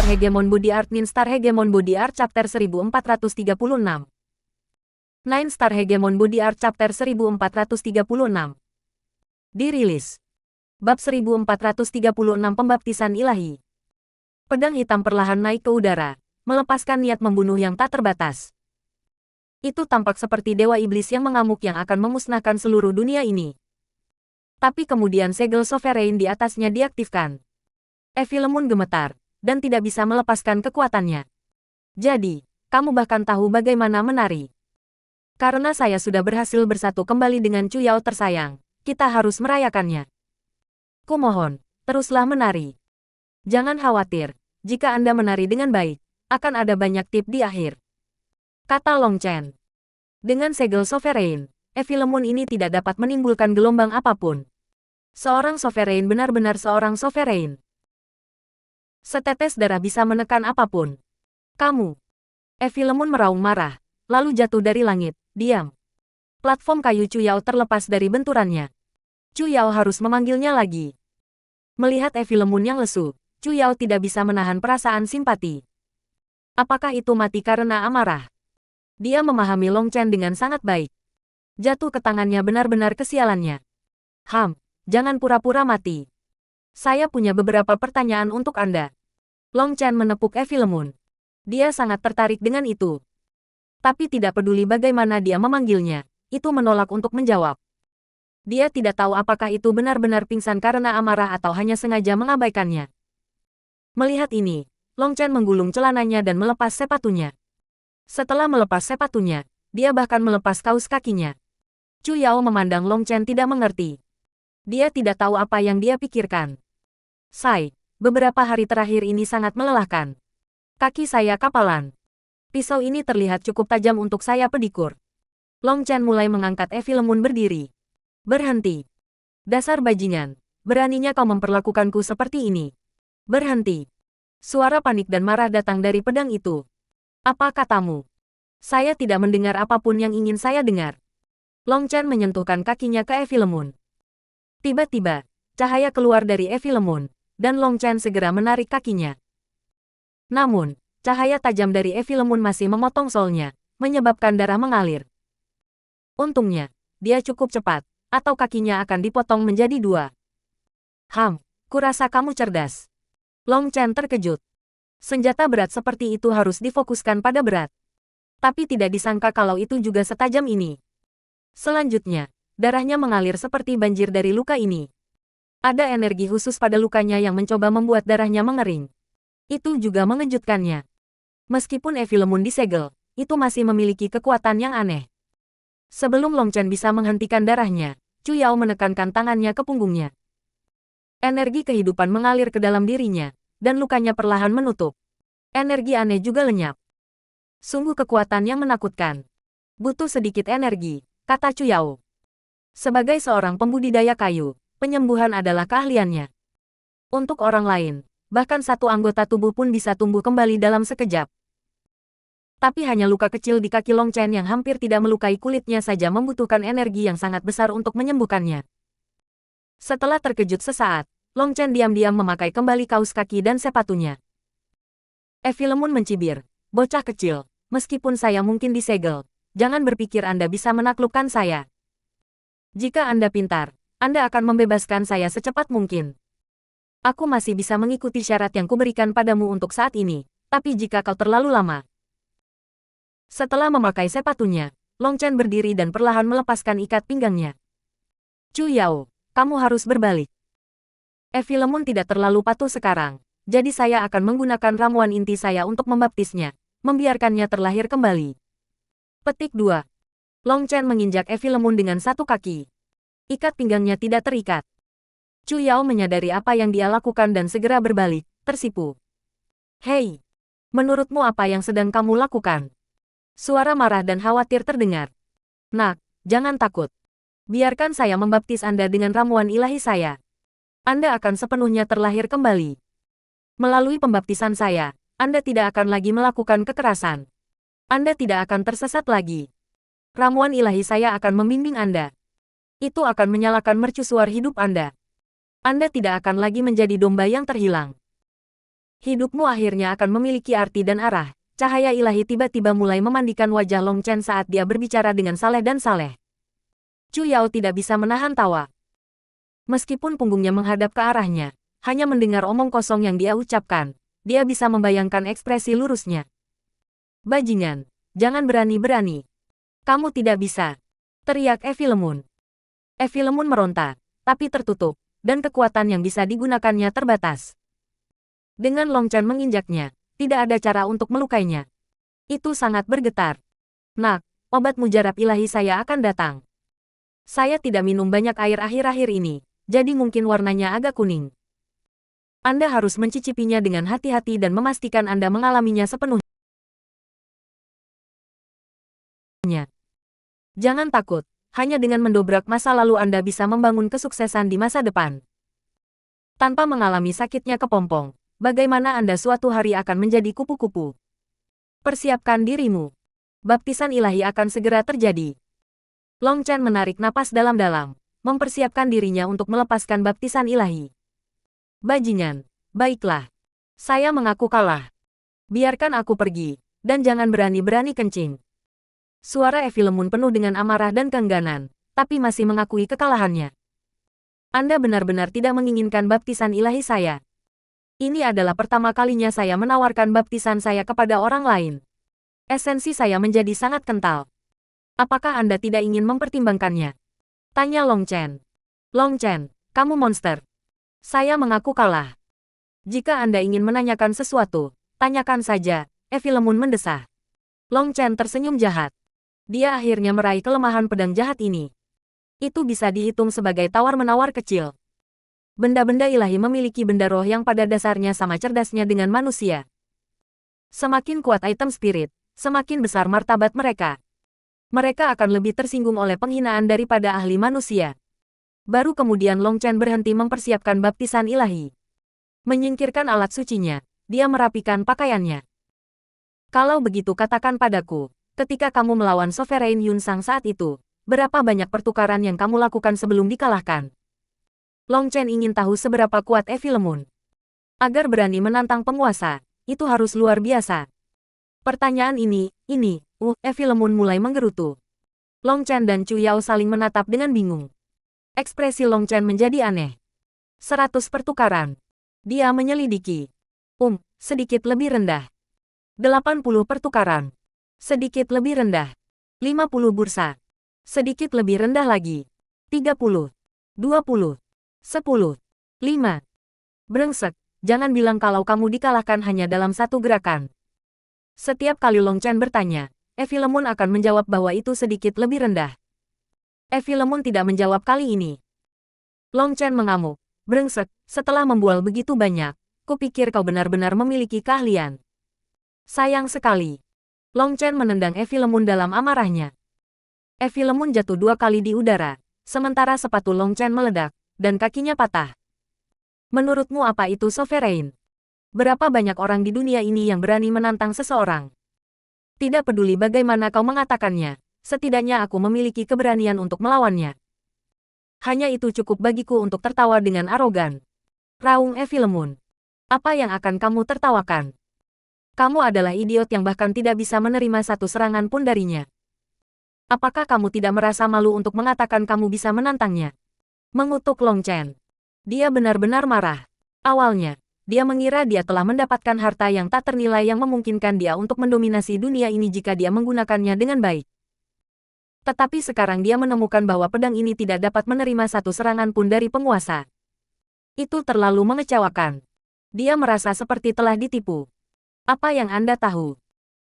Hegemon Body Art 9 Star Hegemon Body Art Chapter 1436 9 Star Hegemon Body Art Chapter 1436 Dirilis Bab 1436 Pembaptisan Ilahi. Pedang hitam perlahan naik ke udara, melepaskan niat membunuh yang tak terbatas. Itu tampak seperti dewa iblis yang mengamuk yang akan memusnahkan seluruh dunia ini. Tapi kemudian segel sovereign di atasnya diaktifkan. Evilemun gemetar, dan tidak bisa melepaskan kekuatannya. Jadi, kamu bahkan tahu bagaimana menari. Karena saya sudah berhasil bersatu kembali dengan Chu Yao tersayang, kita harus merayakannya. Kumohon, teruslah menari. Jangan khawatir, jika Anda menari dengan baik, akan ada banyak tip di akhir. Kata Long Chen. Dengan segel sovereign, Evilemun ini tidak dapat menimbulkan gelombang apapun. Seorang sovereign benar-benar seorang sovereign. Setetes darah bisa menekan apapun. Kamu. Evilemun meraung marah, lalu jatuh dari langit, diam. Platform kayu Chu Yao terlepas dari benturannya. Chu Yao harus memanggilnya lagi. Melihat Evilemun yang lesu, Chu Yao tidak bisa menahan perasaan simpati. Apakah itu mati karena amarah? Dia memahami Long Chen dengan sangat baik. Jatuh ke tangannya benar-benar kesialannya. Jangan pura-pura mati. Saya punya beberapa pertanyaan untuk Anda. Long Chen menepuk Evilemun. Dia sangat tertarik dengan itu. Tapi tidak peduli bagaimana dia memanggilnya, itu menolak untuk menjawab. Dia tidak tahu apakah itu benar-benar pingsan karena amarah atau hanya sengaja mengabaikannya. Melihat ini, Long Chen menggulung celananya dan melepas sepatunya. Setelah melepas sepatunya, dia bahkan melepas kaus kakinya. Chu Yao memandang Long Chen tidak mengerti. Dia tidak tahu apa yang dia pikirkan. Beberapa hari terakhir ini sangat melelahkan. Kaki saya kapalan. Pisau ini terlihat cukup tajam untuk saya pedikur. Long Chen mulai mengangkat Evilemun berdiri. Berhenti. Dasar bajingan, beraninya kau memperlakukanku seperti ini. Berhenti. Suara panik dan marah datang dari pedang itu. Apa katamu? Saya tidak mendengar apapun yang ingin saya dengar. Long Chen menyentuhkan kakinya ke Evilemun. Tiba-tiba, cahaya keluar dari Evilemun, dan Long Chen segera menarik kakinya. Namun, cahaya tajam dari Evilemun masih memotong solnya, menyebabkan darah mengalir. Untungnya, dia cukup cepat, atau kakinya akan dipotong menjadi dua. Kurasa kamu cerdas. Long Chen terkejut. Senjata berat seperti itu harus difokuskan pada berat. Tapi tidak disangka kalau itu juga setajam ini. Selanjutnya, darahnya mengalir seperti banjir dari luka ini. Ada energi khusus pada lukanya yang mencoba membuat darahnya mengering. Itu juga mengejutkannya. Meskipun Evilemun disegel, itu masih memiliki kekuatan yang aneh. Sebelum Long Chen bisa menghentikan darahnya, Chu Yao menekankan tangannya ke punggungnya. Energi kehidupan mengalir ke dalam dirinya, dan lukanya perlahan menutup. Energi aneh juga lenyap. Sungguh kekuatan yang menakutkan. Butuh sedikit energi, kata Chu Yao. Sebagai seorang pembudidaya kayu, penyembuhan adalah keahliannya. Untuk orang lain, bahkan satu anggota tubuh pun bisa tumbuh kembali dalam sekejap. Tapi hanya luka kecil di kaki Long Chen yang hampir tidak melukai kulitnya saja membutuhkan energi yang sangat besar untuk menyembuhkannya. Setelah terkejut sesaat, Long Chen diam-diam memakai kembali kaus kaki dan sepatunya. Evilemun mencibir, bocah kecil, meskipun saya mungkin disegel, jangan berpikir Anda bisa menaklukkan saya. Jika Anda pintar, Anda akan membebaskan saya secepat mungkin. Aku masih bisa mengikuti syarat yang kuberikan padamu untuk saat ini, tapi jika kau terlalu lama. Setelah memakai sepatunya, Long Chen berdiri dan perlahan melepaskan ikat pinggangnya. Chu Yao, kamu harus berbalik. Evilemun tidak terlalu patuh sekarang, jadi saya akan menggunakan ramuan inti saya untuk membaptisnya, membiarkannya terlahir kembali. Petik 2. Long Chen menginjak Evilemun dengan satu kaki. Ikat pinggangnya tidak terikat. Chu Yao menyadari apa yang dia lakukan dan segera berbalik, tersipu. Hei! Menurutmu apa yang sedang kamu lakukan? Suara marah dan khawatir terdengar. Nak, jangan takut. Biarkan saya membaptis Anda dengan ramuan ilahi saya. Anda akan sepenuhnya terlahir kembali. Melalui pembaptisan saya, Anda tidak akan lagi melakukan kekerasan. Anda tidak akan tersesat lagi. Ramuan ilahi saya akan membimbing Anda. Itu akan menyalakan mercusuar hidup Anda. Anda tidak akan lagi menjadi domba yang terhilang. Hidupmu akhirnya akan memiliki arti dan arah. Cahaya ilahi tiba-tiba mulai memandikan wajah Long Chen saat dia berbicara dengan Saleh dan Saleh. Chu Yao tidak bisa menahan tawa. Meskipun punggungnya menghadap ke arahnya, hanya mendengar omong kosong yang dia ucapkan, dia bisa membayangkan ekspresi lurusnya. Bajingan, jangan berani-berani. Kamu tidak bisa, teriak Evi Lemun. Evi Lemun meronta, tapi tertutup, dan kekuatan yang bisa digunakannya terbatas. Dengan Long Chen menginjaknya, tidak ada cara untuk melukainya. Itu sangat bergetar. Nak, obat mujarab ilahi saya akan datang. Saya tidak minum banyak air akhir-akhir ini, jadi mungkin warnanya agak kuning. Anda harus mencicipinya dengan hati-hati dan memastikan Anda mengalaminya sepenuhnya. Jangan takut, hanya dengan mendobrak masa lalu Anda bisa membangun kesuksesan di masa depan. Tanpa mengalami sakitnya kepompong, bagaimana Anda suatu hari akan menjadi kupu-kupu? Persiapkan dirimu. Baptisan ilahi akan segera terjadi. Long Chen menarik napas dalam-dalam, mempersiapkan dirinya untuk melepaskan baptisan ilahi. Bajingan, baiklah. Saya mengaku kalah. Biarkan aku pergi, dan jangan berani-berani kencing. Suara Evi Lemun penuh dengan amarah dan keengganan, tapi masih mengakui kekalahannya. Anda benar-benar tidak menginginkan baptisan ilahi saya. Ini adalah pertama kalinya saya menawarkan baptisan saya kepada orang lain. Esensi saya menjadi sangat kental. Apakah Anda tidak ingin mempertimbangkannya? Tanya Long Chen. Long Chen, kamu monster. Saya mengaku kalah. Jika Anda ingin menanyakan sesuatu, tanyakan saja, Evi Lemun mendesah. Long Chen tersenyum jahat. Dia akhirnya meraih kelemahan pedang jahat ini. Itu bisa dihitung sebagai tawar-menawar kecil. Benda-benda ilahi memiliki benda roh yang pada dasarnya sama cerdasnya dengan manusia. Semakin kuat item spirit, semakin besar martabat mereka. Mereka akan lebih tersinggung oleh penghinaan daripada ahli manusia. Baru kemudian Long Chen berhenti mempersiapkan baptisan ilahi. Menyingkirkan alat sucinya, dia merapikan pakaiannya. Kalau begitu katakan padaku, ketika kamu melawan Sovereign Yun Sang saat itu, berapa banyak pertukaran yang kamu lakukan sebelum dikalahkan? Long Chen ingin tahu seberapa kuat Evi Lemun. Agar berani menantang penguasa, itu harus luar biasa. Pertanyaan ini, Evi Lemun mulai menggerutu. Long Chen dan Chu Yao saling menatap dengan bingung. Ekspresi Long Chen menjadi aneh. 100 pertukaran. Dia menyelidiki. Sedikit lebih rendah. 80 pertukaran. Sedikit lebih rendah. 50 bursa. Sedikit lebih rendah lagi. 30. 20. 10. 5. Brengsek, jangan bilang kalau kamu dikalahkan hanya dalam satu gerakan. Setiap kali Long Chen bertanya, Evi Lemun akan menjawab bahwa itu sedikit lebih rendah. Evi Lemun tidak menjawab kali ini. Long Chen mengamuk. Brengsek, setelah membual begitu banyak, kupikir kau benar-benar memiliki keahlian. Sayang sekali. Long Chen menendang Evi Lemun dalam amarahnya. Evi Lemun jatuh 2 kali di udara, sementara sepatu Long Chen meledak, dan kakinya patah. Menurutmu apa itu Sovereign? Berapa banyak orang di dunia ini yang berani menantang seseorang? Tidak peduli bagaimana kau mengatakannya, setidaknya aku memiliki keberanian untuk melawannya. Hanya itu cukup bagiku untuk tertawa dengan arogan. Raung Evi Lemun. Apa yang akan kamu tertawakan? Kamu adalah idiot yang bahkan tidak bisa menerima satu serangan pun darinya. Apakah kamu tidak merasa malu untuk mengatakan kamu bisa menantangnya? Mengutuk Long Chen. Dia benar-benar marah. Awalnya, dia mengira dia telah mendapatkan harta yang tak ternilai yang memungkinkan dia untuk mendominasi dunia ini jika dia menggunakannya dengan baik. Tetapi sekarang dia menemukan bahwa pedang ini tidak dapat menerima satu serangan pun dari penguasa. Itu terlalu mengecewakan. Dia merasa seperti telah ditipu. Apa yang Anda tahu?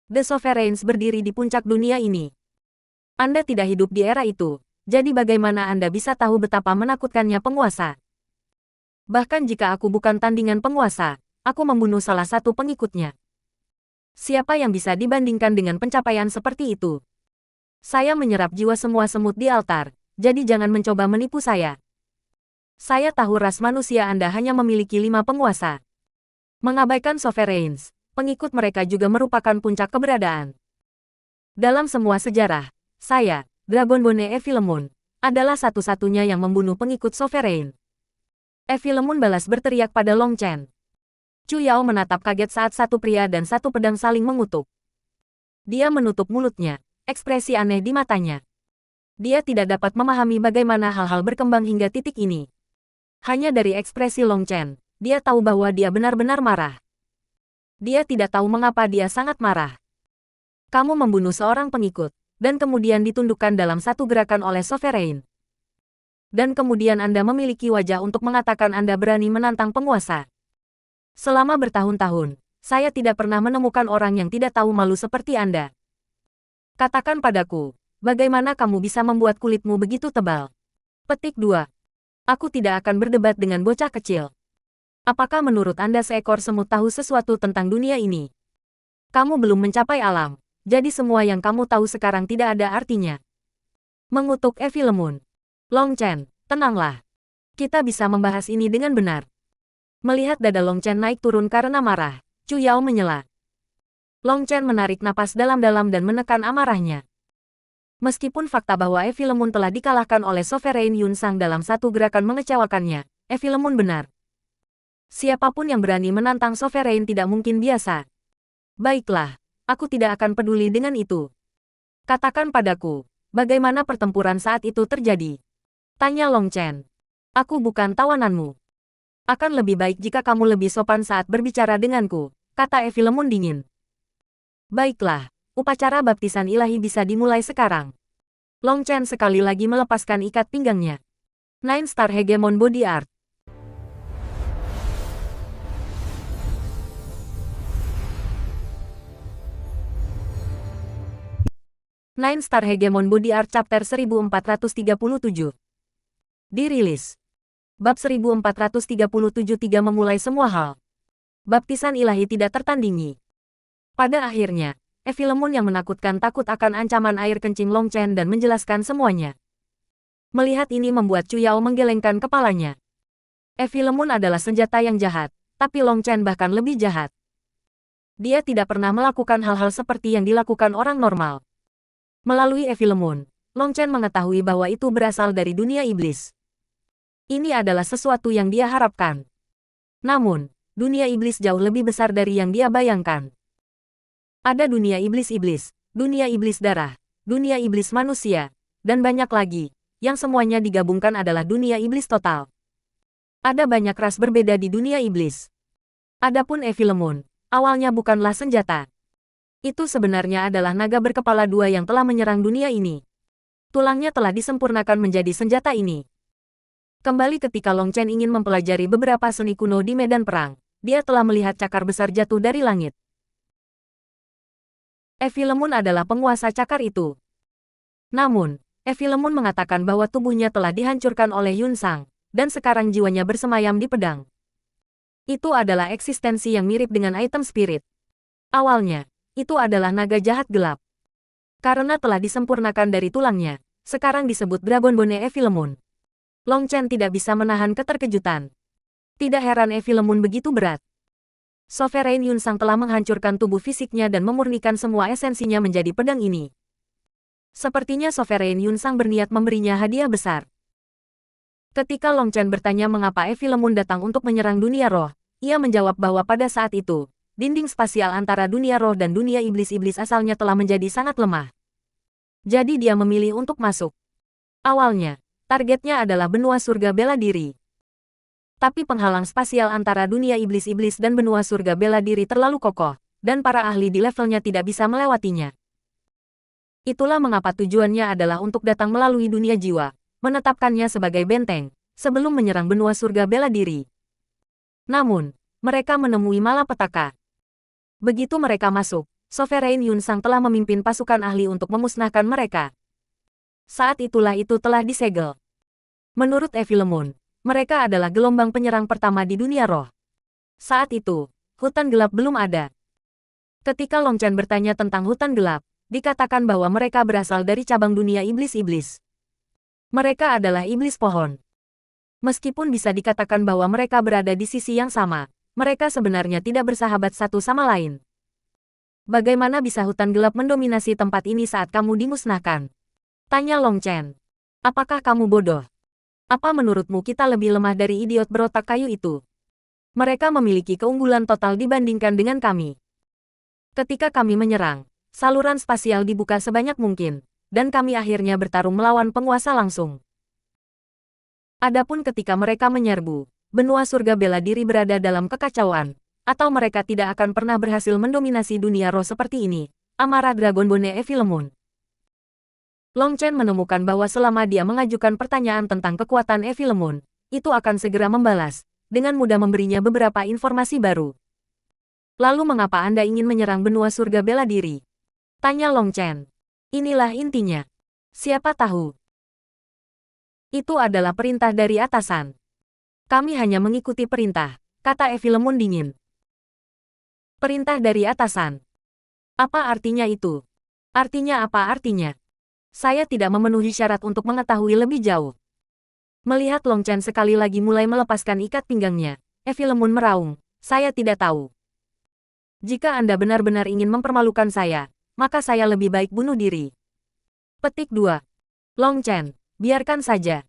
The Sovereigns berdiri di puncak dunia ini. Anda tidak hidup di era itu. Jadi bagaimana Anda bisa tahu betapa menakutkannya penguasa? Bahkan jika aku bukan tandingan penguasa, aku membunuh salah satu pengikutnya. Siapa yang bisa dibandingkan dengan pencapaian seperti itu? Saya menyerap jiwa semua semut di altar, jadi jangan mencoba menipu saya. Saya tahu ras manusia Anda hanya memiliki 5 penguasa. Mengabaikan Sovereigns, pengikut mereka juga merupakan puncak keberadaan. Dalam semua sejarah, saya, Dragonbone Evi Lemun, adalah satu-satunya yang membunuh pengikut Sovereign. Evi Lemun balas berteriak pada Long Chen. Chu Yao menatap kaget saat satu pria dan satu pedang saling mengutuk. Dia menutup mulutnya, ekspresi aneh di matanya. Dia tidak dapat memahami bagaimana hal-hal berkembang hingga titik ini. Hanya dari ekspresi Long Chen, dia tahu bahwa dia benar-benar marah. Dia tidak tahu mengapa dia sangat marah. Kamu membunuh seorang pengikut, dan kemudian ditundukkan dalam satu gerakan oleh Sovereign. Dan kemudian Anda memiliki wajah untuk mengatakan Anda berani menantang penguasa. Selama bertahun-tahun, saya tidak pernah menemukan orang yang tidak tahu malu seperti Anda. Katakan padaku, bagaimana kamu bisa membuat kulitmu begitu tebal? Petik 2. Aku tidak akan berdebat dengan bocah kecil. Apakah menurut Anda seekor semut tahu sesuatu tentang dunia ini? Kamu belum mencapai alam, jadi semua yang kamu tahu sekarang tidak ada artinya. Mengutuk Evi Lemun. Long Chen, tenanglah. Kita bisa membahas ini dengan benar. Melihat dada Long Chen naik turun karena marah, Chu Yao menyela. Long Chen menarik napas dalam-dalam dan menekan amarahnya. Meskipun fakta bahwa Evi Lemun telah dikalahkan oleh Sovereign Yun Sang dalam satu gerakan mengecewakannya, Evi Lemun benar. Siapapun yang berani menantang Sovereign tidak mungkin biasa. Baiklah, aku tidak akan peduli dengan itu. Katakan padaku, bagaimana pertempuran saat itu terjadi? Tanya Long Chen. Aku bukan tawananmu. Akan lebih baik jika kamu lebih sopan saat berbicara denganku, kata Evi Lemun dingin. Baiklah, upacara baptisan ilahi bisa dimulai sekarang. Long Chen sekali lagi melepaskan ikat pinggangnya. 9 Star Hegemon Body Art. Nine Star Hegemon Body Art Chapter 1437. Dirilis. Bab 1437-3 memulai semua hal. Baptisan ilahi tidak tertandingi. Pada akhirnya, Evi Lemun yang menakutkan takut akan ancaman air kencing Long Chen dan menjelaskan semuanya. Melihat ini membuat Chu Yao menggelengkan kepalanya. Evi Lemun adalah senjata yang jahat, tapi Long Chen bahkan lebih jahat. Dia tidak pernah melakukan hal-hal seperti yang dilakukan orang normal. Melalui Evi Lemun, Long Chen mengetahui bahwa itu berasal dari dunia iblis. Ini adalah sesuatu yang dia harapkan. Namun, dunia iblis jauh lebih besar dari yang dia bayangkan. Ada dunia iblis-iblis, dunia iblis darah, dunia iblis manusia, dan banyak lagi, yang semuanya digabungkan adalah dunia iblis total. Ada banyak ras berbeda di dunia iblis. Adapun Evi Lemun, awalnya bukanlah senjata. Itu sebenarnya adalah naga berkepala dua yang telah menyerang dunia ini. Tulangnya telah disempurnakan menjadi senjata ini. Kembali ketika Long Chen ingin mempelajari beberapa seni kuno di medan perang, dia telah melihat cakar besar jatuh dari langit. Evi Lemun adalah penguasa cakar itu. Namun, Evi Lemun mengatakan bahwa tubuhnya telah dihancurkan oleh Yun Sang, dan sekarang jiwanya bersemayam di pedang. Itu adalah eksistensi yang mirip dengan item spirit. Awalnya, itu adalah naga jahat gelap. Karena telah disempurnakan dari tulangnya, sekarang disebut Dragon Bone Evi Lemun. Long Chen tidak bisa menahan keterkejutan. Tidak heran Evi Lemun begitu berat. Sovereign Yun Sang telah menghancurkan tubuh fisiknya dan memurnikan semua esensinya menjadi pedang ini. Sepertinya Sovereign Yun Sang berniat memberinya hadiah besar. Ketika Long Chen bertanya mengapa Evi Lemun datang untuk menyerang dunia roh, ia menjawab bahwa pada saat itu, dinding spasial antara dunia roh dan dunia iblis-iblis asalnya telah menjadi sangat lemah. Jadi dia memilih untuk masuk. Awalnya, targetnya adalah benua surga bela diri. Tapi penghalang spasial antara dunia iblis-iblis dan benua surga bela diri terlalu kokoh, dan para ahli di levelnya tidak bisa melewatinya. Itulah mengapa tujuannya adalah untuk datang melalui dunia jiwa, menetapkannya sebagai benteng, sebelum menyerang benua surga bela diri. Namun, mereka menemui malapetaka. Begitu mereka masuk, Sovereign Yun Sang telah memimpin pasukan ahli untuk memusnahkan mereka. Saat itulah itu telah disegel. Menurut Evi Lemun, mereka adalah gelombang penyerang pertama di dunia roh. Saat itu, hutan gelap belum ada. Ketika Long Chen bertanya tentang hutan gelap, dikatakan bahwa mereka berasal dari cabang dunia iblis-iblis. Mereka adalah iblis pohon. Meskipun bisa dikatakan bahwa mereka berada di sisi yang sama, mereka sebenarnya tidak bersahabat satu sama lain. Bagaimana bisa hutan gelap mendominasi tempat ini saat kamu dimusnahkan? Tanya Long Chen. Apakah kamu bodoh? Apa menurutmu kita lebih lemah dari idiot berotak kayu itu? Mereka memiliki keunggulan total dibandingkan dengan kami. Ketika kami menyerang, saluran spasial dibuka sebanyak mungkin, dan kami akhirnya bertarung melawan penguasa langsung. Adapun ketika mereka menyerbu, benua surga bela diri berada dalam kekacauan, atau mereka tidak akan pernah berhasil mendominasi dunia roh seperti ini, amarah Dragon Bone Evilemon. Long Chen menemukan bahwa selama dia mengajukan pertanyaan tentang kekuatan Evilemon, itu akan segera membalas, dengan mudah memberinya beberapa informasi baru. Lalu mengapa Anda ingin menyerang benua surga bela diri? Tanya Long Chen. Inilah intinya. Siapa tahu. Itu adalah perintah dari atasan. Kami hanya mengikuti perintah, kata Evilemon dingin. Perintah dari atasan. Apa artinya itu? Artinya apa artinya? Saya tidak memenuhi syarat untuk mengetahui lebih jauh. Melihat Long Chen sekali lagi mulai melepaskan ikat pinggangnya, Evilemon meraung, saya tidak tahu. Jika Anda benar-benar ingin mempermalukan saya, maka saya lebih baik bunuh diri. Petik 2. Long Chen, biarkan saja.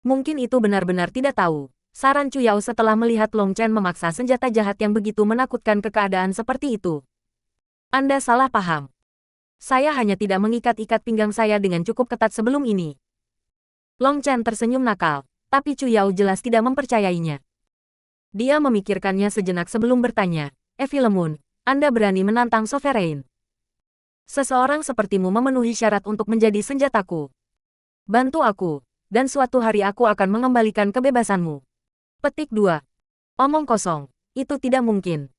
Mungkin itu benar-benar tidak tahu, saran Chu Yao setelah melihat Long Chen memaksa senjata jahat yang begitu menakutkan ke keadaan seperti itu. Anda salah paham. Saya hanya tidak mengikat ikat pinggang saya dengan cukup ketat sebelum ini. Long Chen tersenyum nakal, tapi Chu Yao jelas tidak mempercayainya. Dia memikirkannya sejenak sebelum bertanya, Evilemon, Anda berani menantang Sovereign? Seseorang sepertimu memenuhi syarat untuk menjadi senjataku. Bantu aku, dan suatu hari aku akan mengembalikan kebebasanmu. Petik 2. Omong kosong, itu tidak mungkin.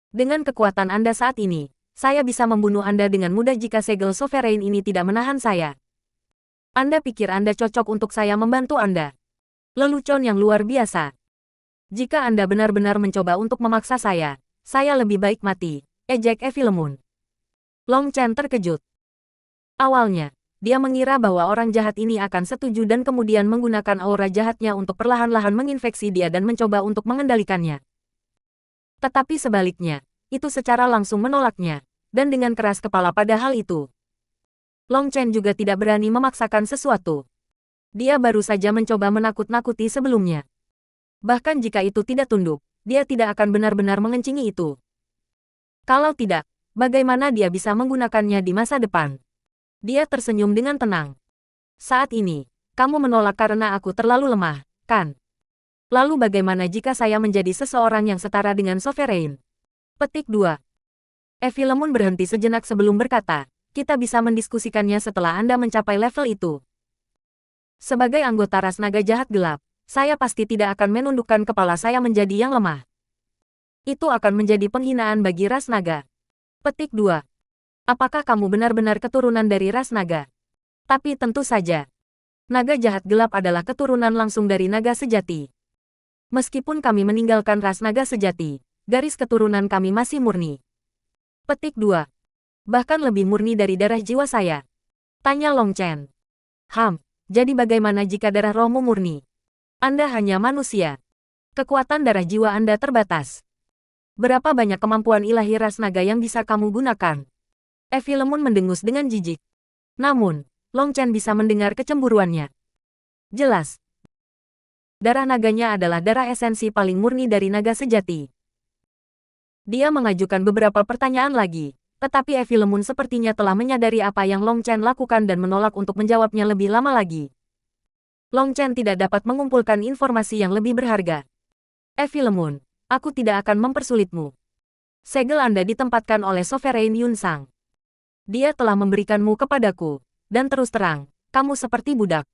Dengan kekuatan Anda saat ini, saya bisa membunuh Anda dengan mudah jika segel Sovereign ini tidak menahan saya. Anda pikir Anda cocok untuk saya membantu Anda? Lelucon yang luar biasa. Jika Anda benar-benar mencoba untuk memaksa saya lebih baik mati, ejek Evilemon. Long Chen terkejut. Awalnya, dia mengira bahwa orang jahat ini akan setuju dan kemudian menggunakan aura jahatnya untuk perlahan-lahan menginfeksi dia dan mencoba untuk mengendalikannya. Tetapi sebaliknya, itu secara langsung menolaknya, dan dengan keras kepala pada hal itu. Long Chen juga tidak berani memaksakan sesuatu. Dia baru saja mencoba menakut-nakuti sebelumnya. Bahkan jika itu tidak tunduk, dia tidak akan benar-benar mengencingi itu. Kalau tidak, bagaimana dia bisa menggunakannya di masa depan? Dia tersenyum dengan tenang. Saat ini, kamu menolak karena aku terlalu lemah, kan? Lalu bagaimana jika saya menjadi seseorang yang setara dengan Sovereign? Petik 2. Evilemon berhenti sejenak sebelum berkata, kita bisa mendiskusikannya setelah Anda mencapai level itu. Sebagai anggota ras naga jahat gelap, saya pasti tidak akan menundukkan kepala saya menjadi yang lemah. Itu akan menjadi penghinaan bagi ras naga. Petik 2. Apakah kamu benar-benar keturunan dari ras naga? Tapi tentu saja. Naga jahat gelap adalah keturunan langsung dari naga sejati. Meskipun kami meninggalkan ras naga sejati, garis keturunan kami masih murni. Petik 2. Bahkan lebih murni dari darah jiwa saya. Tanya Long Chen. Jadi bagaimana jika darah rohmu murni? Anda hanya manusia. Kekuatan darah jiwa Anda terbatas. Berapa banyak kemampuan ilahi ras naga yang bisa kamu gunakan? Evilemon mendengus dengan jijik. Namun, Long Chen bisa mendengar kecemburuannya. Jelas. Darah naganya adalah darah esensi paling murni dari naga sejati. Dia mengajukan beberapa pertanyaan lagi. Tetapi Evilemon sepertinya telah menyadari apa yang Long Chen lakukan dan menolak untuk menjawabnya lebih lama lagi. Long Chen tidak dapat mengumpulkan informasi yang lebih berharga. Evilemon, aku tidak akan mempersulitmu. Segel Anda ditempatkan oleh Sovereign Yunsang. Dia telah memberikanmu kepadaku, dan terus terang, kamu seperti budak.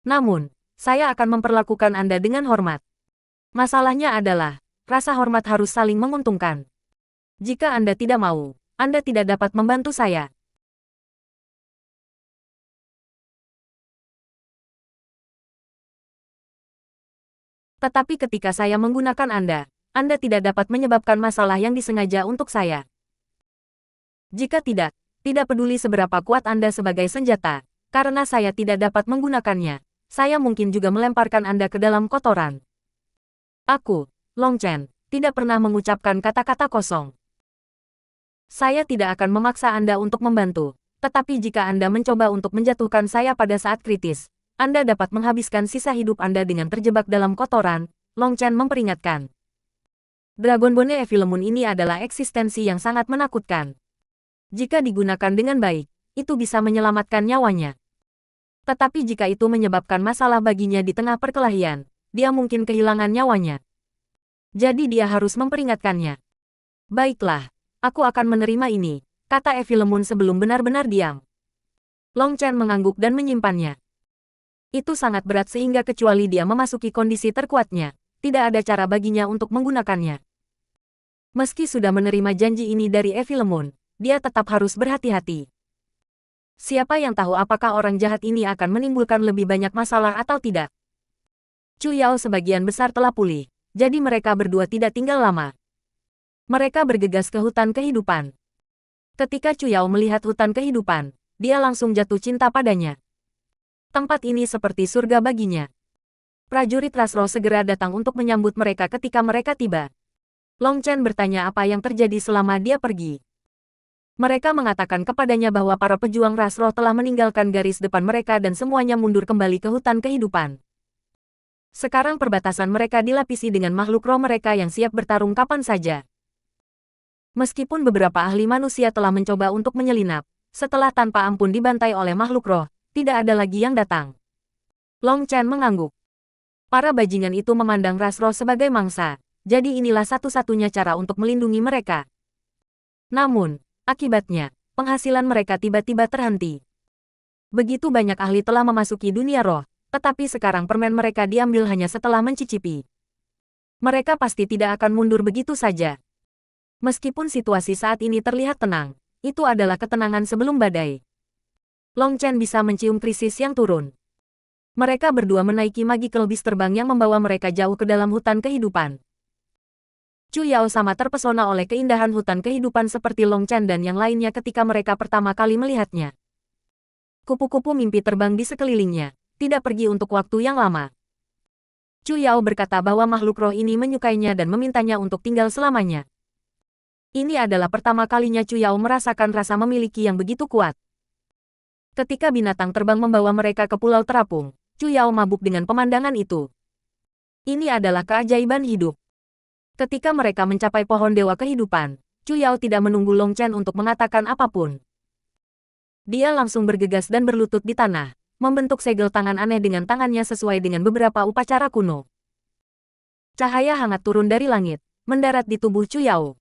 Namun, saya akan memperlakukan Anda dengan hormat. Masalahnya adalah, rasa hormat harus saling menguntungkan. Jika Anda tidak mau, Anda tidak dapat membantu saya. Tetapi ketika saya menggunakan Anda tidak dapat menyebabkan masalah yang disengaja untuk saya. Jika tidak peduli seberapa kuat Anda sebagai senjata, karena saya tidak dapat menggunakannya, saya mungkin juga melemparkan Anda ke dalam kotoran. Aku, Long Chen, tidak pernah mengucapkan kata-kata kosong. Saya tidak akan memaksa Anda untuk membantu, tetapi jika Anda mencoba untuk menjatuhkan saya pada saat kritis, Anda dapat menghabiskan sisa hidup Anda dengan terjebak dalam kotoran, Long Chen memperingatkan. Dragon Bone Evil Moon ini adalah eksistensi yang sangat menakutkan. Jika digunakan dengan baik, itu bisa menyelamatkan nyawanya. Tetapi jika itu menyebabkan masalah baginya di tengah perkelahian, dia mungkin kehilangan nyawanya. Jadi dia harus memperingatkannya. Baiklah, aku akan menerima ini, kata Evil Moon sebelum benar-benar diam. Long Chen mengangguk dan menyimpannya. Itu sangat berat sehingga kecuali dia memasuki kondisi terkuatnya, tidak ada cara baginya untuk menggunakannya. Meski sudah menerima janji ini dari Evil Moon, dia tetap harus berhati-hati. Siapa yang tahu apakah orang jahat ini akan menimbulkan lebih banyak masalah atau tidak. Chu Yao sebagian besar telah pulih, jadi mereka berdua tidak tinggal lama. Mereka bergegas ke hutan kehidupan. Ketika Chu Yao melihat hutan kehidupan, dia langsung jatuh cinta padanya. Tempat ini seperti surga baginya. Prajurit Rasro segera datang untuk menyambut mereka ketika mereka tiba. Long Chen bertanya apa yang terjadi selama dia pergi. Mereka mengatakan kepadanya bahwa para pejuang Rasro telah meninggalkan garis depan mereka dan semuanya mundur kembali ke hutan kehidupan. Sekarang perbatasan mereka dilapisi dengan makhluk roh mereka yang siap bertarung kapan saja. Meskipun beberapa ahli manusia telah mencoba untuk menyelinap, setelah tanpa ampun dibantai oleh makhluk roh, tidak ada lagi yang datang. Long Chen mengangguk. Para bajingan itu memandang Rasro sebagai mangsa, jadi inilah satu-satunya cara untuk melindungi mereka. Namun, akibatnya, penghasilan mereka tiba-tiba terhenti. Begitu banyak ahli telah memasuki dunia roh, tetapi sekarang permen mereka diambil hanya setelah mencicipi. Mereka pasti tidak akan mundur begitu saja. Meskipun situasi saat ini terlihat tenang, itu adalah ketenangan sebelum badai. Long Chen bisa mencium krisis yang turun. Mereka berdua menaiki magical beast terbang yang membawa mereka jauh ke dalam hutan kehidupan. Chu Yao sama terpesona oleh keindahan hutan kehidupan seperti Long Chen dan yang lainnya ketika mereka pertama kali melihatnya. Kupu-kupu mimpi terbang di sekelilingnya, tidak pergi untuk waktu yang lama. Chu Yao berkata bahwa makhluk roh ini menyukainya dan memintanya untuk tinggal selamanya. Ini adalah pertama kalinya Chu Yao merasakan rasa memiliki yang begitu kuat. Ketika binatang terbang membawa mereka ke pulau terapung, Chu Yao mabuk dengan pemandangan itu. Ini adalah keajaiban hidup. Ketika mereka mencapai pohon dewa kehidupan, Chu Yao tidak menunggu Long Chen untuk mengatakan apapun. Dia langsung bergegas dan berlutut di tanah, membentuk segel tangan aneh dengan tangannya sesuai dengan beberapa upacara kuno. Cahaya hangat turun dari langit, mendarat di tubuh Chu Yao.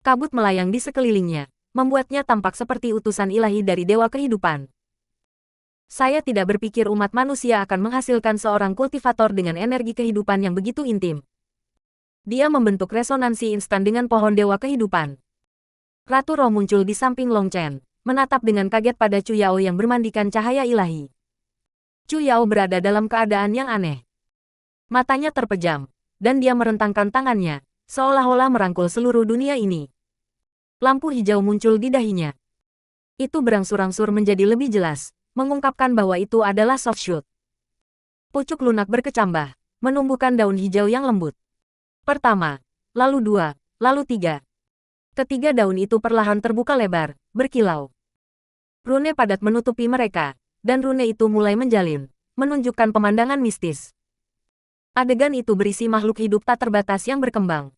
Kabut melayang di sekelilingnya, membuatnya tampak seperti utusan ilahi dari dewa kehidupan. Saya tidak berpikir umat manusia akan menghasilkan seorang kultivator dengan energi kehidupan yang begitu intim. Dia membentuk resonansi instan dengan pohon dewa kehidupan. Ratu Roh muncul di samping Long Chen, menatap dengan kaget pada Chu Yao yang bermandikan cahaya ilahi. Chu Yao berada dalam keadaan yang aneh. Matanya terpejam, dan dia merentangkan tangannya, seolah-olah merangkul seluruh dunia ini. Lampu hijau muncul di dahinya. Itu berangsur-angsur menjadi lebih jelas, mengungkapkan bahwa itu adalah soft shoot. Pucuk lunak berkecambah, menumbuhkan daun hijau yang lembut. Pertama, lalu dua, lalu tiga. Ketiga daun itu perlahan terbuka lebar, berkilau. Rune padat menutupi mereka, dan rune itu mulai menjalin, menunjukkan pemandangan mistis. Adegan itu berisi makhluk hidup tak terbatas yang berkembang.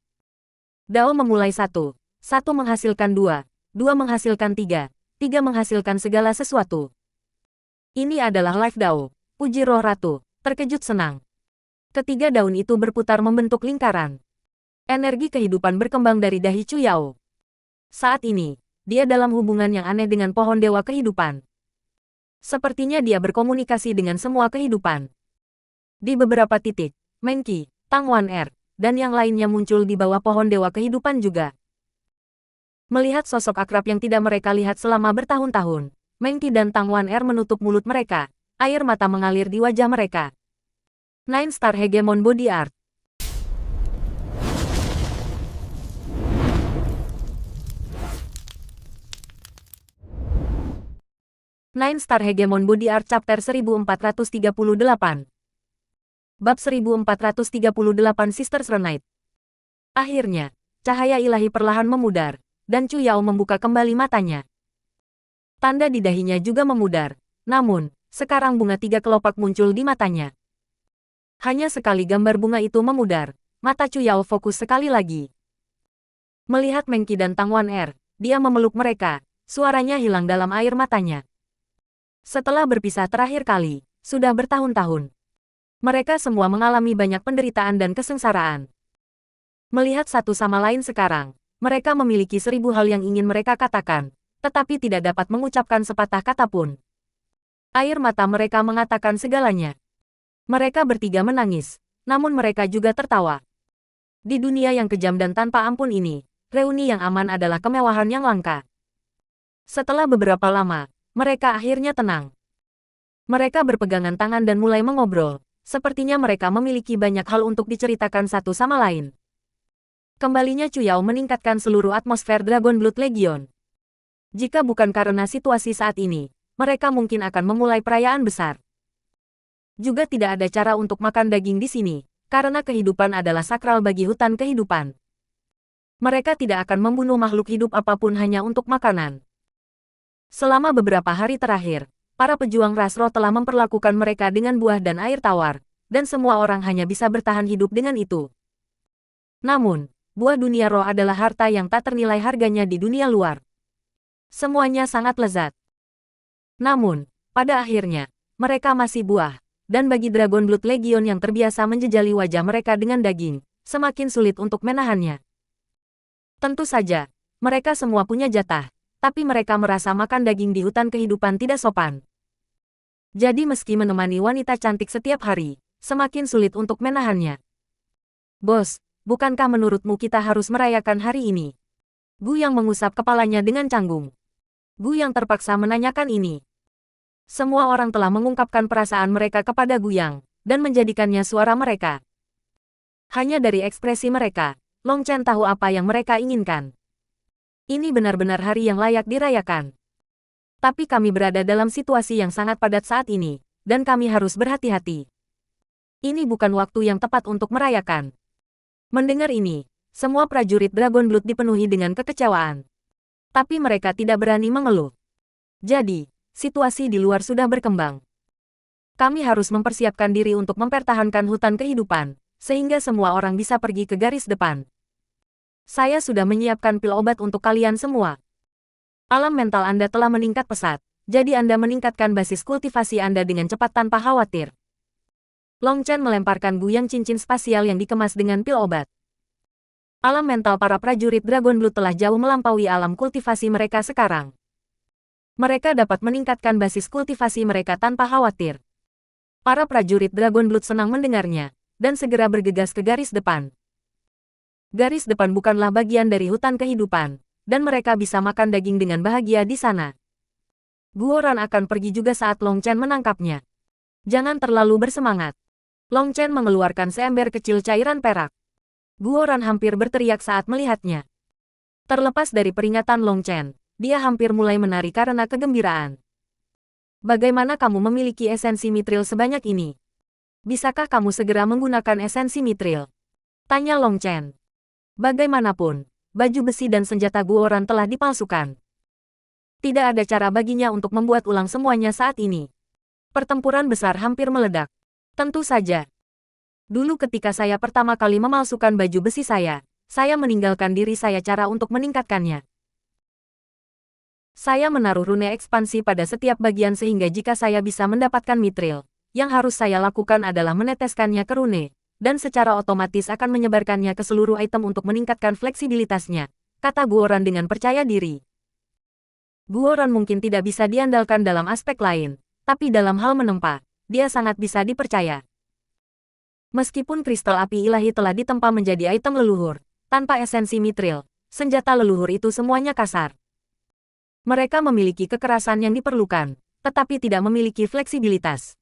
Dao memulai satu, satu menghasilkan dua, dua menghasilkan tiga, tiga menghasilkan segala sesuatu. Ini adalah Life Dao, puji roh ratu, terkejut senang. Ketiga daun itu berputar membentuk lingkaran. Energi kehidupan berkembang dari dahi Chu Yao. Saat ini, dia dalam hubungan yang aneh dengan pohon dewa kehidupan. Sepertinya dia berkomunikasi dengan semua kehidupan. Di beberapa titik, Meng Qi, Tang Wan Er, dan yang lainnya muncul di bawah pohon dewa kehidupan juga. Melihat sosok akrab yang tidak mereka lihat selama bertahun-tahun, Meng Qi dan Tang Wan Er menutup mulut mereka, air mata mengalir di wajah mereka. 9 Star Hegemon Body Art. Nine Star Hegemon Body Art Chapter 1438. Bab 1438 Sisters Renite. Akhirnya, cahaya ilahi perlahan memudar, dan Chu Yao membuka kembali matanya. Tanda di dahinya juga memudar, namun, sekarang bunga tiga kelopak muncul di matanya. Hanya sekali gambar bunga itu memudar, mata Chu Yao fokus sekali lagi. Melihat Meng Qi dan Tang Wan Er, dia memeluk mereka, suaranya hilang dalam air matanya. Setelah berpisah terakhir kali, sudah bertahun-tahun. Mereka semua mengalami banyak penderitaan dan kesengsaraan. Melihat satu sama lain sekarang, mereka memiliki 1000 hal yang ingin mereka katakan, tetapi tidak dapat mengucapkan sepatah kata pun. Air mata mereka mengatakan segalanya. Mereka bertiga menangis, namun mereka juga tertawa. Di dunia yang kejam dan tanpa ampun ini, reuni yang aman adalah kemewahan yang langka. Setelah beberapa lama, mereka akhirnya tenang. Mereka berpegangan tangan dan mulai mengobrol. Sepertinya mereka memiliki banyak hal untuk diceritakan satu sama lain. Kembalinya Chu Yao meningkatkan seluruh atmosfer Dragon Blood Legion. Jika bukan karena situasi saat ini, mereka mungkin akan memulai perayaan besar. Juga tidak ada cara untuk makan daging di sini, karena kehidupan adalah sakral bagi hutan kehidupan. Mereka tidak akan membunuh makhluk hidup apapun hanya untuk makanan. Selama beberapa hari terakhir, para pejuang ras roh telah memperlakukan mereka dengan buah dan air tawar, dan semua orang hanya bisa bertahan hidup dengan itu. Namun, buah dunia roh adalah harta yang tak ternilai harganya di dunia luar. Semuanya sangat lezat. Namun, pada akhirnya, mereka masih buah, dan bagi Dragon Blood Legion yang terbiasa menjejali wajah mereka dengan daging, semakin sulit untuk menahannya. Tentu saja, mereka semua punya jatah, tapi mereka merasa makan daging di hutan kehidupan tidak sopan. Jadi meski menemani wanita cantik setiap hari, semakin sulit untuk menahannya. Bos, bukankah menurutmu kita harus merayakan hari ini? Gu yang mengusap kepalanya dengan canggung. Gu yang terpaksa menanyakan ini. Semua orang telah mengungkapkan perasaan mereka kepada Gu Yang, dan menjadikannya suara mereka. Hanya dari ekspresi mereka, Long Chen tahu apa yang mereka inginkan. Ini benar-benar hari yang layak dirayakan. Tapi kami berada dalam situasi yang sangat padat saat ini, dan kami harus berhati-hati. Ini bukan waktu yang tepat untuk merayakan. Mendengar ini, semua prajurit Dragon Blood dipenuhi dengan kekecewaan. Tapi mereka tidak berani mengeluh. Jadi, situasi di luar sudah berkembang. Kami harus mempersiapkan diri untuk mempertahankan hutan kehidupan, sehingga semua orang bisa pergi ke garis depan. Saya sudah menyiapkan pil obat untuk kalian semua. Alam mental Anda telah meningkat pesat, jadi Anda meningkatkan basis kultivasi Anda dengan cepat tanpa khawatir. Long Chen melemparkan Gu Yang cincin spasial yang dikemas dengan pil obat. Alam mental para prajurit Dragon Blood telah jauh melampaui alam kultivasi mereka sekarang. Mereka dapat meningkatkan basis kultivasi mereka tanpa khawatir. Para prajurit Dragon Blood senang mendengarnya, dan segera bergegas ke garis depan. Garis depan bukanlah bagian dari hutan kehidupan, dan mereka bisa makan daging dengan bahagia di sana. Guoran akan pergi juga saat Long Chen menangkapnya. Jangan terlalu bersemangat. Long Chen mengeluarkan seember kecil cairan perak. Guoran hampir berteriak saat melihatnya. Terlepas dari peringatan Long Chen, dia hampir mulai menari karena kegembiraan. Bagaimana kamu memiliki esensi mitril sebanyak ini? Bisakah kamu segera menggunakan esensi mitril? Tanya Long Chen. Bagaimanapun, baju besi dan senjata Guoran telah dipalsukan. Tidak ada cara baginya untuk membuat ulang semuanya saat ini. Pertempuran besar hampir meledak. Tentu saja. Dulu ketika saya pertama kali memalsukan baju besi saya meninggalkan diri saya cara untuk meningkatkannya. Saya menaruh rune ekspansi pada setiap bagian sehingga jika saya bisa mendapatkan mitril, yang harus saya lakukan adalah meneteskannya ke rune, dan secara otomatis akan menyebarkannya ke seluruh item untuk meningkatkan fleksibilitasnya, kata Guoran dengan percaya diri. Guoran mungkin tidak bisa diandalkan dalam aspek lain, tapi dalam hal menempa, dia sangat bisa dipercaya. Meskipun kristal api ilahi telah ditempa menjadi item leluhur, tanpa esensi mitril, senjata leluhur itu semuanya kasar. Mereka memiliki kekerasan yang diperlukan, tetapi tidak memiliki fleksibilitas.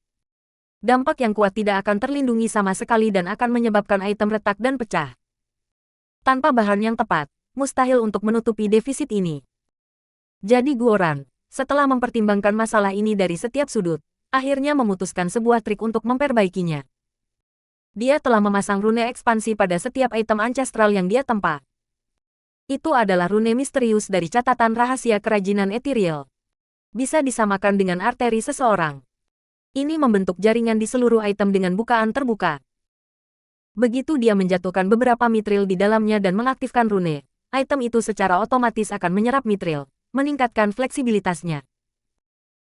Dampak yang kuat tidak akan terlindungi sama sekali dan akan menyebabkan item retak dan pecah. Tanpa bahan yang tepat, mustahil untuk menutupi defisit ini. Jadi Guoran, setelah mempertimbangkan masalah ini dari setiap sudut, akhirnya memutuskan sebuah trik untuk memperbaikinya. Dia telah memasang rune ekspansi pada setiap item ancestral yang dia tempa. Itu adalah rune misterius dari catatan rahasia kerajinan ethereal. Bisa disamakan dengan arteri seseorang. Ini membentuk jaringan di seluruh item dengan bukaan terbuka, Begitu dia menjatuhkan beberapa mithril di dalamnya dan mengaktifkan rune, item itu secara otomatis akan menyerap mithril, meningkatkan fleksibilitasnya.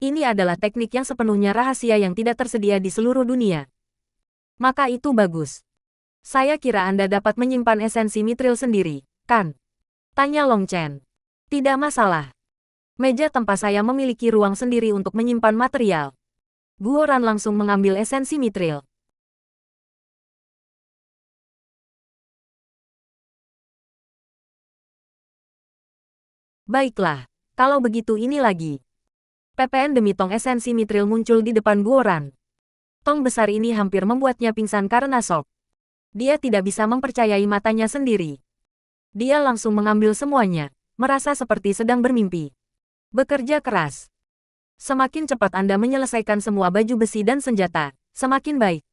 Ini adalah teknik yang sepenuhnya rahasia yang tidak tersedia di seluruh dunia. Maka itu bagus. Saya kira Anda dapat menyimpan esensi mithril sendiri, kan? Tanya Long Chen. Tidak masalah. Meja tempat saya memiliki ruang sendiri untuk menyimpan material. Guoran langsung mengambil esensi mithril. Baiklah, kalau begitu ini lagi. PPN demi tong esensi mithril muncul di depan Guoran. Tong besar ini hampir membuatnya pingsan karena shock. Dia tidak bisa mempercayai matanya sendiri. Dia langsung mengambil semuanya, merasa seperti sedang bermimpi. Bekerja keras. Semakin cepat Anda menyelesaikan semua baju besi dan senjata, semakin baik.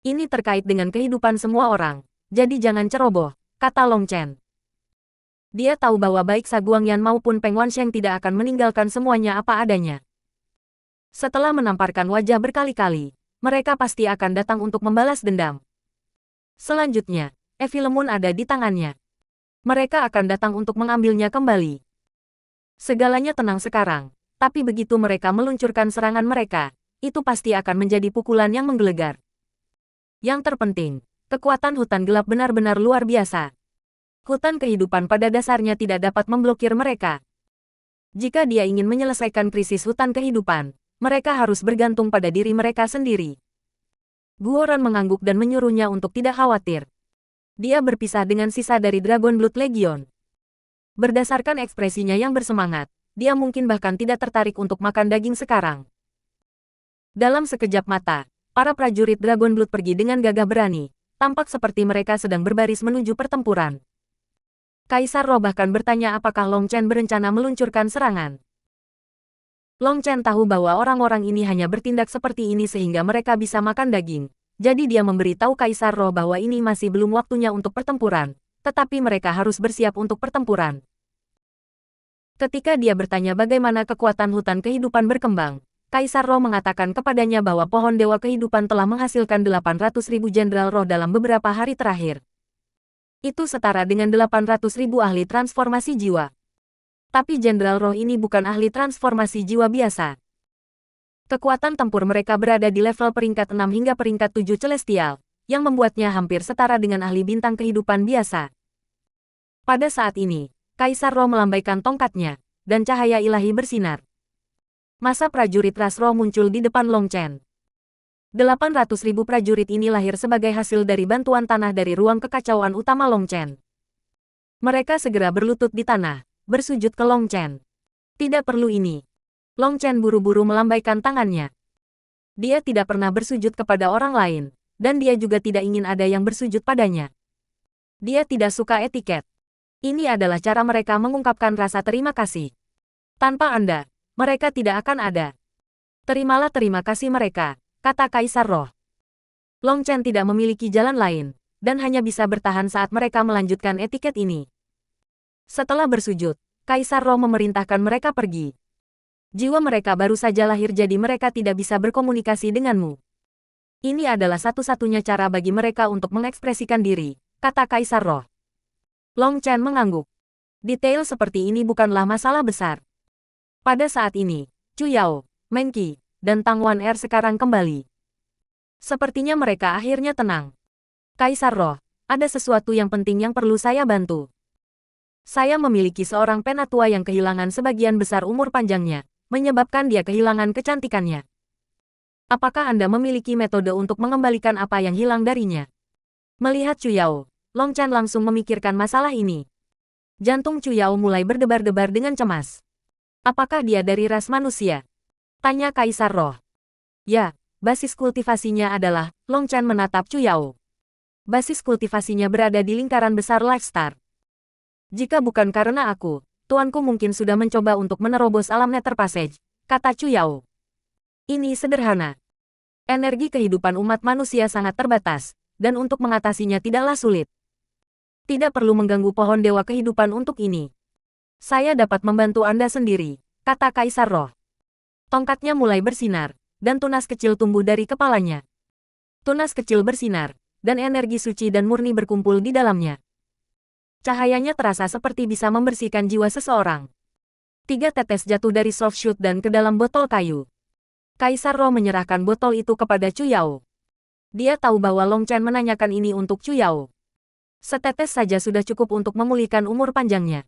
Ini terkait dengan kehidupan semua orang, jadi jangan ceroboh, kata Long Chen. Dia tahu bahwa baik Sa Guangyan maupun Peng Wansheng tidak akan meninggalkan semuanya apa adanya. Setelah menamparkan wajah berkali-kali, mereka pasti akan datang untuk membalas dendam. Selanjutnya, Evilemon ada di tangannya. Mereka akan datang untuk mengambilnya kembali. Segalanya tenang sekarang, tapi begitu mereka meluncurkan serangan mereka, itu pasti akan menjadi pukulan yang menggelegar. Yang terpenting, kekuatan hutan gelap benar-benar luar biasa. Hutan kehidupan pada dasarnya tidak dapat memblokir mereka. Jika dia ingin menyelesaikan krisis hutan kehidupan, mereka harus bergantung pada diri mereka sendiri. Guoran mengangguk dan menyuruhnya untuk tidak khawatir. Dia berpisah dengan sisa dari Dragon Blood Legion. Berdasarkan ekspresinya yang bersemangat, dia mungkin bahkan tidak tertarik untuk makan daging sekarang. Dalam sekejap mata, para prajurit Dragon Blood pergi dengan gagah berani, tampak seperti mereka sedang berbaris menuju pertempuran. Kaisar Roh bahkan bertanya apakah Long Chen berencana meluncurkan serangan. Long Chen tahu bahwa orang-orang ini hanya bertindak seperti ini sehingga mereka bisa makan daging, jadi dia memberitahu Kaisar Roh bahwa ini masih belum waktunya untuk pertempuran, tetapi mereka harus bersiap untuk pertempuran. Ketika dia bertanya bagaimana kekuatan hutan kehidupan berkembang, Kaisar Roh mengatakan kepadanya bahwa pohon dewa kehidupan telah menghasilkan 800.000 jenderal roh dalam beberapa hari terakhir. Itu setara dengan 800.000 ahli transformasi jiwa. Tapi jenderal roh ini bukan ahli transformasi jiwa biasa. Kekuatan tempur mereka berada di level peringkat 6 hingga peringkat 7 celestial, yang membuatnya hampir setara dengan ahli bintang kehidupan biasa. Pada saat ini, Kaisar Roh melambaikan tongkatnya, dan cahaya ilahi bersinar. Masa prajurit ras roh muncul di depan Long Chen. 800.000 prajurit ini lahir sebagai hasil dari bantuan tanah dari ruang kekacauan utama Long Chen. Mereka segera berlutut di tanah, bersujud ke Long Chen. Tidak perlu ini. Long Chen buru-buru melambaikan tangannya. Dia tidak pernah bersujud kepada orang lain, dan dia juga tidak ingin ada yang bersujud padanya. Dia tidak suka etiket. Ini adalah cara mereka mengungkapkan rasa terima kasih. Tanpa Anda, mereka tidak akan ada. Terimalah terima kasih mereka, kata Kaisar Roh. Long Chen tidak memiliki jalan lain, dan hanya bisa bertahan saat mereka melanjutkan etiket ini. Setelah bersujud, Kaisar Roh memerintahkan mereka pergi. Jiwa mereka baru saja lahir jadi mereka tidak bisa berkomunikasi denganmu. Ini adalah satu-satunya cara bagi mereka untuk mengekspresikan diri, kata Kaisar Roh. Long Chen mengangguk. Detail seperti ini bukanlah masalah besar. Pada saat ini, Chu Yao, Meng Qi, dan Tang Wan Er sekarang kembali. Sepertinya mereka akhirnya tenang. Kaisar Roh, ada sesuatu yang penting yang perlu saya bantu. Saya memiliki seorang penatua yang kehilangan sebagian besar umur panjangnya, menyebabkan dia kehilangan kecantikannya. Apakah Anda memiliki metode untuk mengembalikan apa yang hilang darinya? Melihat Chu Yao, Long Chen langsung memikirkan masalah ini. Jantung Chu Yao mulai berdebar-debar dengan cemas. Apakah dia dari ras manusia? Tanya Kaisar Roh. Ya, basis kultivasinya adalah, Long Chen menatap Chu Yao. Basis kultivasinya berada di lingkaran besar Life Star. Jika bukan karena aku, tuanku mungkin sudah mencoba untuk menerobos alam Nether Passage, kata Chu Yao. Ini sederhana. Energi kehidupan umat manusia sangat terbatas, dan untuk mengatasinya tidaklah sulit. Tidak perlu mengganggu pohon dewa kehidupan untuk ini. Saya dapat membantu Anda sendiri, kata Kaisar Roh. Tongkatnya mulai bersinar, dan tunas kecil tumbuh dari kepalanya. Tunas kecil bersinar, dan energi suci dan murni berkumpul di dalamnya. Cahayanya terasa seperti bisa membersihkan jiwa seseorang. 3 tetes jatuh dari soft shoot dan ke dalam botol kayu. Kaisar Roh menyerahkan botol itu kepada Chu Yao. Dia tahu bahwa Long Chen menanyakan ini untuk Chu Yao. Setetes saja sudah cukup untuk memulihkan umur panjangnya.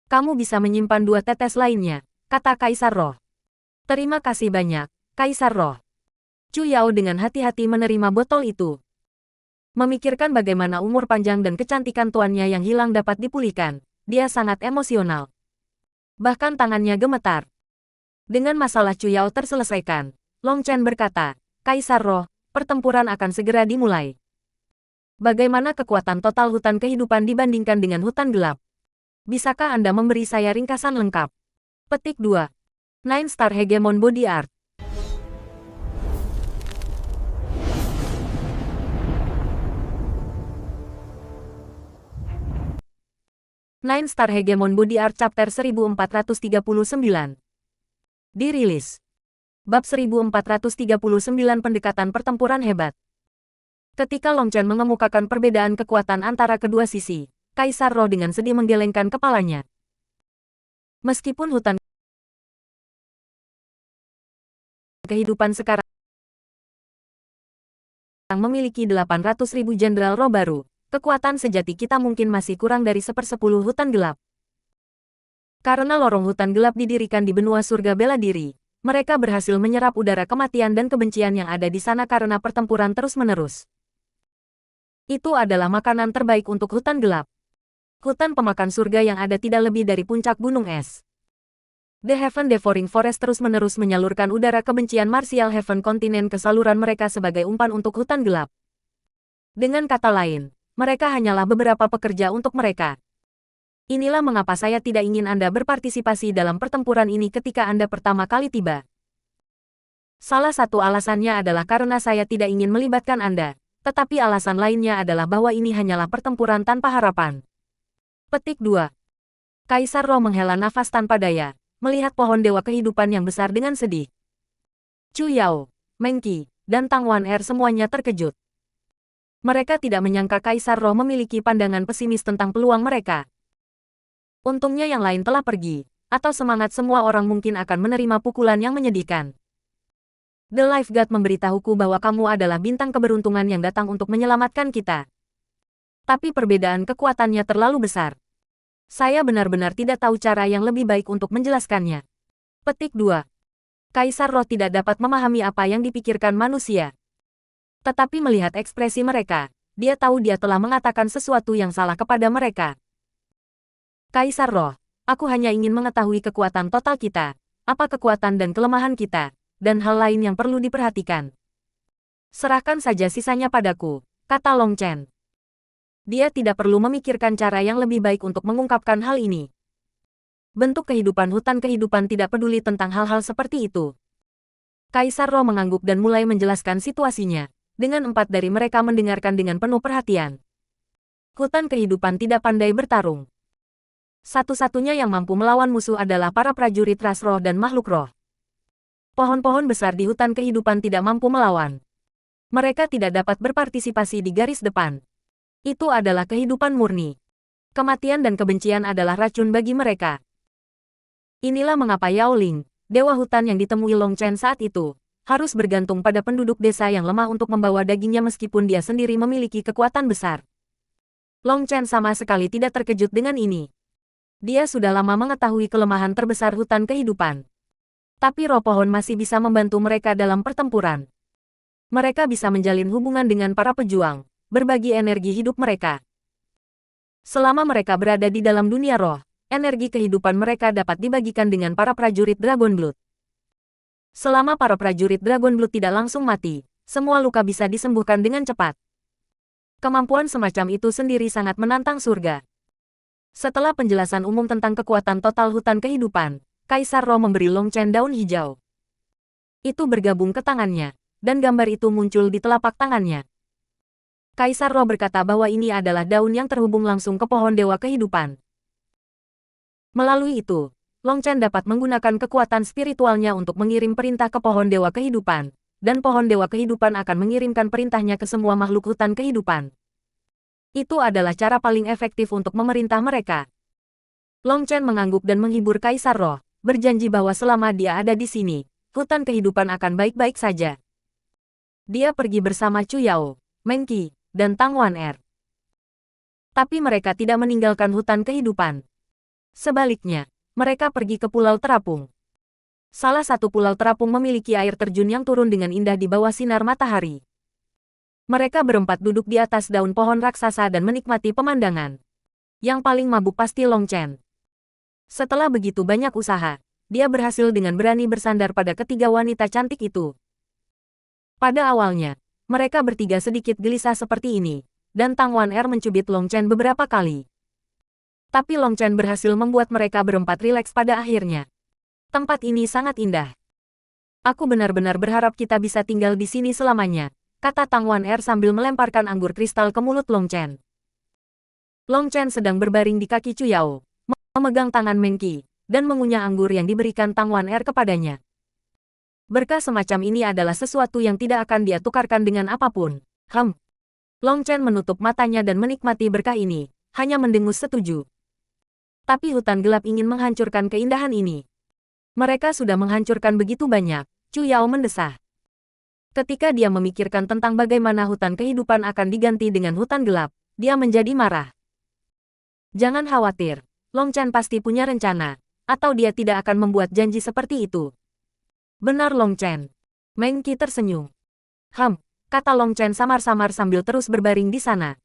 Kamu bisa menyimpan 2 tetes lainnya, kata Kaisar Roh. Terima kasih banyak, Kaisar Roh. Chu Yao dengan hati-hati menerima botol itu. Memikirkan bagaimana umur panjang dan kecantikan tuannya yang hilang dapat dipulihkan, dia sangat emosional. Bahkan tangannya gemetar. Dengan masalah Chu Yao terselesaikan, Long Chen berkata, Kaisar Roh, pertempuran akan segera dimulai. Bagaimana kekuatan total hutan kehidupan dibandingkan dengan hutan gelap? Bisakah Anda memberi saya ringkasan lengkap? Petik 2. 9 Star Hegemon Body Art. Nine Star Hegemon Body Art Chapter 1439. Dirilis. Bab 1439 Pendekatan Pertempuran Hebat. Ketika Long Chen mengemukakan perbedaan kekuatan antara kedua sisi, Kaisar Roh dengan sedih menggelengkan kepalanya. Meskipun hutan kehidupan sekarang memiliki 800.000 jenderal roh baru, kekuatan sejati kita mungkin masih kurang dari 1/10 hutan gelap. Karena lorong hutan gelap didirikan di benua surga bela diri, mereka berhasil menyerap udara kematian dan kebencian yang ada di sana karena pertempuran terus-menerus. Itu adalah makanan terbaik untuk hutan gelap. Hutan pemakan surga yang ada tidak lebih dari puncak gunung es. The Heaven Devouring Forest terus-menerus menyalurkan udara kebencian Martial Heaven kontinen ke saluran mereka sebagai umpan untuk hutan gelap. Dengan kata lain, mereka hanyalah beberapa pekerja untuk mereka. Inilah mengapa saya tidak ingin Anda berpartisipasi dalam pertempuran ini ketika Anda pertama kali tiba. Salah satu alasannya adalah karena saya tidak ingin melibatkan Anda, tetapi alasan lainnya adalah bahwa ini hanyalah pertempuran tanpa harapan. Petik 2. Kaisar Roh menghela nafas tanpa daya, melihat pohon dewa kehidupan yang besar dengan sedih. Chu Yao, Meng Qi, dan Tang Wan-er semuanya terkejut. Mereka tidak menyangka Kaisar Roh memiliki pandangan pesimis tentang peluang mereka. Untungnya yang lain telah pergi, atau semangat semua orang mungkin akan menerima pukulan yang menyedihkan. The Life God memberitahuku bahwa kamu adalah bintang keberuntungan yang datang untuk menyelamatkan kita. Tapi perbedaan kekuatannya terlalu besar. Saya benar-benar tidak tahu cara yang lebih baik untuk menjelaskannya. Petik 2. Kaisar Roh tidak dapat memahami apa yang dipikirkan manusia. Tetapi melihat ekspresi mereka, dia tahu dia telah mengatakan sesuatu yang salah kepada mereka. Kaisar Roh, aku hanya ingin mengetahui kekuatan total kita, apa kekuatan dan kelemahan kita, dan hal lain yang perlu diperhatikan. Serahkan saja sisanya padaku, kata Long Chen. Dia tidak perlu memikirkan cara yang lebih baik untuk mengungkapkan hal ini. Bentuk kehidupan hutan kehidupan tidak peduli tentang hal-hal seperti itu. Kaisar Roh mengangguk dan mulai menjelaskan situasinya. Dengan 4 dari mereka mendengarkan dengan penuh perhatian. Hutan kehidupan tidak pandai bertarung. Satu-satunya yang mampu melawan musuh adalah para prajurit ras roh dan makhluk roh. Pohon-pohon besar di hutan kehidupan tidak mampu melawan. Mereka tidak dapat berpartisipasi di garis depan. Itu adalah kehidupan murni. Kematian dan kebencian adalah racun bagi mereka. Inilah mengapa Yao Ling, dewa hutan yang ditemui Long Chen saat itu, harus bergantung pada penduduk desa yang lemah untuk membawa dagingnya meskipun dia sendiri memiliki kekuatan besar. Long Chen sama sekali tidak terkejut dengan ini. Dia sudah lama mengetahui kelemahan terbesar hutan kehidupan. Tapi roh pohon masih bisa membantu mereka dalam pertempuran. Mereka bisa menjalin hubungan dengan para pejuang, berbagi energi hidup mereka. Selama mereka berada di dalam dunia roh, energi kehidupan mereka dapat dibagikan dengan para prajurit Dragon Blood. Selama para prajurit Dragon Blood tidak langsung mati, semua luka bisa disembuhkan dengan cepat. Kemampuan semacam itu sendiri sangat menantang surga. Setelah penjelasan umum tentang kekuatan total hutan kehidupan, Kaisar Roh memberi Long Chen daun hijau. Itu bergabung ke tangannya, dan gambar itu muncul di telapak tangannya. Kaisar Roh berkata bahwa ini adalah daun yang terhubung langsung ke pohon dewa kehidupan. Melalui itu, Long Chen dapat menggunakan kekuatan spiritualnya untuk mengirim perintah ke pohon dewa kehidupan, dan pohon dewa kehidupan akan mengirimkan perintahnya ke semua makhluk hutan kehidupan. Itu adalah cara paling efektif untuk memerintah mereka. Long Chen mengangguk dan menghibur Kaisar Roh, berjanji bahwa selama dia ada di sini, hutan kehidupan akan baik-baik saja. Dia pergi bersama Chu Yao, Meng Qi, dan Tang Wan-er. Tapi mereka tidak meninggalkan hutan kehidupan. Sebaliknya, mereka pergi ke Pulau Terapung. Salah satu pulau terapung memiliki air terjun yang turun dengan indah di bawah sinar matahari. Mereka berempat duduk di atas daun pohon raksasa dan menikmati pemandangan. Yang paling mabuk pasti Long Chen. Setelah begitu banyak usaha, dia berhasil dengan berani bersandar pada ketiga wanita cantik itu. Pada awalnya, mereka bertiga sedikit gelisah seperti ini, dan Tang Wan-er mencubit Long Chen beberapa kali. Tapi Long Chen berhasil membuat mereka berempat rileks pada akhirnya. Tempat ini sangat indah. Aku benar-benar berharap kita bisa tinggal di sini selamanya, kata Tang Wan-er sambil melemparkan anggur kristal ke mulut Long Chen. Long Chen sedang berbaring di kaki Chu Yao, memegang tangan Meng Qi, dan mengunyah anggur yang diberikan Tang Wan-er kepadanya. Berkah semacam ini adalah sesuatu yang tidak akan dia tukarkan dengan apapun. Long Chen menutup matanya dan menikmati berkah ini, hanya mendengus setuju. Tapi hutan gelap ingin menghancurkan keindahan ini. Mereka sudah menghancurkan begitu banyak, Chu Yao mendesah. Ketika dia memikirkan tentang bagaimana hutan kehidupan akan diganti dengan hutan gelap, dia menjadi marah. Jangan khawatir, Long Chen pasti punya rencana, atau dia tidak akan membuat janji seperti itu. Benar Long Chen. Meng Qi tersenyum. Kata Long Chen samar-samar sambil terus berbaring di sana.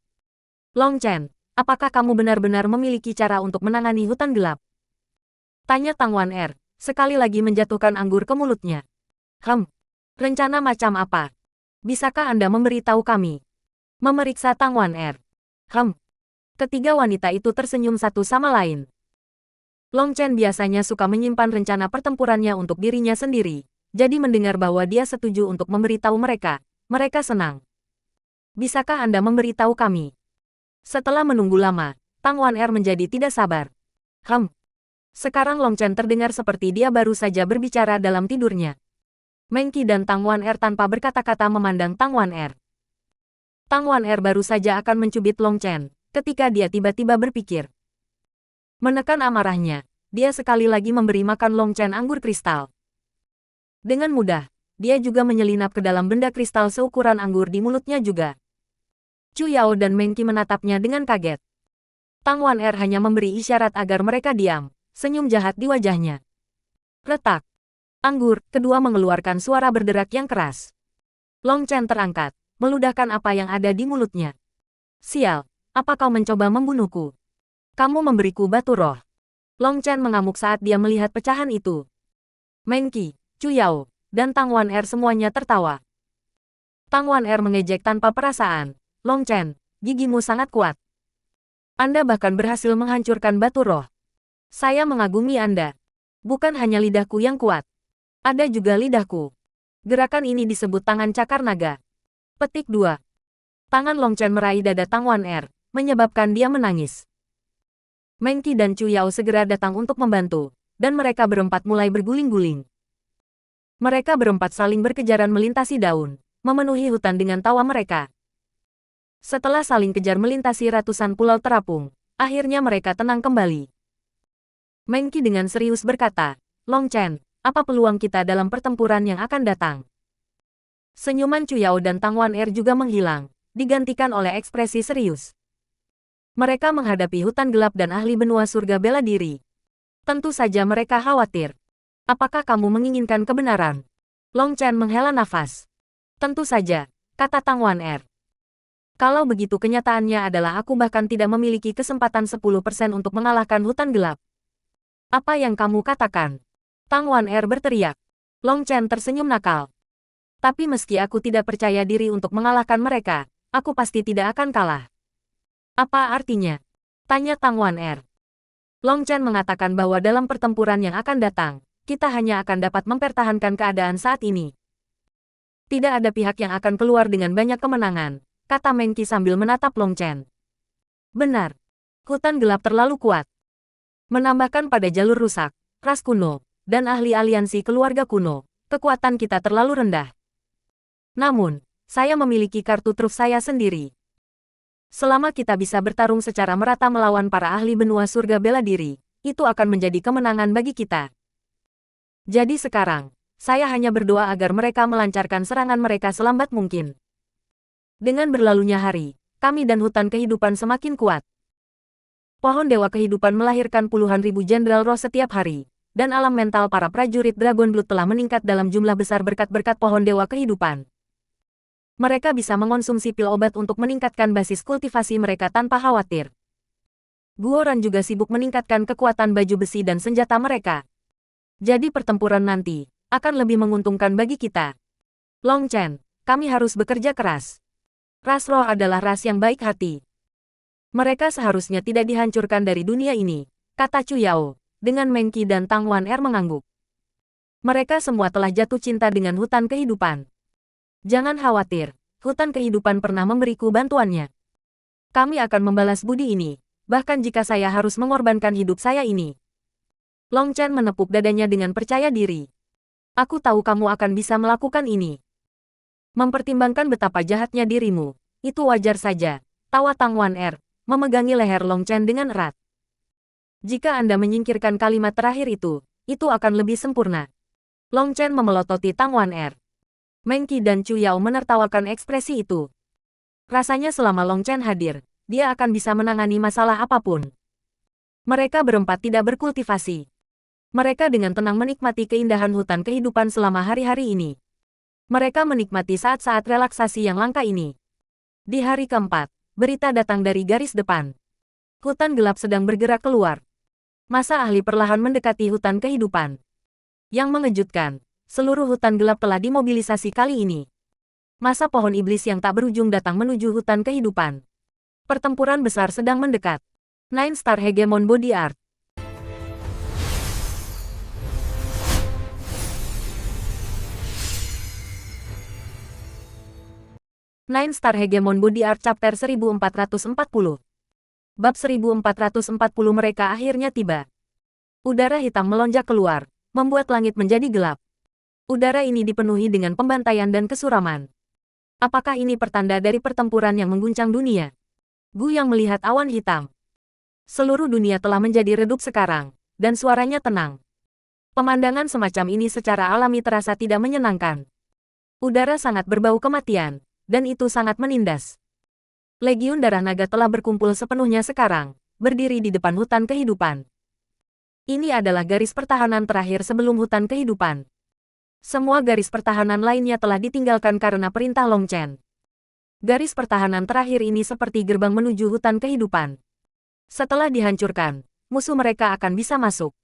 Long Chen, apakah kamu benar-benar memiliki cara untuk menangani hutan gelap? Tanya Tang Wan-er, sekali lagi menjatuhkan anggur ke mulutnya. Rencana macam apa? Bisakah Anda memberitahu kami? Memeriksa Tang Wan-er. Ketiga wanita itu tersenyum satu sama lain. Long Chen biasanya suka menyimpan rencana pertempurannya untuk dirinya sendiri, jadi mendengar bahwa dia setuju untuk memberitahu mereka, mereka senang. Bisakah Anda memberitahu kami? Setelah menunggu lama, Tang Wan-er menjadi tidak sabar. Sekarang Long Chen terdengar seperti dia baru saja berbicara dalam tidurnya. Meng Qi dan Tang Wan-er tanpa berkata-kata memandang Tang Wan-er. Tang Wan-er baru saja akan mencubit Long Chen, ketika dia tiba-tiba berpikir. Menekan amarahnya, dia sekali lagi memberi makan Long Chen anggur kristal. Dengan mudah, dia juga menyelinap ke dalam benda kristal seukuran anggur di mulutnya juga. Chu Yao dan Meng Qi menatapnya dengan kaget. Tang Wan-er hanya memberi isyarat agar mereka diam, senyum jahat di wajahnya. Retak. Anggur, kedua mengeluarkan suara berderak yang keras. Long Chen terangkat, meludahkan apa yang ada di mulutnya. Sial, apa kau mencoba membunuhku? Kamu memberiku batu roh. Long Chen mengamuk saat dia melihat pecahan itu. Meng Qi, Chu Yao, dan Tang Wan-er semuanya tertawa. Tang Wan-er mengejek tanpa perasaan. Long Chen, gigimu sangat kuat. Anda bahkan berhasil menghancurkan batu roh. Saya mengagumi Anda. Bukan hanya lidahku yang kuat. Ada juga lidahku. Gerakan ini disebut tangan cakar naga. Petik 2. Tangan Long Chen meraih dada Tang Wan-er, menyebabkan dia menangis. Meng Qi dan Chu Yao segera datang untuk membantu, dan mereka berempat mulai berguling-guling. Mereka berempat saling berkejaran melintasi daun, memenuhi hutan dengan tawa mereka. Setelah saling kejar melintasi ratusan pulau terapung, akhirnya mereka tenang kembali. Meng Qi dengan serius berkata, Long Chen, apa peluang kita dalam pertempuran yang akan datang? Senyuman Chu Yao dan Tang Wan-er juga menghilang, digantikan oleh ekspresi serius. Mereka menghadapi hutan gelap dan ahli benua surga bela diri. Tentu saja mereka khawatir. Apakah kamu menginginkan kebenaran? Long Chen menghela nafas. Tentu saja, kata Tang Wan-er. Kalau begitu kenyataannya adalah aku bahkan tidak memiliki kesempatan 10% untuk mengalahkan hutan gelap. Apa yang kamu katakan? Tang Wan-er berteriak. Long Chen tersenyum nakal. Tapi meski aku tidak percaya diri untuk mengalahkan mereka, aku pasti tidak akan kalah. Apa artinya? Tanya Tang Wan-er. Long Chen mengatakan bahwa dalam pertempuran yang akan datang, kita hanya akan dapat mempertahankan keadaan saat ini. Tidak ada pihak yang akan keluar dengan banyak kemenangan, kata Meng Qi sambil menatap Long Chen. Benar. Hutan gelap terlalu kuat. Menambahkan pada jalur rusak, ras kuno, dan ahli aliansi keluarga kuno, kekuatan kita terlalu rendah. Namun, saya memiliki kartu truf saya sendiri. Selama kita bisa bertarung secara merata melawan para ahli benua surga bela diri, itu akan menjadi kemenangan bagi kita. Jadi sekarang, saya hanya berdoa agar mereka melancarkan serangan mereka selambat mungkin. Dengan berlalunya hari, kami dan hutan kehidupan semakin kuat. Pohon Dewa Kehidupan melahirkan puluhan ribu jenderal roh setiap hari, dan alam mental para prajurit Dragon Blood telah meningkat dalam jumlah besar berkat-berkat pohon Dewa Kehidupan. Mereka bisa mengonsumsi pil obat untuk meningkatkan basis kultivasi mereka tanpa khawatir. Guoran juga sibuk meningkatkan kekuatan baju besi dan senjata mereka. Jadi pertempuran nanti akan lebih menguntungkan bagi kita. Long Chen, kami harus bekerja keras. Ras roh adalah ras yang baik hati. Mereka seharusnya tidak dihancurkan dari dunia ini, kata Chu Yao, dengan Meng Qi dan Tang Wan Er mengangguk. Mereka semua telah jatuh cinta dengan hutan kehidupan. Jangan khawatir, hutan kehidupan pernah memberiku bantuannya. Kami akan membalas budi ini, bahkan jika saya harus mengorbankan hidup saya ini. Long Chen menepuk dadanya dengan percaya diri. Aku tahu kamu akan bisa melakukan ini. Mempertimbangkan betapa jahatnya dirimu, itu wajar saja, tawa Tang Wan Er, memegangi leher Long Chen dengan erat. Jika Anda menyingkirkan kalimat terakhir itu akan lebih sempurna. Long Chen memelototi Tang Wan Er. Meng Qi dan Chu Yao menertawakan ekspresi itu. Rasanya selama Long Chen hadir, dia akan bisa menangani masalah apapun. Mereka berempat tidak berkultivasi. Mereka dengan tenang menikmati keindahan hutan kehidupan selama hari-hari ini. Mereka menikmati saat-saat relaksasi yang langka ini. Di hari keempat, berita datang dari garis depan. Hutan gelap sedang bergerak keluar. Masa ahli perlahan mendekati hutan kehidupan. Yang mengejutkan, seluruh hutan gelap telah dimobilisasi kali ini. Masa pohon iblis yang tak berujung datang menuju hutan kehidupan. Pertempuran besar sedang mendekat. Nine Star Hegemon Body Art. Nine Star Hegemon Body Art Chapter 1440. Bab 1440 mereka akhirnya tiba. Udara hitam melonjak keluar, membuat langit menjadi gelap. Udara ini dipenuhi dengan pembantaian dan kesuraman. Apakah ini pertanda dari pertempuran yang mengguncang dunia? Gu yang melihat awan hitam. Seluruh dunia telah menjadi redup sekarang, dan suaranya tenang. Pemandangan semacam ini secara alami terasa tidak menyenangkan. Udara sangat berbau kematian, dan itu sangat menindas. Legiun Darah Naga telah berkumpul sepenuhnya sekarang, berdiri di depan hutan kehidupan. Ini adalah garis pertahanan terakhir sebelum hutan kehidupan. Semua garis pertahanan lainnya telah ditinggalkan karena perintah Long Chen. Garis pertahanan terakhir ini seperti gerbang menuju hutan kehidupan. Setelah dihancurkan, musuh mereka akan bisa masuk.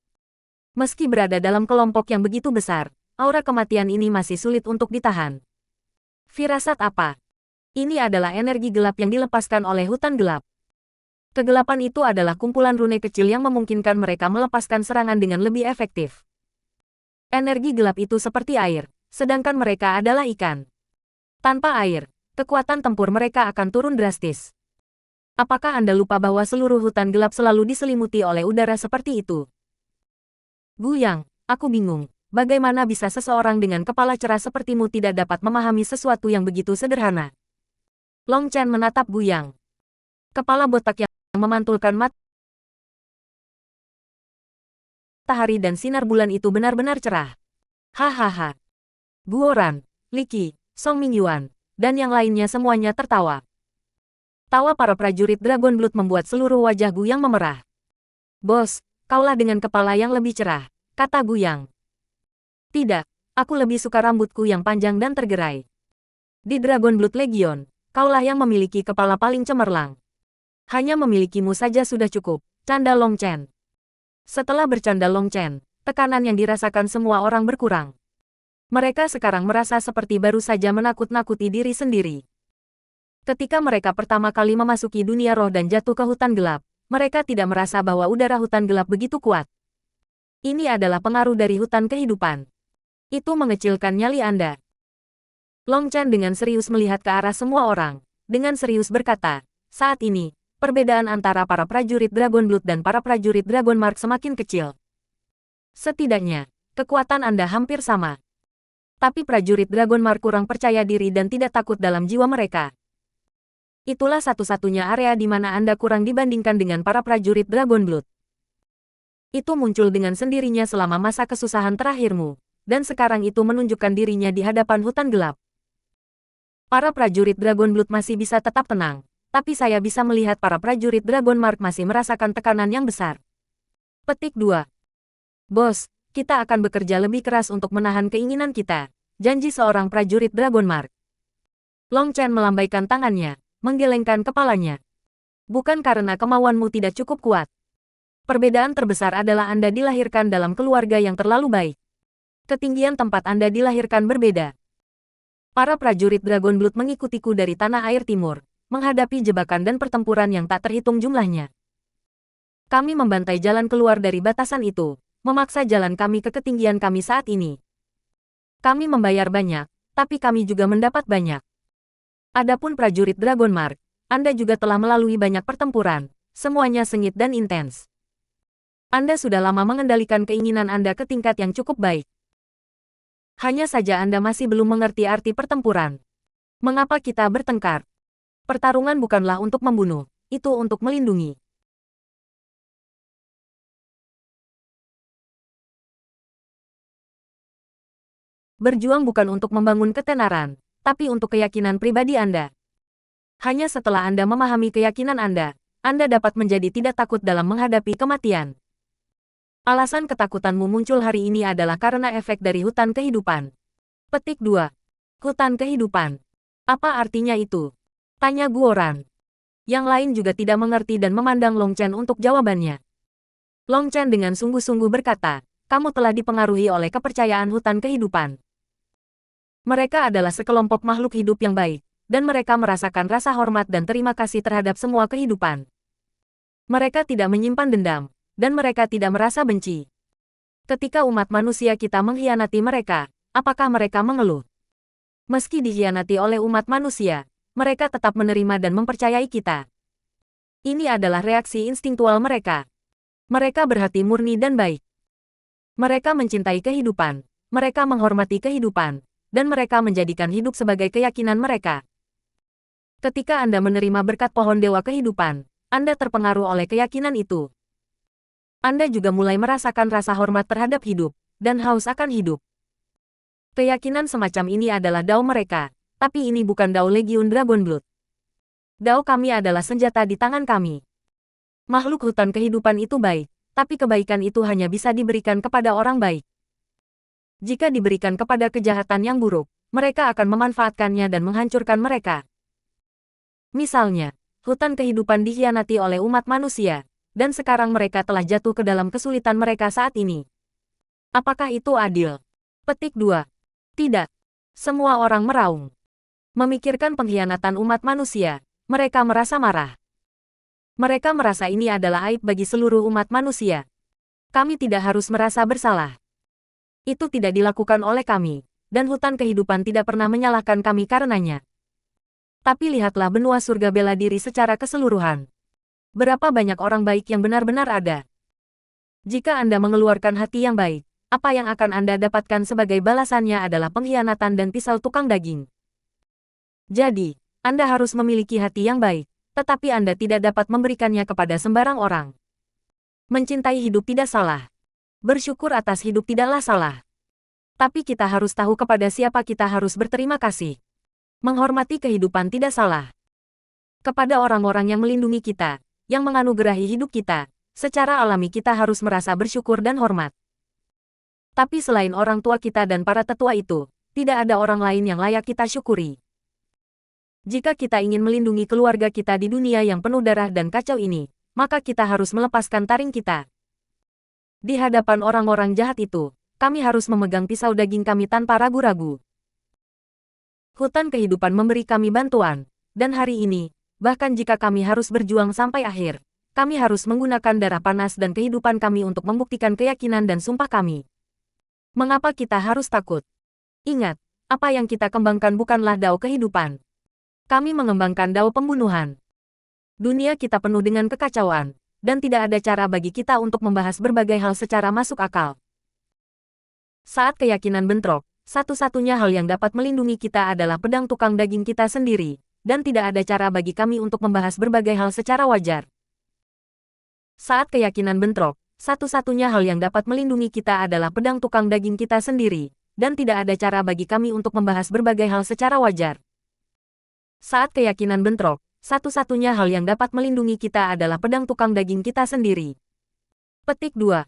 Meski berada dalam kelompok yang begitu besar, aura kematian ini masih sulit untuk ditahan. Firasat apa? Ini adalah energi gelap yang dilepaskan oleh hutan gelap. Kegelapan itu adalah kumpulan rune kecil yang memungkinkan mereka melepaskan serangan dengan lebih efektif. Energi gelap itu seperti air, sedangkan mereka adalah ikan. Tanpa air, kekuatan tempur mereka akan turun drastis. Apakah Anda lupa bahwa seluruh hutan gelap selalu diselimuti oleh udara seperti itu? Gu Yang, aku bingung, bagaimana bisa seseorang dengan kepala cerah sepertimu tidak dapat memahami sesuatu yang begitu sederhana? Long Chen menatap Gu Yang. Kepala botak yang memantulkan matahari dan sinar bulan itu benar-benar cerah. Hahaha. Guoran, Li Qi, Song Mingyuan, dan yang lainnya semuanya tertawa. Tawa para prajurit Dragon Blood membuat seluruh wajah Gu Yang memerah. Bos, kaulah dengan kepala yang lebih cerah, kata Gu Yang. Tidak, aku lebih suka rambutku yang panjang dan tergerai. Di Dragon Blood Legion, kaulah yang memiliki kepala paling cemerlang. Hanya memilikimu saja sudah cukup, canda Long Chen. Setelah bercanda Long Chen, tekanan yang dirasakan semua orang berkurang. Mereka sekarang merasa seperti baru saja menakut-nakuti diri sendiri. Ketika mereka pertama kali memasuki dunia roh dan jatuh ke hutan gelap, mereka tidak merasa bahwa udara hutan gelap begitu kuat. Ini adalah pengaruh dari hutan kehidupan. Itu mengecilkan nyali Anda. Long Chen dengan serius melihat ke arah semua orang, dengan serius berkata, saat ini, perbedaan antara para prajurit Dragon Blood dan para prajurit Dragon Mark semakin kecil. Setidaknya, kekuatan Anda hampir sama. Tapi prajurit Dragon Mark kurang percaya diri dan tidak takut dalam jiwa mereka. Itulah satu-satunya area di mana Anda kurang dibandingkan dengan para prajurit Dragon Blood. Itu muncul dengan sendirinya selama masa kesusahan terakhirmu, dan sekarang itu menunjukkan dirinya di hadapan hutan gelap. Para prajurit Dragon Blood masih bisa tetap tenang, tapi saya bisa melihat para prajurit Dragon Mark masih merasakan tekanan yang besar. Petik 2. Bos, kita akan bekerja lebih keras untuk menahan keinginan kita, janji seorang prajurit Dragon Mark. Long Chen melambaikan tangannya, menggelengkan kepalanya. Bukan karena kemauanmu tidak cukup kuat. Perbedaan terbesar adalah Anda dilahirkan dalam keluarga yang terlalu baik. Ketinggian tempat Anda dilahirkan berbeda. Para prajurit Dragon Blood mengikutiku dari tanah air timur, menghadapi jebakan dan pertempuran yang tak terhitung jumlahnya. Kami membantai jalan keluar dari batasan itu, memaksa jalan kami ke ketinggian kami saat ini. Kami membayar banyak, tapi kami juga mendapat banyak. Adapun prajurit Dragon Mark, Anda juga telah melalui banyak pertempuran, semuanya sengit dan intens. Anda sudah lama mengendalikan keinginan Anda ke tingkat yang cukup baik. Hanya saja Anda masih belum mengerti arti pertempuran. Mengapa kita bertengkar? Pertarungan bukanlah untuk membunuh, itu untuk melindungi. Berjuang bukan untuk membangun ketenaran, tapi untuk keyakinan pribadi Anda. Hanya setelah Anda memahami keyakinan Anda dapat menjadi tidak takut dalam menghadapi kematian. Alasan ketakutanmu muncul hari ini adalah karena efek dari hutan kehidupan. Petik 2. Hutan kehidupan. Apa artinya itu? Tanya Guoran. Yang lain juga tidak mengerti dan memandang Long Chen untuk jawabannya. Long Chen dengan sungguh-sungguh berkata, kamu telah dipengaruhi oleh kepercayaan hutan kehidupan. Mereka adalah sekelompok makhluk hidup yang baik, dan mereka merasakan rasa hormat dan terima kasih terhadap semua kehidupan. Mereka tidak menyimpan dendam, dan mereka tidak merasa benci. Ketika umat manusia kita mengkhianati mereka, apakah mereka mengeluh? Meski dikhianati oleh umat manusia, mereka tetap menerima dan mempercayai kita. Ini adalah reaksi instingtual mereka. Mereka berhati murni dan baik. Mereka mencintai kehidupan, mereka menghormati kehidupan, dan mereka menjadikan hidup sebagai keyakinan mereka. Ketika Anda menerima berkat pohon dewa kehidupan, Anda terpengaruh oleh keyakinan itu. Anda juga mulai merasakan rasa hormat terhadap hidup, dan haus akan hidup. Keyakinan semacam ini adalah dao mereka, tapi ini bukan dao Legiun Dragon Blood. Dao kami adalah senjata di tangan kami. Makhluk hutan kehidupan itu baik, tapi kebaikan itu hanya bisa diberikan kepada orang baik. Jika diberikan kepada kejahatan yang buruk, mereka akan memanfaatkannya dan menghancurkan mereka. Misalnya, hutan kehidupan dikhianati oleh umat manusia, dan sekarang mereka telah jatuh ke dalam kesulitan mereka saat ini. Apakah itu adil? Petik 2. Tidak. Semua orang meraung. Memikirkan pengkhianatan umat manusia, mereka merasa marah. Mereka merasa ini adalah aib bagi seluruh umat manusia. Kami tidak harus merasa bersalah. Itu tidak dilakukan oleh kami, dan hutan kehidupan tidak pernah menyalahkan kami karenanya. Tapi lihatlah benua surga bela diri secara keseluruhan. Berapa banyak orang baik yang benar-benar ada? Jika Anda mengeluarkan hati yang baik, apa yang akan Anda dapatkan sebagai balasannya adalah pengkhianatan dan pisau tukang daging. Jadi, Anda harus memiliki hati yang baik, tetapi Anda tidak dapat memberikannya kepada sembarang orang. Mencintai hidup tidak salah. Bersyukur atas hidup tidaklah salah. Tapi kita harus tahu kepada siapa kita harus berterima kasih. Menghormati kehidupan tidak salah. Kepada orang-orang yang melindungi kita, yang menganugerahi hidup kita, secara alami kita harus merasa bersyukur dan hormat. Tapi selain orang tua kita dan para tetua itu, tidak ada orang lain yang layak kita syukuri. Jika kita ingin melindungi keluarga kita di dunia yang penuh darah dan kacau ini, maka kita harus melepaskan taring kita. Di hadapan orang-orang jahat itu, kami harus memegang pisau daging kami tanpa ragu-ragu. Hutan kehidupan memberi kami bantuan, dan hari ini, bahkan jika kami harus berjuang sampai akhir, kami harus menggunakan darah panas dan kehidupan kami untuk membuktikan keyakinan dan sumpah kami. Mengapa kita harus takut? Ingat, apa yang kita kembangkan bukanlah dao kehidupan. Kami mengembangkan dao pembunuhan. Dunia kita penuh dengan kekacauan, dan tidak ada cara bagi kita untuk membahas berbagai hal secara masuk akal. Saat keyakinan bentrok, satu-satunya hal yang dapat melindungi kita adalah pedang tukang daging kita sendiri, dan tidak ada cara bagi kami untuk membahas berbagai hal secara wajar. Saat keyakinan bentrok, satu-satunya hal yang dapat melindungi kita adalah pedang tukang daging kita sendiri, dan tidak ada cara bagi kami untuk membahas berbagai hal secara wajar. Saat keyakinan bentrok, satu-satunya hal yang dapat melindungi kita adalah pedang tukang daging kita sendiri. Petik 2.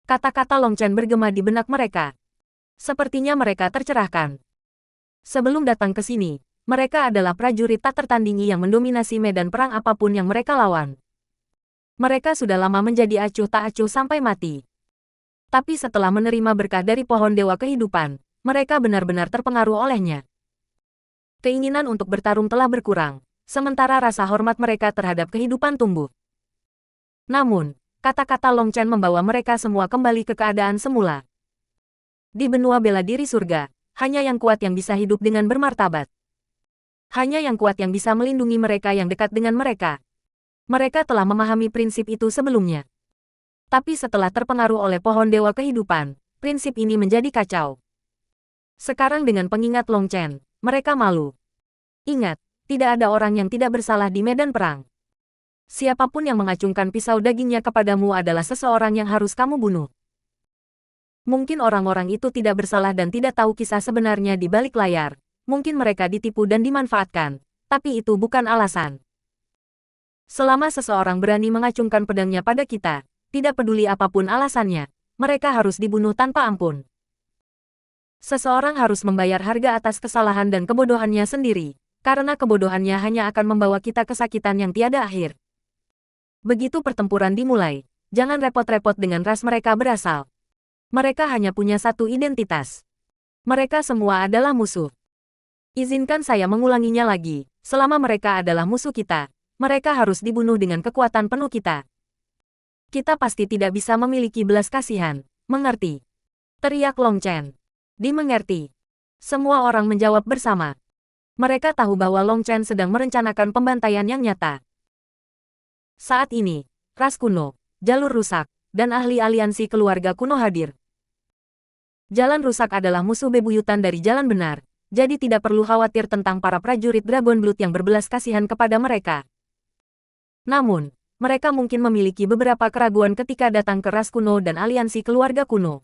Kata-kata Long Chen bergema di benak mereka. Sepertinya mereka tercerahkan. Sebelum datang ke sini, mereka adalah prajurit tak tertandingi yang mendominasi medan perang apapun yang mereka lawan. Mereka sudah lama menjadi acuh tak acuh sampai mati. Tapi setelah menerima berkah dari pohon dewa kehidupan, mereka benar-benar terpengaruh olehnya. Keinginan untuk bertarung telah berkurang, sementara rasa hormat mereka terhadap kehidupan tumbuh. Namun, kata-kata Long Chen membawa mereka semua kembali ke keadaan semula. Di benua bela diri surga, hanya yang kuat yang bisa hidup dengan bermartabat. Hanya yang kuat yang bisa melindungi mereka yang dekat dengan mereka. Mereka telah memahami prinsip itu sebelumnya. Tapi setelah terpengaruh oleh pohon dewa kehidupan, prinsip ini menjadi kacau. Sekarang dengan pengingat Long Chen, mereka malu. Ingat, tidak ada orang yang tidak bersalah di medan perang. Siapapun yang mengacungkan pisau dagingnya kepadamu adalah seseorang yang harus kamu bunuh. Mungkin orang-orang itu tidak bersalah dan tidak tahu kisah sebenarnya di balik layar. Mungkin mereka ditipu dan dimanfaatkan, tapi itu bukan alasan. Selama seseorang berani mengacungkan pedangnya pada kita, tidak peduli apapun alasannya, mereka harus dibunuh tanpa ampun. Seseorang harus membayar harga atas kesalahan dan kebodohannya sendiri, karena kebodohannya hanya akan membawa kita kesakitan yang tiada akhir. Begitu pertempuran dimulai, jangan repot-repot dengan ras mereka berasal. Mereka hanya punya satu identitas. Mereka semua adalah musuh. Izinkan saya mengulanginya lagi, selama mereka adalah musuh kita, mereka harus dibunuh dengan kekuatan penuh kita. Kita pasti tidak bisa memiliki belas kasihan, mengerti? Teriak Long Chen. Dimengerti. Semua orang menjawab bersama. Mereka tahu bahwa Long Chen sedang merencanakan pembantaian yang nyata. Saat ini, ras kuno, jalur rusak, dan ahli aliansi keluarga kuno hadir. Jalan rusak adalah musuh bebuyutan dari jalan benar, jadi tidak perlu khawatir tentang para prajurit Dragon Blood yang berbelas kasihan kepada mereka. Namun, mereka mungkin memiliki beberapa keraguan ketika datang ke ras kuno dan aliansi keluarga kuno.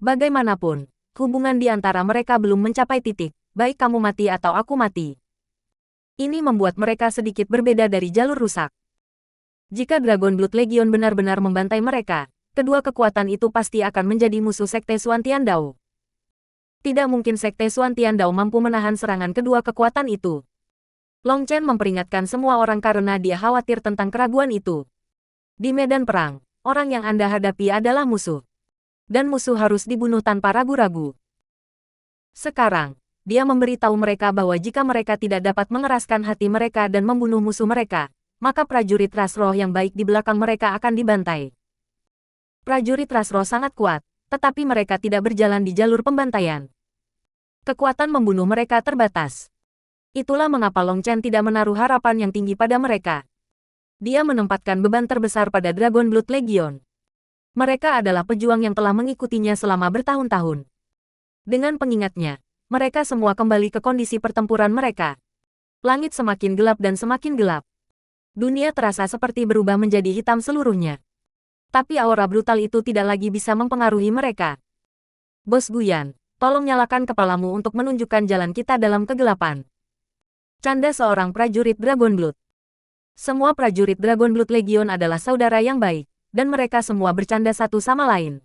Bagaimanapun, hubungan di antara mereka belum mencapai titik, baik kamu mati atau aku mati. Ini membuat mereka sedikit berbeda dari jalur rusak. Jika Dragon Blood Legion benar-benar membantai mereka, kedua kekuatan itu pasti akan menjadi musuh Sekte Xuan Tiandao. Tidak mungkin Sekte Xuan Tiandao mampu menahan serangan kedua kekuatan itu. Long Chen memperingatkan semua orang karena dia khawatir tentang keraguan itu. Di medan perang, orang yang Anda hadapi adalah musuh. Dan musuh harus dibunuh tanpa ragu-ragu. Sekarang, dia memberitahu mereka bahwa jika mereka tidak dapat mengeraskan hati mereka dan membunuh musuh mereka, maka prajurit ras roh yang baik di belakang mereka akan dibantai. Prajurit ras roh sangat kuat, tetapi mereka tidak berjalan di jalur pembantaian. Kekuatan membunuh mereka terbatas. Itulah mengapa Long Chen tidak menaruh harapan yang tinggi pada mereka. Dia menempatkan beban terbesar pada Dragon Blood Legion. Mereka adalah pejuang yang telah mengikutinya selama bertahun-tahun. Dengan pengingatnya, mereka semua kembali ke kondisi pertempuran mereka. Langit semakin gelap dan semakin gelap. Dunia terasa seperti berubah menjadi hitam seluruhnya. Tapi aura brutal itu tidak lagi bisa mempengaruhi mereka. Bos Guyan, tolong nyalakan kepalamu untuk menunjukkan jalan kita dalam kegelapan. Canda seorang prajurit Dragon Blood. Semua prajurit Dragon Blood Legion adalah saudara yang baik, dan mereka semua bercanda satu sama lain.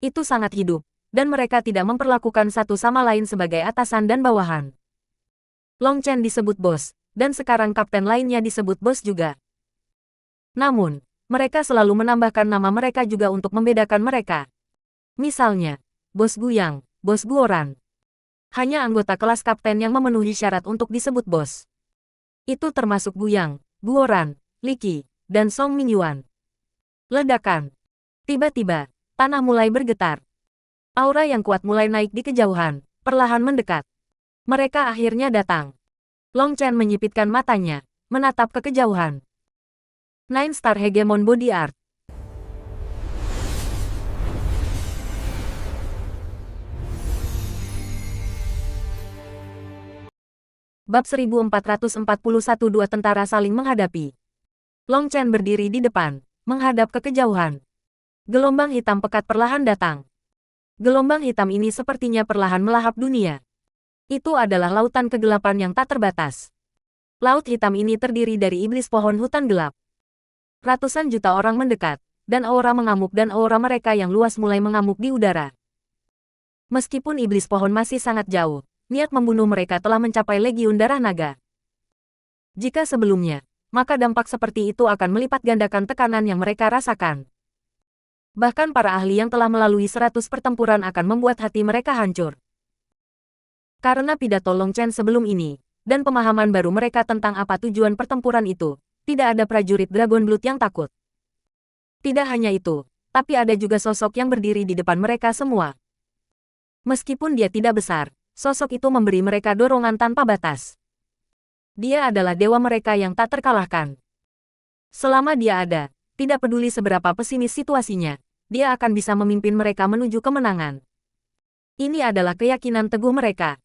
Itu sangat hidup, dan mereka tidak memperlakukan satu sama lain sebagai atasan dan bawahan. Long Chen disebut bos, dan sekarang kapten lainnya disebut bos juga. Namun, mereka selalu menambahkan nama mereka juga untuk membedakan mereka. Misalnya, Bos Guyang, Bos Guoran. Hanya anggota kelas kapten yang memenuhi syarat untuk disebut bos. Itu termasuk Guyang, Guoran, Liki, dan Song Mingyuan. Ledakan. Tiba-tiba, tanah mulai bergetar. Aura yang kuat mulai naik di kejauhan, perlahan mendekat. Mereka akhirnya datang. Long Chen menyipitkan matanya, menatap ke kejauhan. Nine Star Hegemon Body Art. Bab 1441 dua tentara saling menghadapi. Long Chen berdiri di depan, menghadap ke kejauhan. Gelombang hitam pekat perlahan datang. Gelombang hitam ini sepertinya perlahan melahap dunia. Itu adalah lautan kegelapan yang tak terbatas. Laut hitam ini terdiri dari iblis pohon hutan gelap. Ratusan juta orang mendekat, dan aura mengamuk dan aura mereka yang luas mulai mengamuk di udara. Meskipun iblis pohon masih sangat jauh, niat membunuh mereka telah mencapai legiun darah naga. Jika sebelumnya, maka dampak seperti itu akan melipat gandakan tekanan yang mereka rasakan. Bahkan para ahli yang telah melalui 100 pertempuran akan membuat hati mereka hancur. Karena pidato Long Chen sebelum ini, dan pemahaman baru mereka tentang apa tujuan pertempuran itu, tidak ada prajurit Dragon Blood yang takut. Tidak hanya itu, tapi ada juga sosok yang berdiri di depan mereka semua. Meskipun dia tidak besar, sosok itu memberi mereka dorongan tanpa batas. Dia adalah dewa mereka yang tak terkalahkan. Selama dia ada, tidak peduli seberapa pesimis situasinya, dia akan bisa memimpin mereka menuju kemenangan. Ini adalah keyakinan teguh mereka.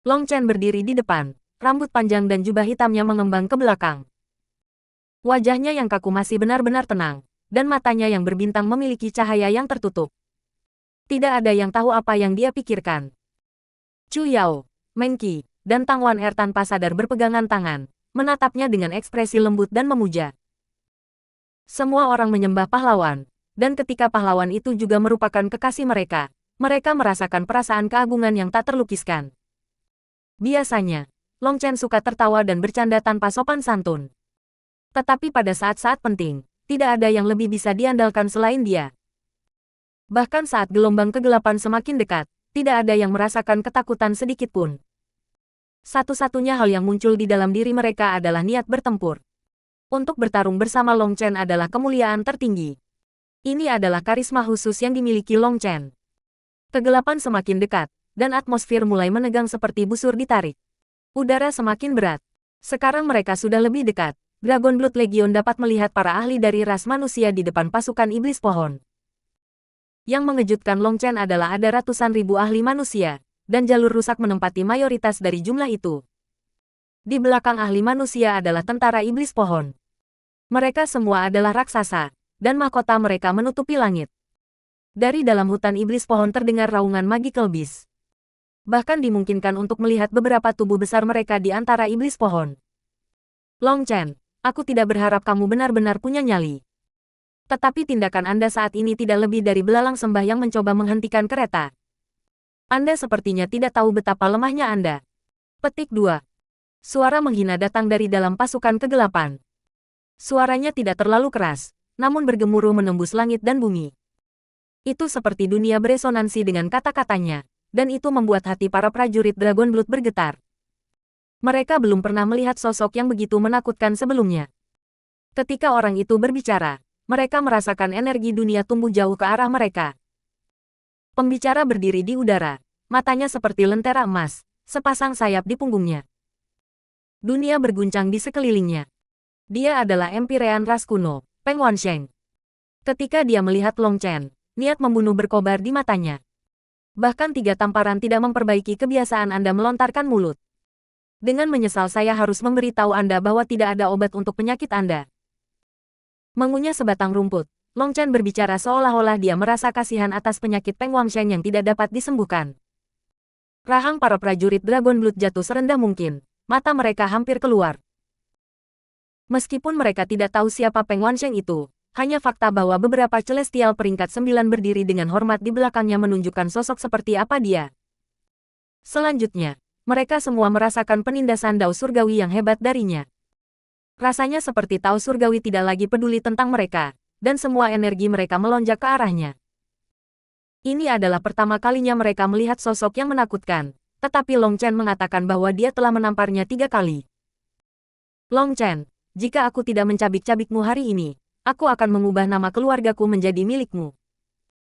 Long Chen berdiri di depan, rambut panjang dan jubah hitamnya mengembang ke belakang. Wajahnya yang kaku masih benar-benar tenang, dan matanya yang berbintang memiliki cahaya yang tertutup. Tidak ada yang tahu apa yang dia pikirkan. Chu Yao, Meng Qi, dan Tang Wan Er tanpa sadar berpegangan tangan, menatapnya dengan ekspresi lembut dan memuja. Semua orang menyembah pahlawan, dan ketika pahlawan itu juga merupakan kekasih mereka, mereka merasakan perasaan keagungan yang tak terlukiskan. Biasanya, Long Chen suka tertawa dan bercanda tanpa sopan santun. Tetapi pada saat-saat penting, tidak ada yang lebih bisa diandalkan selain dia. Bahkan saat gelombang kegelapan semakin dekat, tidak ada yang merasakan ketakutan sedikit pun. Satu-satunya hal yang muncul di dalam diri mereka adalah niat bertempur. Untuk bertarung bersama Long Chen adalah kemuliaan tertinggi. Ini adalah karisma khusus yang dimiliki Long Chen. Kegelapan semakin dekat, dan atmosfer mulai menegang seperti busur ditarik. Udara semakin berat. Sekarang mereka sudah lebih dekat. Dragon Blood Legion dapat melihat para ahli dari ras manusia di depan pasukan iblis pohon. Yang mengejutkan Long Chen adalah ada ratusan ribu ahli manusia, dan jalur rusak menempati mayoritas dari jumlah itu. Di belakang ahli manusia adalah tentara iblis pohon. Mereka semua adalah raksasa, dan mahkota mereka menutupi langit. Dari dalam hutan iblis pohon terdengar raungan magical beast. Bahkan dimungkinkan untuk melihat beberapa tubuh besar mereka di antara iblis pohon. Long Chen, aku tidak berharap kamu benar-benar punya nyali. Tetapi tindakan Anda saat ini tidak lebih dari belalang sembah yang mencoba menghentikan kereta. Anda sepertinya tidak tahu betapa lemahnya Anda. Petik 2. Suara menghina datang dari dalam pasukan kegelapan. Suaranya tidak terlalu keras, namun bergemuruh menembus langit dan bumi. Itu seperti dunia beresonansi dengan kata-katanya, dan itu membuat hati para prajurit Dragon Blood bergetar. Mereka belum pernah melihat sosok yang begitu menakutkan sebelumnya. Ketika orang itu berbicara, mereka merasakan energi dunia tumbuh jauh ke arah mereka. Pembicara berdiri di udara, matanya seperti lentera emas, sepasang sayap di punggungnya. Dunia berguncang di sekelilingnya. Dia adalah empirean ras kuno, Peng Wansheng. Ketika dia melihat Long Chen, niat membunuh berkobar di matanya. Bahkan 3 tamparan tidak memperbaiki kebiasaan Anda melontarkan mulut. Dengan menyesal saya harus memberitahu Anda bahwa tidak ada obat untuk penyakit Anda. Mengunyah sebatang rumput, Long Chen berbicara seolah-olah dia merasa kasihan atas penyakit Peng Wansheng yang tidak dapat disembuhkan. Rahang para prajurit Dragon Blood jatuh serendah mungkin, mata mereka hampir keluar. Meskipun mereka tidak tahu siapa Peng Wansheng itu, hanya fakta bahwa beberapa celestial peringkat 9 berdiri dengan hormat di belakangnya menunjukkan sosok seperti apa dia. Selanjutnya, mereka semua merasakan penindasan dao surgawi yang hebat darinya. Rasanya seperti Tao surgawi tidak lagi peduli tentang mereka, dan semua energi mereka melonjak ke arahnya. Ini adalah pertama kalinya mereka melihat sosok yang menakutkan, tetapi Long Chen mengatakan bahwa dia telah menamparnya 3 kali. Long Chen, jika aku tidak mencabik-cabikmu hari ini, aku akan mengubah nama keluargaku menjadi milikmu.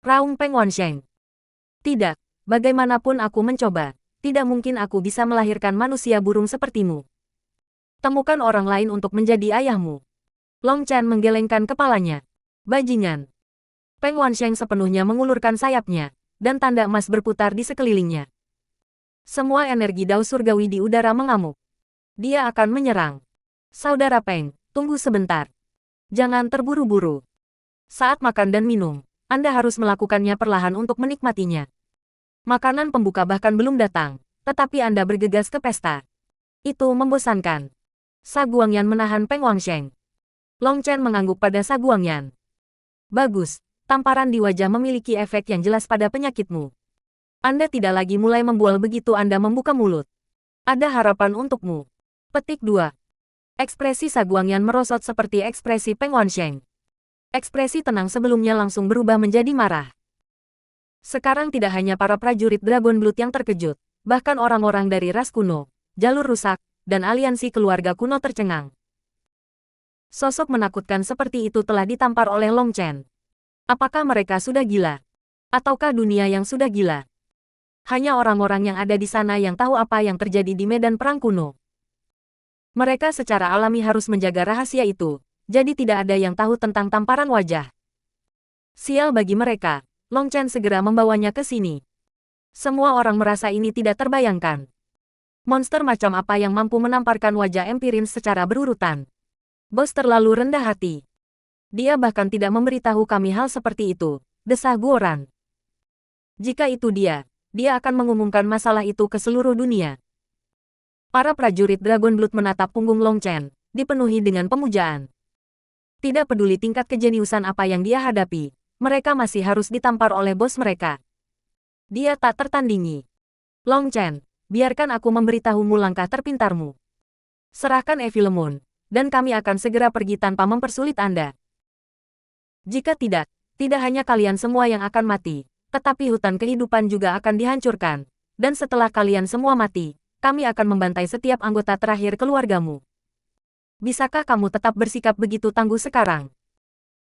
Raung Peng Wansheng. Tidak, bagaimanapun aku mencoba, tidak mungkin aku bisa melahirkan manusia burung sepertimu. Temukan orang lain untuk menjadi ayahmu. Long Chen menggelengkan kepalanya. Bajingan. Peng Wansheng sepenuhnya mengulurkan sayapnya, dan tanda emas berputar di sekelilingnya. Semua energi dao surgawi di udara mengamuk, Dia akan menyerang. Saudara Peng, tunggu sebentar. Jangan terburu-buru. Saat makan dan minum, Anda harus melakukannya perlahan untuk menikmatinya. Makanan pembuka bahkan belum datang, tetapi Anda bergegas ke pesta. Itu membosankan. Sa Guangyan menahan Peng Wangsheng. Long Chen mengangguk pada Sa Guangyan. Bagus, tamparan di wajah memiliki efek yang jelas pada penyakitmu. Anda tidak lagi mulai membual begitu Anda membuka mulut. Ada harapan untukmu. Petik 2. Ekspresi Sa Guangyan merosot seperti ekspresi Peng Wansheng. Ekspresi tenang sebelumnya langsung berubah menjadi marah. Sekarang tidak hanya para prajurit Dragon Blood yang terkejut, bahkan orang-orang dari ras kuno, jalur rusak, dan aliansi keluarga kuno tercengang. Sosok menakutkan seperti itu telah ditampar oleh Long Chen. Apakah mereka sudah gila? Ataukah dunia yang sudah gila? Hanya orang-orang yang ada di sana yang tahu apa yang terjadi di medan perang kuno. Mereka secara alami harus menjaga rahasia itu, jadi tidak ada yang tahu tentang tamparan wajah. Sial bagi mereka, Long Chen segera membawanya ke sini. Semua orang merasa ini tidak terbayangkan. Monster macam apa yang mampu menamparkan wajah Empirin secara berurutan? Bos terlalu rendah hati. Dia bahkan tidak memberitahu kami hal seperti itu, desah Guoran. Jika itu dia akan mengumumkan masalah itu ke seluruh dunia. Para prajurit Dragon Blood menatap punggung Long Chen, dipenuhi dengan pemujaan. Tidak peduli tingkat kejeniusan apa yang dia hadapi, mereka masih harus ditampar oleh bos mereka. Dia tak tertandingi. Long Chen, biarkan aku memberitahumu langkah terpintarmu. Serahkan Evilemon, dan kami akan segera pergi tanpa mempersulit Anda. Jika tidak hanya kalian semua yang akan mati, tetapi hutan kehidupan juga akan dihancurkan, dan setelah kalian semua mati, kami akan membantai setiap anggota terakhir keluargamu. Bisakah kamu tetap bersikap begitu tangguh sekarang?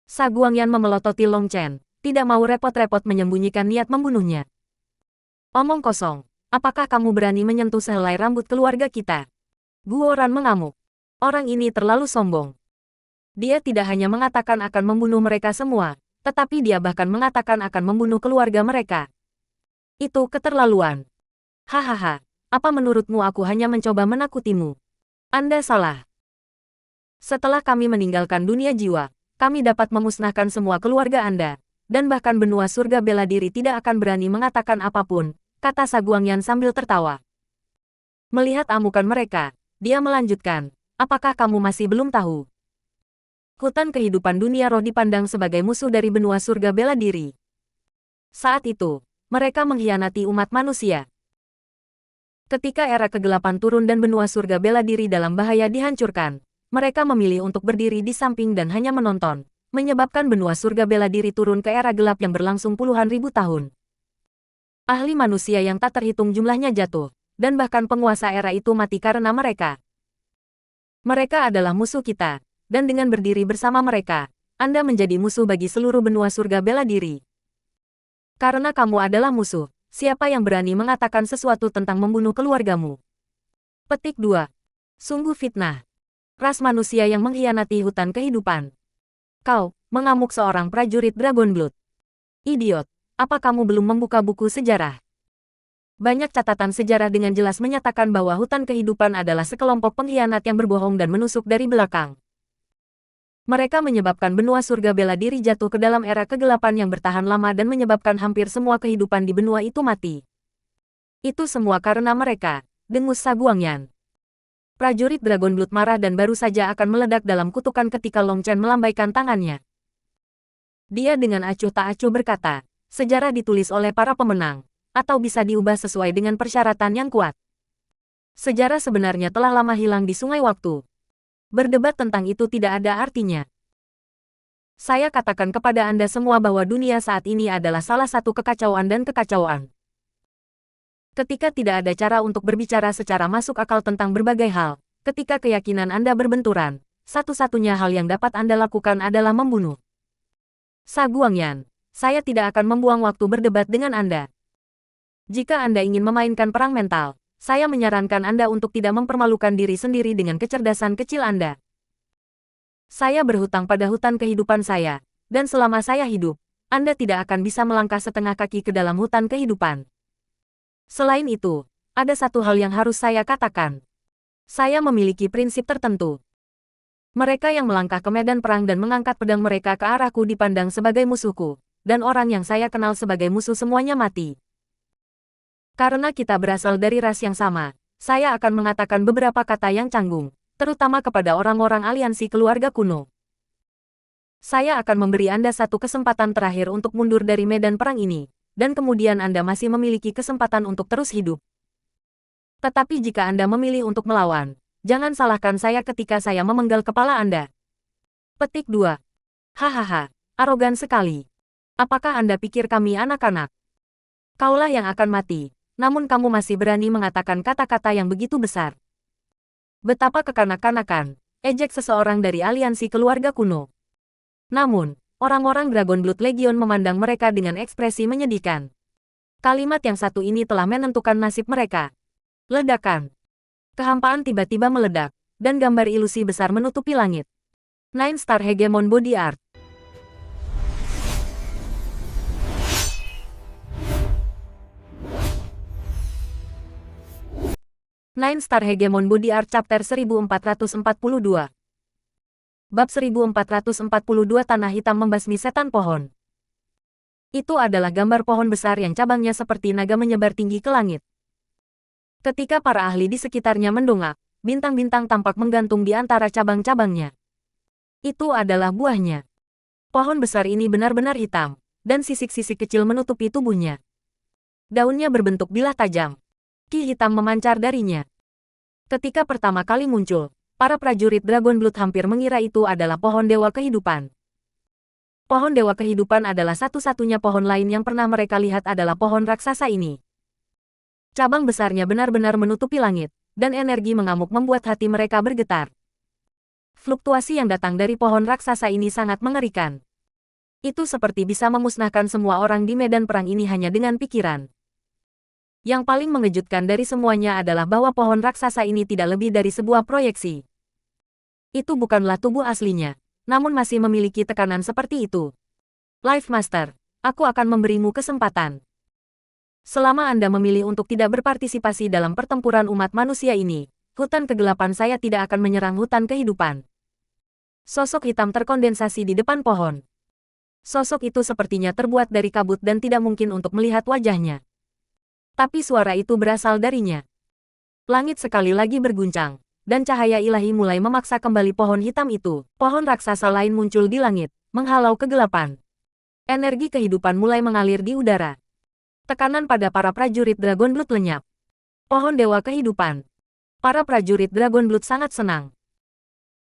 Sa Guangyan memelototi Long Chen, tidak mau repot-repot menyembunyikan niat membunuhnya. Omong kosong, apakah kamu berani menyentuh sehelai rambut keluarga kita? Guoran mengamuk. Orang ini terlalu sombong. Dia tidak hanya mengatakan akan membunuh mereka semua, tetapi dia bahkan mengatakan akan membunuh keluarga mereka. Itu keterlaluan. Hahaha, apa menurutmu aku hanya mencoba menakutimu? Anda salah. Setelah kami meninggalkan dunia jiwa, kami dapat memusnahkan semua keluarga Anda, dan bahkan benua surga bela diri tidak akan berani mengatakan apapun, kata Sa Guangyan sambil tertawa. Melihat amukan mereka, dia melanjutkan, apakah kamu masih belum tahu? Hutan kehidupan dunia roh dipandang sebagai musuh dari benua surga bela diri. Saat itu, mereka mengkhianati umat manusia. Ketika era kegelapan turun dan benua surga bela diri dalam bahaya dihancurkan, mereka memilih untuk berdiri di samping dan hanya menonton, menyebabkan benua surga bela diri turun ke era gelap yang berlangsung puluhan ribu tahun. Ahli manusia yang tak terhitung jumlahnya jatuh, dan bahkan penguasa era itu mati karena mereka. Mereka adalah musuh kita. Dan dengan berdiri bersama mereka, Anda menjadi musuh bagi seluruh benua surga bela diri. Karena kamu adalah musuh, siapa yang berani mengatakan sesuatu tentang membunuh keluargamu? Petik 2. Sungguh fitnah. Ras manusia yang mengkhianati hutan kehidupan. Kau, mengamuk seorang prajurit Dragon Blood. Idiot, apa kamu belum membuka buku sejarah? Banyak catatan sejarah dengan jelas menyatakan bahwa hutan kehidupan adalah sekelompok pengkhianat yang berbohong dan menusuk dari belakang. Mereka menyebabkan benua surga bela diri jatuh ke dalam era kegelapan yang bertahan lama dan menyebabkan hampir semua kehidupan di benua itu mati. Itu semua karena mereka, dengus Sa Guangyan. Prajurit Dragon Blood marah dan baru saja akan meledak dalam kutukan ketika Long Chen melambaikan tangannya. Dia dengan acuh tak acuh berkata, sejarah ditulis oleh para pemenang, atau bisa diubah sesuai dengan persyaratan yang kuat. Sejarah sebenarnya telah lama hilang di sungai waktu. Berdebat tentang itu tidak ada artinya. Saya katakan kepada Anda semua bahwa dunia saat ini adalah salah satu kekacauan dan kekacauan. Ketika tidak ada cara untuk berbicara secara masuk akal tentang berbagai hal, ketika keyakinan Anda berbenturan, satu-satunya hal yang dapat Anda lakukan adalah membunuh. Sa Guangyan, saya tidak akan membuang waktu berdebat dengan Anda. Jika Anda ingin memainkan perang mental, saya menyarankan Anda untuk tidak mempermalukan diri sendiri dengan kecerdasan kecil Anda. Saya berhutang pada hutan kehidupan saya, dan selama saya hidup, Anda tidak akan bisa melangkah setengah kaki ke dalam hutan kehidupan. Selain itu, ada satu hal yang harus saya katakan. Saya memiliki prinsip tertentu. Mereka yang melangkah ke medan perang dan mengangkat pedang mereka ke arahku dipandang sebagai musuhku, dan orang yang saya kenal sebagai musuh semuanya mati. Karena kita berasal dari ras yang sama, saya akan mengatakan beberapa kata yang canggung, terutama kepada orang-orang aliansi keluarga kuno. Saya akan memberi Anda satu kesempatan terakhir untuk mundur dari medan perang ini, dan kemudian Anda masih memiliki kesempatan untuk terus hidup. Tetapi jika Anda memilih untuk melawan, jangan salahkan saya ketika saya memenggal kepala Anda. Petik 2. Hahaha, arogan sekali. Apakah Anda pikir kami anak-anak? Kaulah yang akan mati, namun kamu masih berani mengatakan kata-kata yang begitu besar. Betapa kekanak-kanakan, ejek seseorang dari aliansi keluarga kuno. Namun, orang-orang Dragonblood Legion memandang mereka dengan ekspresi menyedihkan. Kalimat yang satu ini telah menentukan nasib mereka. Ledakan. Kehampaan tiba-tiba meledak, dan gambar ilusi besar menutupi langit. 9 Star Hegemon Body Art. Nine Star Hegemon Body Art Chapter 1442. Bab 1442 Tanah Hitam Membasmi Setan Pohon. Itu adalah gambar pohon besar yang cabangnya seperti naga menyebar tinggi ke langit. Ketika para ahli di sekitarnya mendongak, bintang-bintang tampak menggantung di antara cabang-cabangnya. Itu adalah buahnya. Pohon besar ini benar-benar hitam, dan sisik-sisik kecil menutupi tubuhnya. Daunnya berbentuk bilah tajam. Ki hitam memancar darinya. Ketika pertama kali muncul, para prajurit Dragonblood hampir mengira itu adalah pohon dewa kehidupan. Pohon dewa kehidupan adalah satu-satunya pohon lain yang pernah mereka lihat adalah pohon raksasa ini. Cabang besarnya benar-benar menutupi langit, dan energi mengamuk membuat hati mereka bergetar. Fluktuasi yang datang dari pohon raksasa ini sangat mengerikan. Itu seperti bisa memusnahkan semua orang di medan perang ini hanya dengan pikiran. Yang paling mengejutkan dari semuanya adalah bahwa pohon raksasa ini tidak lebih dari sebuah proyeksi. Itu bukanlah tubuh aslinya, namun masih memiliki tekanan seperti itu. Life Master, aku akan memberimu kesempatan. Selama Anda memilih untuk tidak berpartisipasi dalam pertempuran umat manusia ini, hutan kegelapan saya tidak akan menyerang hutan kehidupan. Sosok hitam terkondensasi di depan pohon. Sosok itu sepertinya terbuat dari kabut dan tidak mungkin untuk melihat wajahnya. Tapi suara itu berasal darinya. Langit sekali lagi berguncang, dan cahaya ilahi mulai memaksa kembali pohon hitam itu. Pohon raksasa lain muncul di langit, menghalau kegelapan. Energi kehidupan mulai mengalir di udara. Tekanan pada para prajurit Dragonblood lenyap. Pohon dewa kehidupan. Para prajurit Dragonblood sangat senang.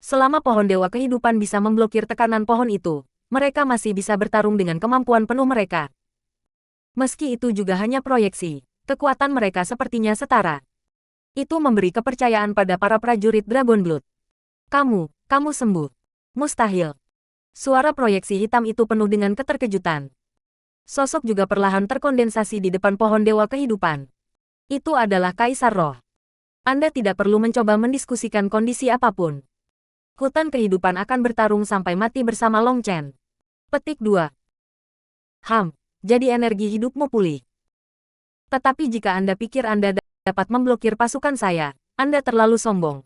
Selama pohon dewa kehidupan bisa memblokir tekanan pohon itu, mereka masih bisa bertarung dengan kemampuan penuh mereka. Meski itu juga hanya proyeksi, kekuatan mereka sepertinya setara. Itu memberi kepercayaan pada para prajurit Dragonblood. Kamu sembuh. Mustahil. Suara proyeksi hitam itu penuh dengan keterkejutan. Sosok juga perlahan terkondensasi di depan pohon dewa kehidupan. Itu adalah Kaisar Roh. Anda tidak perlu mencoba mendiskusikan kondisi apapun. Hutan kehidupan akan bertarung sampai mati bersama Long Chen. Petik 2. Jadi energi hidupmu pulih. Tetapi jika Anda pikir Anda dapat memblokir pasukan saya, Anda terlalu sombong.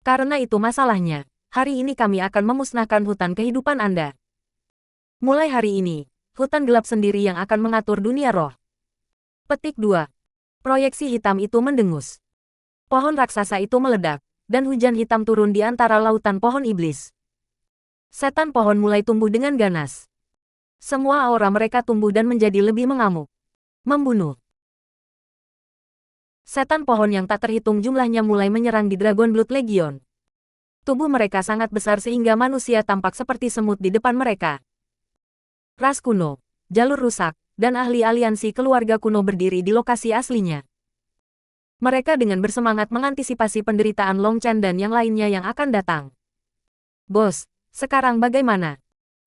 Karena itu masalahnya, hari ini kami akan memusnahkan hutan kehidupan Anda. Mulai hari ini, hutan gelap sendiri yang akan mengatur dunia roh. Petik 2. Proyeksi hitam itu mendengus. Pohon raksasa itu meledak, dan hujan hitam turun di antara lautan pohon iblis. Setan pohon mulai tumbuh dengan ganas. Semua aura mereka tumbuh dan menjadi lebih mengamuk. Membunuh. Setan pohon yang tak terhitung jumlahnya mulai menyerang di Dragonblood Legion. Tubuh mereka sangat besar sehingga manusia tampak seperti semut di depan mereka. Ras kuno, jalur rusak, dan ahli aliansi keluarga kuno berdiri di lokasi aslinya. Mereka dengan bersemangat mengantisipasi penderitaan Long Chen dan yang lainnya yang akan datang. Bos, sekarang bagaimana?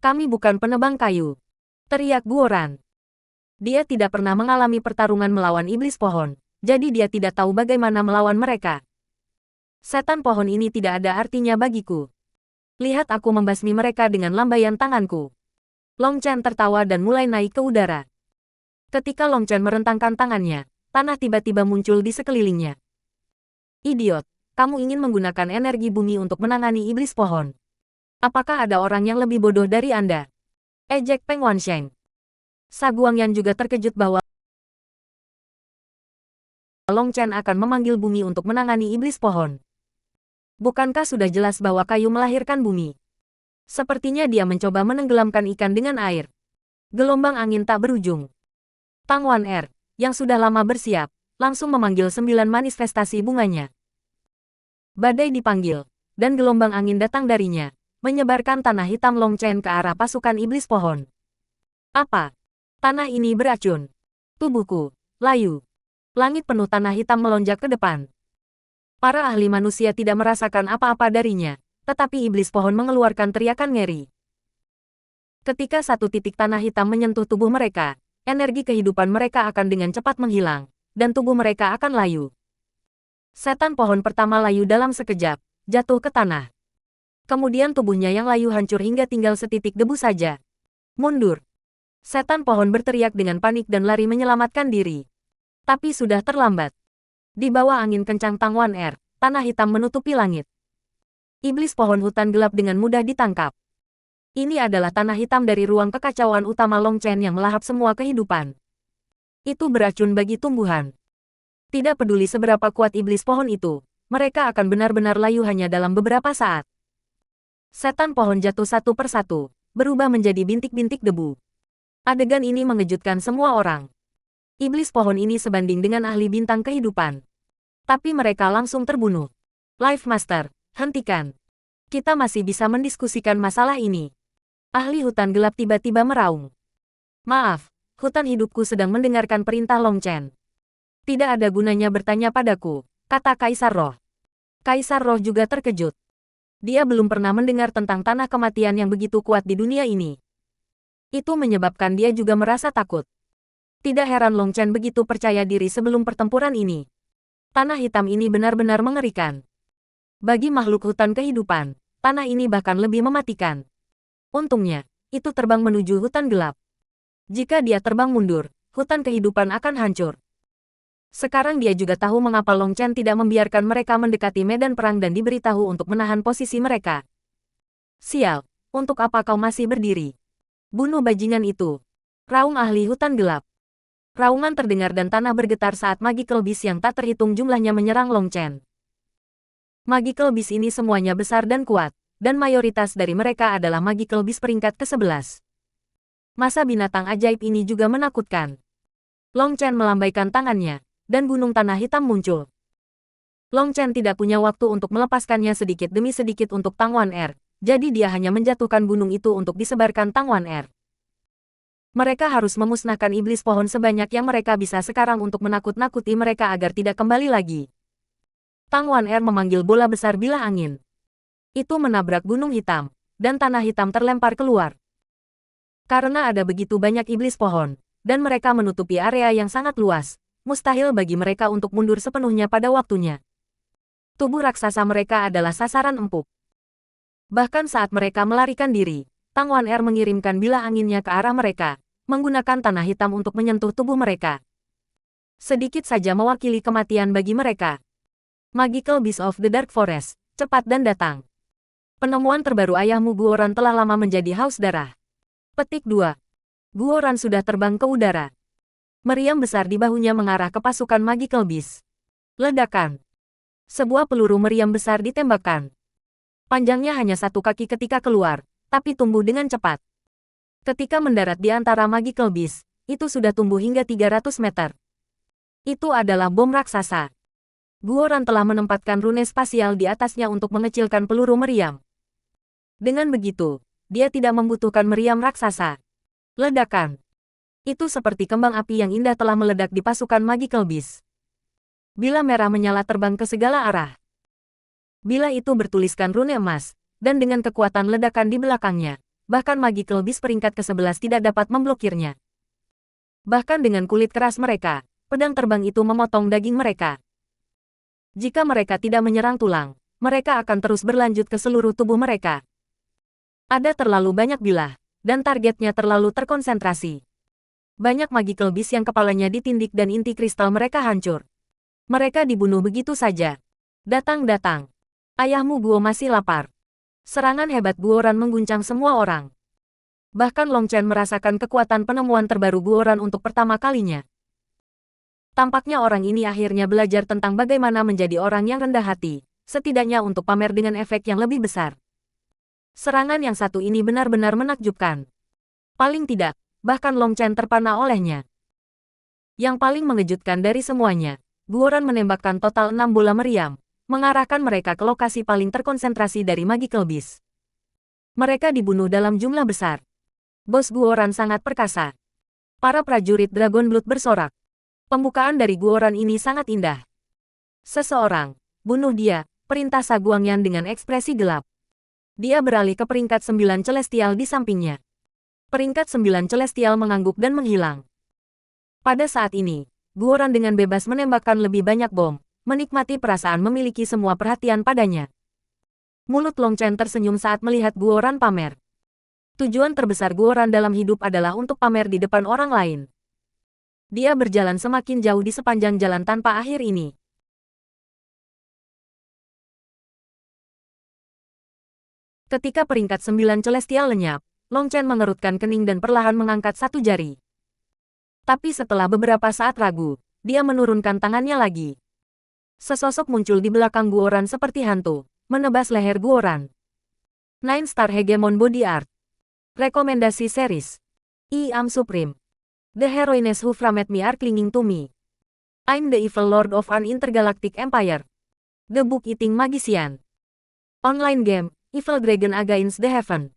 Kami bukan penebang kayu. Teriak Guoran. Dia tidak pernah mengalami pertarungan melawan iblis pohon, jadi dia tidak tahu bagaimana melawan mereka. Setan pohon ini tidak ada artinya bagiku. Lihat aku membasmi mereka dengan lambaian tanganku. Long Chen tertawa dan mulai naik ke udara. Ketika Long Chen merentangkan tangannya, tanah tiba-tiba muncul di sekelilingnya. Idiot, kamu ingin menggunakan energi bumi untuk menangani iblis pohon. Apakah ada orang yang lebih bodoh dari Anda? Ejek Peng Wansheng. Sa Guangyan juga terkejut bahwa Long Chen akan memanggil bumi untuk menangani iblis pohon. Bukankah sudah jelas bahwa kayu melahirkan bumi? Sepertinya dia mencoba menenggelamkan ikan dengan air. Gelombang angin tak berujung. Tang Wan Er, yang sudah lama bersiap, langsung memanggil 9 manifestasi bunganya. Badai dipanggil, dan gelombang angin datang darinya, menyebarkan tanah hitam Long Chen ke arah pasukan iblis pohon. Apa? Tanah ini beracun. Tubuhku, layu. Langit penuh tanah hitam melonjak ke depan. Para ahli manusia tidak merasakan apa-apa darinya, tetapi iblis pohon mengeluarkan teriakan ngeri. Ketika satu titik tanah hitam menyentuh tubuh mereka, energi kehidupan mereka akan dengan cepat menghilang, dan tubuh mereka akan layu. Setan pohon pertama layu dalam sekejap, jatuh ke tanah. Kemudian tubuhnya yang layu hancur hingga tinggal setitik debu saja. Mundur. Setan pohon berteriak dengan panik dan lari menyelamatkan diri. Tapi sudah terlambat. Di bawah angin kencang Tang Wan Er, tanah hitam menutupi langit. Iblis pohon hutan gelap dengan mudah ditangkap. Ini adalah tanah hitam dari ruang kekacauan utama Long Chen yang melahap semua kehidupan. Itu beracun bagi tumbuhan. Tidak peduli seberapa kuat iblis pohon itu, mereka akan benar-benar layu hanya dalam beberapa saat. Setan pohon jatuh satu persatu, berubah menjadi bintik-bintik debu. Adegan ini mengejutkan semua orang. Iblis pohon ini sebanding dengan ahli bintang kehidupan. Tapi mereka langsung terbunuh. Life Master, hentikan. Kita masih bisa mendiskusikan masalah ini. Ahli hutan gelap tiba-tiba meraung. Maaf, hutan hidupku sedang mendengarkan perintah Long Chen. Tidak ada gunanya bertanya padaku, kata Kaisar Roh. Kaisar Roh juga terkejut. Dia belum pernah mendengar tentang tanah kematian yang begitu kuat di dunia ini. Itu menyebabkan dia juga merasa takut. Tidak heran Long Chen begitu percaya diri sebelum pertempuran ini. Tanah hitam ini benar-benar mengerikan. Bagi makhluk hutan kehidupan, tanah ini bahkan lebih mematikan. Untungnya, itu terbang menuju hutan gelap. Jika dia terbang mundur, hutan kehidupan akan hancur. Sekarang dia juga tahu mengapa Long Chen tidak membiarkan mereka mendekati medan perang dan diberitahu untuk menahan posisi mereka. Sial, untuk apa kau masih berdiri? Bunuh bajingan itu. Raung ahli hutan gelap. Raungan terdengar dan tanah bergetar saat Magical Beast yang tak terhitung jumlahnya menyerang Long Chen. Magical Beast ini semuanya besar dan kuat, dan mayoritas dari mereka adalah Magical Beast peringkat ke-11. Masa binatang ajaib ini juga menakutkan. Long Chen melambaikan tangannya, dan gunung tanah hitam muncul. Long Chen tidak punya waktu untuk melepaskannya sedikit demi sedikit untuk Tang Wan Er, jadi dia hanya menjatuhkan gunung itu untuk disebarkan Tang Wan Er. Mereka harus memusnahkan iblis pohon sebanyak yang mereka bisa sekarang untuk menakut-nakuti mereka agar tidak kembali lagi. Tang Wan Er memanggil bola besar bilah angin. Itu menabrak gunung hitam, dan tanah hitam terlempar keluar. Karena ada begitu banyak iblis pohon, dan mereka menutupi area yang sangat luas, mustahil bagi mereka untuk mundur sepenuhnya pada waktunya. Tubuh raksasa mereka adalah sasaran empuk. Bahkan saat mereka melarikan diri, Tang Wan Er mengirimkan bilah anginnya ke arah mereka, menggunakan tanah hitam untuk menyentuh tubuh mereka. Sedikit saja mewakili kematian bagi mereka. Magical Beast of the Dark Forest, cepat dan datang. Penemuan terbaru ayahmu Guoran telah lama menjadi haus darah. Petik 2. Guoran sudah terbang ke udara. Meriam besar di bahunya mengarah ke pasukan Magical Beast. Ledakan. Sebuah peluru meriam besar ditembakkan. Panjangnya hanya 1 kaki ketika keluar, tapi tumbuh dengan cepat. Ketika mendarat di antara Magical Beast, itu sudah tumbuh hingga 300 meter. Itu adalah bom raksasa. Guoran telah menempatkan rune spasial di atasnya untuk mengecilkan peluru meriam. Dengan begitu, dia tidak membutuhkan meriam raksasa. Ledakan. Itu seperti kembang api yang indah telah meledak di pasukan Magical Beast. Bila merah menyala terbang ke segala arah. Bila itu bertuliskan rune emas, dan dengan kekuatan ledakan di belakangnya, bahkan Magical Beast peringkat ke-11 tidak dapat memblokirnya. Bahkan dengan kulit keras mereka, pedang terbang itu memotong daging mereka. Jika mereka tidak menyerang tulang, mereka akan terus berlanjut ke seluruh tubuh mereka. Ada terlalu banyak bilah, dan targetnya terlalu terkonsentrasi. Banyak Magical Beast yang kepalanya ditindik dan inti kristal mereka hancur. Mereka dibunuh begitu saja. Datang-datang. Ayahmu Guo masih lapar. Serangan hebat Guoran mengguncang semua orang. Bahkan Long Chen merasakan kekuatan penemuan terbaru Guoran untuk pertama kalinya. Tampaknya orang ini akhirnya belajar tentang bagaimana menjadi orang yang rendah hati, setidaknya untuk pamer dengan efek yang lebih besar. Serangan yang satu ini benar-benar menakjubkan. Paling tidak, bahkan Long Chen terpana olehnya. Yang paling mengejutkan dari semuanya, Guoran menembakkan total 6 bola meriam, mengarahkan mereka ke lokasi paling terkonsentrasi dari Magical Beast. Mereka dibunuh dalam jumlah besar. Bos Guoran sangat perkasa. Para prajurit Dragon Blood bersorak. Pembukaan dari Guoran ini sangat indah. Seseorang, bunuh dia, perintah Sa Guangyan dengan ekspresi gelap. Dia beralih ke peringkat 9 Celestial di sampingnya. Peringkat 9 Celestial mengangguk dan menghilang. Pada saat ini, Guoran dengan bebas menembakkan lebih banyak bom, menikmati perasaan memiliki semua perhatian padanya. Mulut Long Chen tersenyum saat melihat Guoran pamer. Tujuan terbesar Guoran dalam hidup adalah untuk pamer di depan orang lain. Dia berjalan semakin jauh di sepanjang jalan tanpa akhir ini. Ketika peringkat 9 Celestial lenyap, Long Chen mengerutkan kening dan perlahan mengangkat satu jari. Tapi setelah beberapa saat ragu, dia menurunkan tangannya lagi. Sesosok muncul di belakang Guoran seperti hantu, menebas leher Guoran. 9 Star Hegemon Body Art. Rekomendasi series. I Am Supreme. The heroines who framed me are clinging to me. I'm the evil lord of an intergalactic empire. The book-eating magician. Online game, Evil Dragon Against the Heaven.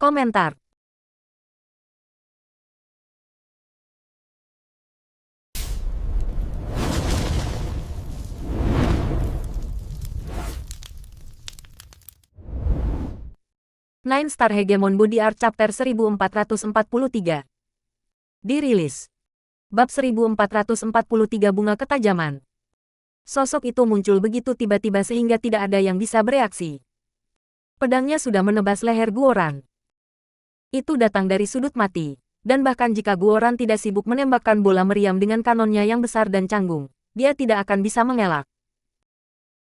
Komentar. Nine Star Hegemon Body Art Chapter 1443. Dirilis. Bab 1443 Bunga Ketajaman. Sosok itu muncul begitu tiba-tiba sehingga tidak ada yang bisa bereaksi. Pedangnya sudah menebas leher Guoran. Itu datang dari sudut mati, dan bahkan jika Guoran tidak sibuk menembakkan bola meriam dengan kanonnya yang besar dan canggung, dia tidak akan bisa mengelak.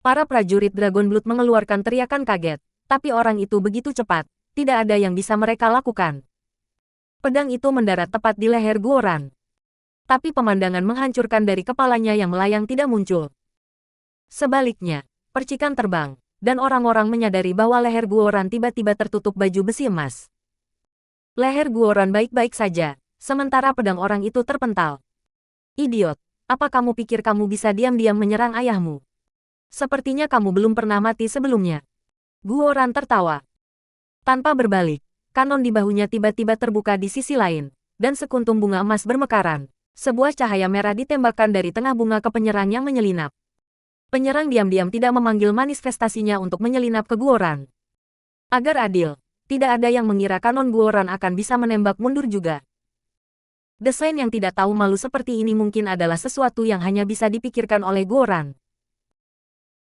Para prajurit Dragon Blood mengeluarkan teriakan kaget, tapi orang itu begitu cepat, tidak ada yang bisa mereka lakukan. Pedang itu mendarat tepat di leher Guoran. Tapi pemandangan menghancurkan dari kepalanya yang melayang tidak muncul. Sebaliknya, percikan terbang, dan orang-orang menyadari bahwa leher Guoran tiba-tiba tertutup baju besi emas. Leher Guoran baik-baik saja, sementara pedang orang itu terpental. Idiot, apa kamu pikir kamu bisa diam-diam menyerang ayahmu? Sepertinya kamu belum pernah mati sebelumnya. Guoran tertawa. Tanpa berbalik, kanon di bahunya tiba-tiba terbuka di sisi lain, dan sekuntum bunga emas bermekaran. Sebuah cahaya merah ditembakkan dari tengah bunga ke penyerang yang menyelinap. Penyerang diam-diam tidak memanggil manifestasinya untuk menyelinap ke Guoran. Agar adil, tidak ada yang mengira kanon Guoran akan bisa menembak mundur juga. Desain yang tidak tahu malu seperti ini mungkin adalah sesuatu yang hanya bisa dipikirkan oleh Guoran.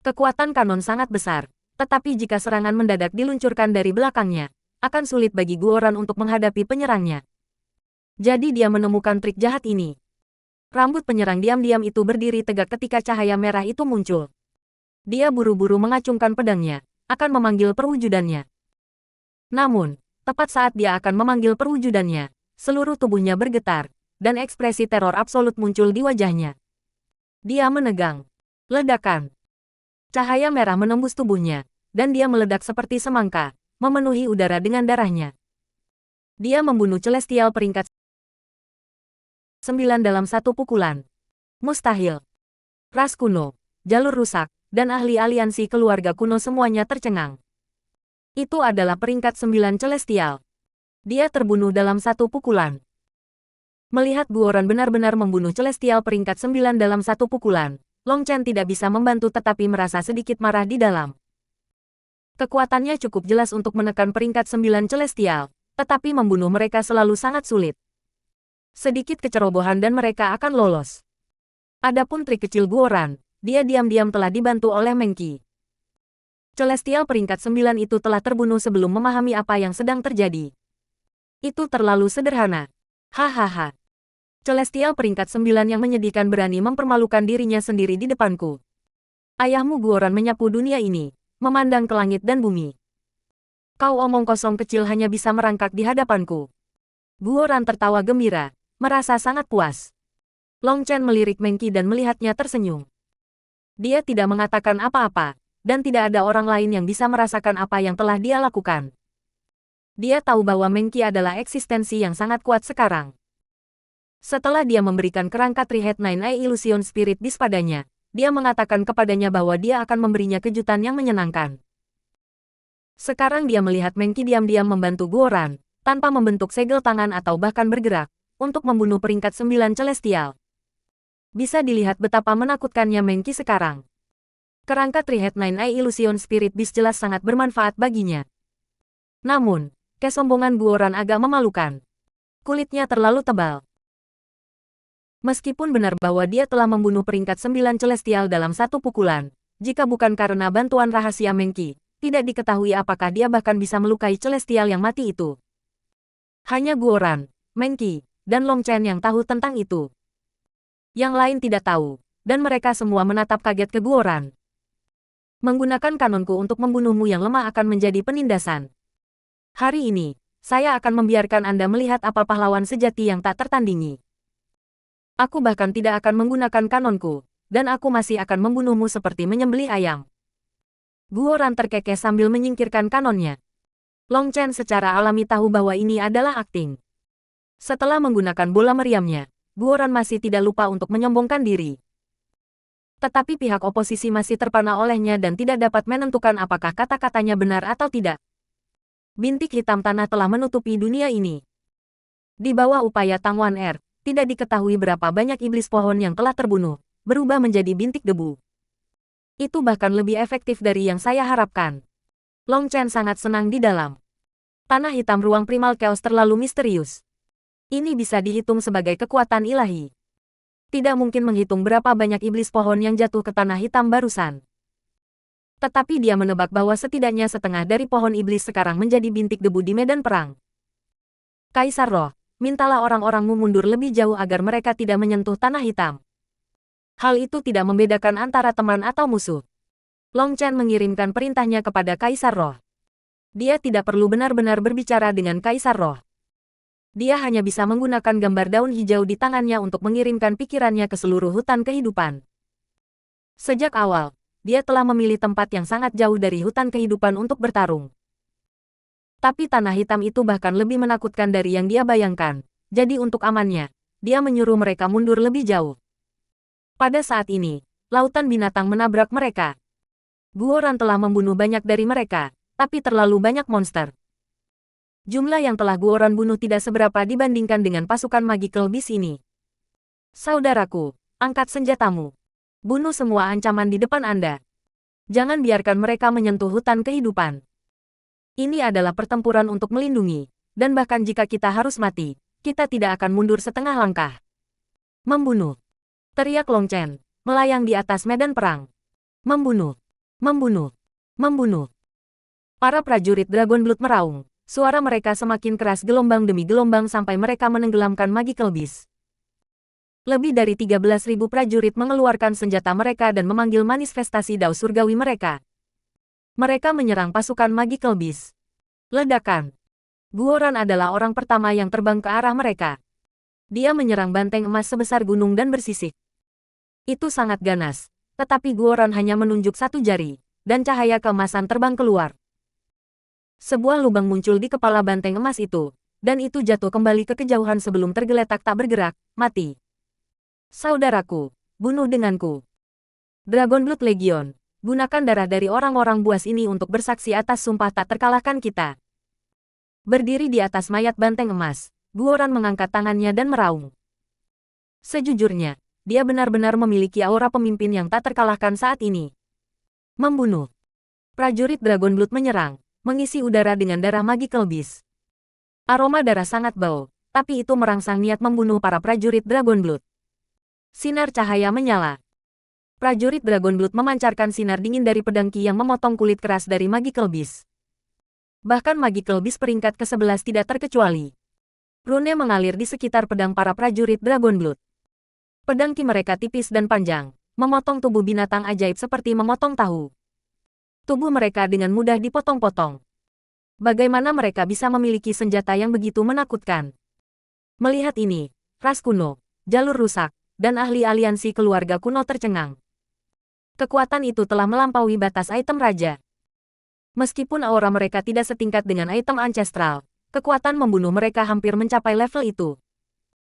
Kekuatan kanon sangat besar, tetapi jika serangan mendadak diluncurkan dari belakangnya, akan sulit bagi Guoran untuk menghadapi penyerangnya. Jadi dia menemukan trik jahat ini. Rambut penyerang diam-diam itu berdiri tegak ketika cahaya merah itu muncul. Dia buru-buru mengacungkan pedangnya, akan memanggil perwujudannya. Namun, tepat saat dia akan memanggil perwujudannya, seluruh tubuhnya bergetar, dan ekspresi teror absolut muncul di wajahnya. Dia menegang. Ledakan. Cahaya merah menembus tubuhnya, dan dia meledak seperti semangka, memenuhi udara dengan darahnya. Dia membunuh Celestial peringkat 9 dalam satu pukulan. Mustahil. Ras kuno, jalur rusak, dan ahli aliansi keluarga kuno semuanya tercengang. Itu adalah peringkat 9 Celestial. Dia terbunuh dalam satu pukulan. Melihat Guoran benar-benar membunuh Celestial peringkat 9 dalam satu pukulan, Long Chen tidak bisa membantu tetapi merasa sedikit marah di dalam. Kekuatannya cukup jelas untuk menekan peringkat 9 Celestial, tetapi membunuh mereka selalu sangat sulit. Sedikit kecerobohan dan mereka akan lolos. Adapun trik kecil Guoran, dia diam-diam telah dibantu oleh Meng Qi. Celestial peringkat 9 itu telah terbunuh sebelum memahami apa yang sedang terjadi. Itu terlalu sederhana. Hahaha. Celestial peringkat 9 yang menyedihkan berani mempermalukan dirinya sendiri di depanku. Ayahmu Guoran menyapu dunia ini, memandang ke langit dan bumi. Kau omong kosong kecil hanya bisa merangkak di hadapanku. Guoran tertawa gembira, merasa sangat puas. Long Chen melirik Meng Qi dan melihatnya tersenyum. Dia tidak mengatakan apa-apa, dan tidak ada orang lain yang bisa merasakan apa yang telah dia lakukan. Dia tahu bahwa Meng Qi adalah eksistensi yang sangat kuat sekarang. Setelah dia memberikan kerangka Tri-Head Nine Eye Illusion Spirit Disc padanya, dia mengatakan kepadanya bahwa dia akan memberinya kejutan yang menyenangkan. Sekarang dia melihat Meng Qi diam-diam membantu Guoran, tanpa membentuk segel tangan atau bahkan bergerak, untuk membunuh peringkat 9 Celestial. Bisa dilihat betapa menakutkannya Meng Qi sekarang. Kerangka Tri-Head Nine Eye Illusion Spirit Disc jelas sangat bermanfaat baginya. Namun, kesombongan Guoran agak memalukan. Kulitnya terlalu tebal. Meskipun benar bahwa dia telah membunuh peringkat 9 Celestial dalam satu pukulan, jika bukan karena bantuan rahasia Meng Qi, tidak diketahui apakah dia bahkan bisa melukai Celestial yang mati itu. Hanya Guoran, Meng Qi, dan Long Chen yang tahu tentang itu. Yang lain tidak tahu, dan mereka semua menatap kaget ke Guoran. Menggunakan kanonku untuk membunuhmu yang lemah akan menjadi penindasan. Hari ini, saya akan membiarkan Anda melihat apa pahlawan sejati yang tak tertandingi. Aku bahkan tidak akan menggunakan kanonku, dan aku masih akan membunuhmu seperti menyembelih ayam. Guoran terkekeh sambil menyingkirkan kanonnya. Long Chen secara alami tahu bahwa ini adalah akting. Setelah menggunakan bola meriamnya, Guoran masih tidak lupa untuk menyombongkan diri. Tetapi pihak oposisi masih terpana olehnya dan tidak dapat menentukan apakah kata-katanya benar atau tidak. Bintik hitam tanah telah menutupi dunia ini. Di bawah upaya Tang Wan Er, tidak diketahui berapa banyak iblis pohon yang telah terbunuh, berubah menjadi bintik debu. Itu bahkan lebih efektif dari yang saya harapkan. Long Chen sangat senang di dalam. Tanah hitam ruang primal chaos terlalu misterius. Ini bisa dihitung sebagai kekuatan ilahi. Tidak mungkin menghitung berapa banyak iblis pohon yang jatuh ke tanah hitam barusan. Tetapi dia menebak bahwa setidaknya setengah dari pohon iblis sekarang menjadi bintik debu di medan perang. Kaisar Roh, mintalah orang-orangmu mundur lebih jauh agar mereka tidak menyentuh tanah hitam. Hal itu tidak membedakan antara teman atau musuh. Long Chen mengirimkan perintahnya kepada Kaisar Roh. Dia tidak perlu benar-benar berbicara dengan Kaisar Roh. Dia hanya bisa menggunakan gambar daun hijau di tangannya untuk mengirimkan pikirannya ke seluruh hutan kehidupan. Sejak awal, dia telah memilih tempat yang sangat jauh dari hutan kehidupan untuk bertarung. Tapi tanah hitam itu bahkan lebih menakutkan dari yang dia bayangkan, jadi untuk amannya, dia menyuruh mereka mundur lebih jauh. Pada saat ini, lautan binatang menabrak mereka. Guoran telah membunuh banyak dari mereka, tapi terlalu banyak monster. Jumlah yang telah Guoran bunuh tidak seberapa dibandingkan dengan pasukan Magical Beast ini. Saudaraku, angkat senjatamu. Bunuh semua ancaman di depan Anda. Jangan biarkan mereka menyentuh hutan kehidupan. Ini adalah pertempuran untuk melindungi, dan bahkan jika kita harus mati, kita tidak akan mundur setengah langkah. Membunuh. Teriak Long Chen, melayang di atas medan perang. Membunuh. Membunuh. Membunuh. Para prajurit Dragon Blood meraung. Suara mereka semakin keras gelombang demi gelombang sampai mereka menenggelamkan Magical Beast. Lebih dari 13.000 prajurit mengeluarkan senjata mereka dan memanggil manifestasi dao surgawi mereka. Mereka menyerang pasukan Magical Beast. Ledakan. Guoran adalah orang pertama yang terbang ke arah mereka. Dia menyerang banteng emas sebesar gunung dan bersisik. Itu sangat ganas, tetapi Guoran hanya menunjuk satu jari, dan cahaya keemasan terbang keluar. Sebuah lubang muncul di kepala banteng emas itu, dan itu jatuh kembali ke kejauhan sebelum tergeletak tak bergerak, mati. Saudaraku, bunuh denganku. Dragon Blood Legion, gunakan darah dari orang-orang buas ini untuk bersaksi atas sumpah tak terkalahkan kita. Berdiri di atas mayat banteng emas, Guoran mengangkat tangannya dan meraung. Sejujurnya, dia benar-benar memiliki aura pemimpin yang tak terkalahkan saat ini. Membunuh. Prajurit Dragon Blood menyerang, mengisi udara dengan darah Magical Beast. Aroma darah sangat bau, tapi itu merangsang niat membunuh para prajurit Dragon Blood. Sinar cahaya menyala. Prajurit Dragon Blood memancarkan sinar dingin dari pedang Qi yang memotong kulit keras dari Magical Beast. Bahkan Magical Beast peringkat ke-11 tidak terkecuali. Rune mengalir di sekitar pedang para prajurit Dragon Blood. Pedang Qi mereka tipis dan panjang, memotong tubuh binatang ajaib seperti memotong tahu. Tubuh mereka dengan mudah dipotong-potong. Bagaimana mereka bisa memiliki senjata yang begitu menakutkan? Melihat ini, ras kuno, jalur rusak, dan ahli aliansi keluarga kuno tercengang. Kekuatan itu telah melampaui batas item raja. Meskipun aura mereka tidak setingkat dengan item ancestral, kekuatan membunuh mereka hampir mencapai level itu.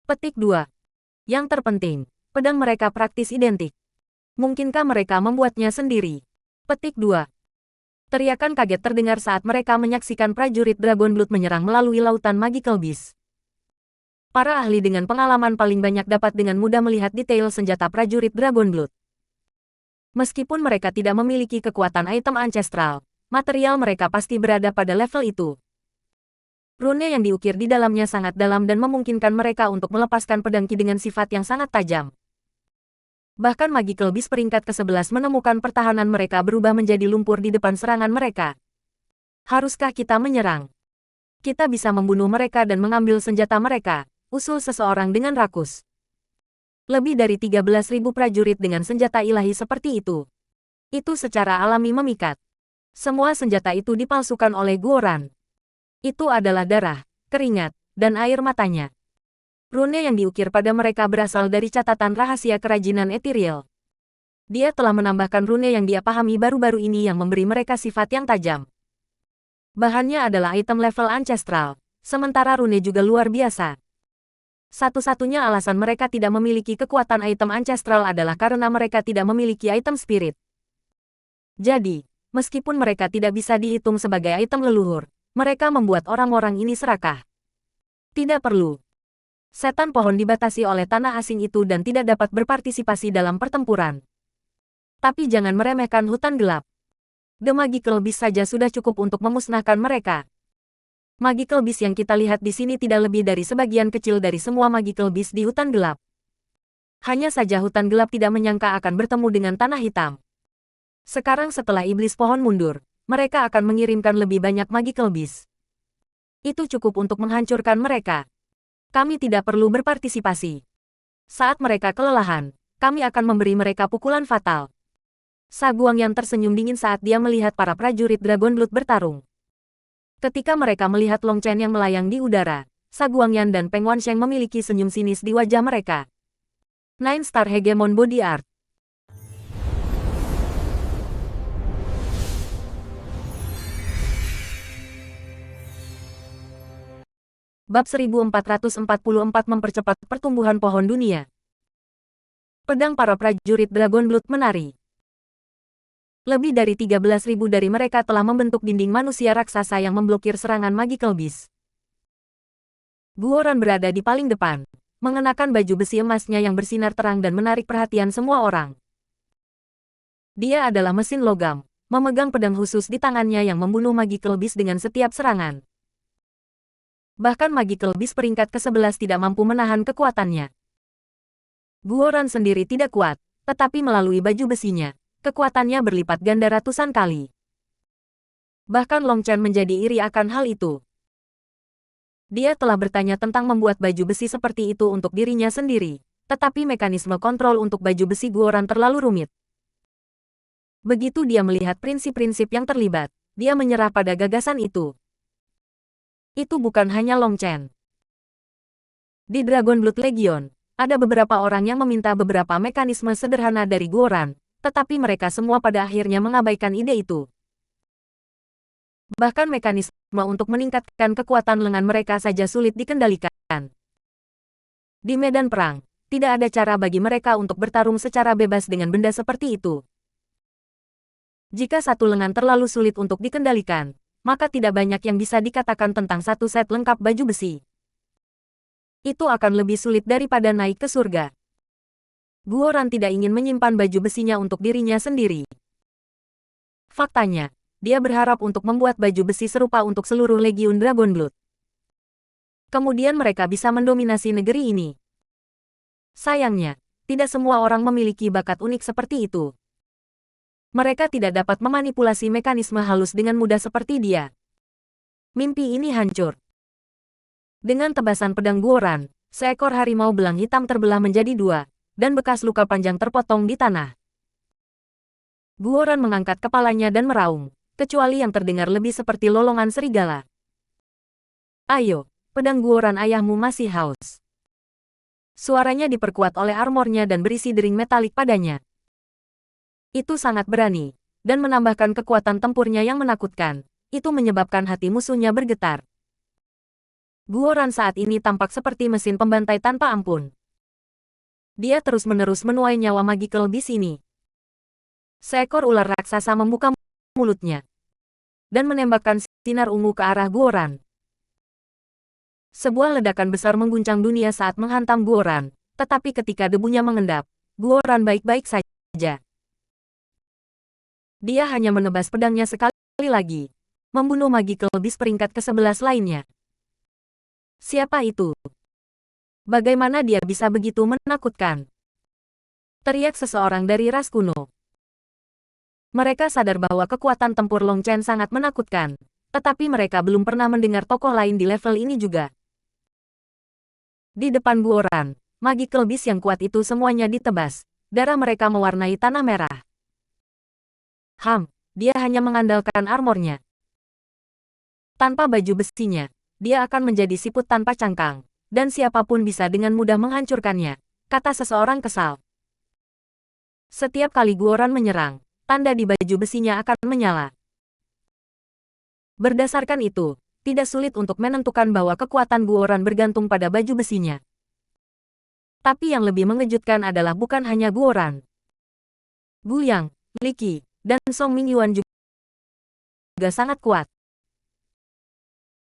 Petik 2. Yang terpenting, pedang mereka praktis identik. Mungkinkah mereka membuatnya sendiri? Petik 2. Teriakan kaget terdengar saat mereka menyaksikan prajurit Dragon Blood menyerang melalui lautan Magical Beast. Para ahli dengan pengalaman paling banyak dapat dengan mudah melihat detail senjata prajurit Dragon Blood. Meskipun mereka tidak memiliki kekuatan item ancestral, material mereka pasti berada pada level itu. Rune yang diukir di dalamnya sangat dalam dan memungkinkan mereka untuk melepaskan pedang Ki dengan sifat yang sangat tajam. Bahkan Magical Beast peringkat ke-11 menemukan pertahanan mereka berubah menjadi lumpur di depan serangan mereka. Haruskah kita menyerang? Kita bisa membunuh mereka dan mengambil senjata mereka, usul seseorang dengan rakus. Lebih dari 13.000 prajurit dengan senjata ilahi seperti itu. Itu secara alami memikat. Semua senjata itu dipalsukan oleh Guoran. Itu adalah darah, keringat, dan air matanya. Rune yang diukir pada mereka berasal dari catatan rahasia kerajinan ethereal. Dia telah menambahkan rune yang dia pahami baru-baru ini yang memberi mereka sifat yang tajam. Bahannya adalah item level ancestral, sementara rune juga luar biasa. Satu-satunya alasan mereka tidak memiliki kekuatan item ancestral adalah karena mereka tidak memiliki item spirit. Jadi, meskipun mereka tidak bisa dihitung sebagai item leluhur, mereka membuat orang-orang ini serakah. Tidak perlu. Setan pohon dibatasi oleh tanah asing itu dan tidak dapat berpartisipasi dalam pertempuran. Tapi jangan meremehkan hutan gelap. The Magical Beast saja sudah cukup untuk memusnahkan mereka. Magical Beast yang kita lihat di sini tidak lebih dari sebagian kecil dari semua Magical Beast di hutan gelap. Hanya saja hutan gelap tidak menyangka akan bertemu dengan tanah hitam. Sekarang setelah iblis pohon mundur, mereka akan mengirimkan lebih banyak Magical Beast. Itu cukup untuk menghancurkan mereka. Kami tidak perlu berpartisipasi. Saat mereka kelelahan, kami akan memberi mereka pukulan fatal. Sa Guangyan tersenyum dingin saat dia melihat para prajurit Dragon Blood bertarung. Ketika mereka melihat Long Chen yang melayang di udara, Sa Guangyan dan Peng Wansheng memiliki senyum sinis di wajah mereka. 9 Star Hegemon Body Art. Bab 1444 mempercepat pertumbuhan pohon dunia. Pedang para prajurit Dragon Blood menari. Lebih dari 13.000 dari mereka telah membentuk dinding manusia raksasa yang memblokir serangan Magical Beast. Guoran berada di paling depan, mengenakan baju besi emasnya yang bersinar terang dan menarik perhatian semua orang. Dia adalah mesin logam, memegang pedang khusus di tangannya yang membunuh Magical Beast dengan setiap serangan. Bahkan Magical Beast peringkat ke-11 tidak mampu menahan kekuatannya. Guoran sendiri tidak kuat, tetapi melalui baju besinya, kekuatannya berlipat ganda ratusan kali. Bahkan Long Chen menjadi iri akan hal itu. Dia telah bertanya tentang membuat baju besi seperti itu untuk dirinya sendiri, tetapi mekanisme kontrol untuk baju besi Guoran terlalu rumit. Begitu dia melihat prinsip-prinsip yang terlibat, dia menyerah pada gagasan itu. Itu bukan hanya Long Chen. Di Dragon Blood Legion, ada beberapa orang yang meminta beberapa mekanisme sederhana dari Guoran, tetapi mereka semua pada akhirnya mengabaikan ide itu. Bahkan mekanisme untuk meningkatkan kekuatan lengan mereka saja sulit dikendalikan. Di medan perang, tidak ada cara bagi mereka untuk bertarung secara bebas dengan benda seperti itu. Jika satu lengan terlalu sulit untuk dikendalikan, maka tidak banyak yang bisa dikatakan tentang satu set lengkap baju besi. Itu akan lebih sulit daripada naik ke surga. Guoran tidak ingin menyimpan baju besinya untuk dirinya sendiri. Faktanya, dia berharap untuk membuat baju besi serupa untuk seluruh Legiun Dragon Blood. Kemudian mereka bisa mendominasi negeri ini. Sayangnya, tidak semua orang memiliki bakat unik seperti itu. Mereka tidak dapat memanipulasi mekanisme halus dengan mudah seperti dia. Mimpi ini hancur. Dengan tebasan pedang Guoran, seekor harimau belang hitam terbelah menjadi dua, dan bekas luka panjang terpotong di tanah. Guoran mengangkat kepalanya dan meraung, kecuali yang terdengar lebih seperti lolongan serigala. Ayo, pedang Guoran ayahmu masih haus. Suaranya diperkuat oleh armornya dan berisi dering metalik padanya. Itu sangat berani, dan menambahkan kekuatan tempurnya yang menakutkan. Itu menyebabkan hati musuhnya bergetar. Guoran saat ini tampak seperti mesin pembantai tanpa ampun. Dia terus-menerus menuai nyawa magical beast ini. Seekor ular raksasa membuka mulutnya dan menembakkan sinar ungu ke arah Guoran. Sebuah ledakan besar mengguncang dunia saat menghantam Guoran, tetapi ketika debunya mengendap, Guoran baik-baik saja. Dia hanya menebas pedangnya sekali lagi, membunuh magical beast peringkat ke-11 lainnya. Siapa itu? Bagaimana dia bisa begitu menakutkan? Teriak seseorang dari ras kuno. Mereka sadar bahwa kekuatan tempur Long Chen sangat menakutkan, tetapi mereka belum pernah mendengar tokoh lain di level ini juga. Di depan Guoran, magical beast yang kuat itu semuanya ditebas. Darah mereka mewarnai tanah merah. Dia hanya mengandalkan armornya. Tanpa baju besinya, dia akan menjadi siput tanpa cangkang, dan siapapun bisa dengan mudah menghancurkannya, kata seseorang kesal. Setiap kali Guoran menyerang, tanda di baju besinya akan menyala. Berdasarkan itu, tidak sulit untuk menentukan bahwa kekuatan Guoran bergantung pada baju besinya. Tapi yang lebih mengejutkan adalah bukan hanya Guoran. Gu Yang, Li Qi, dan Song Mingyuan juga sangat kuat.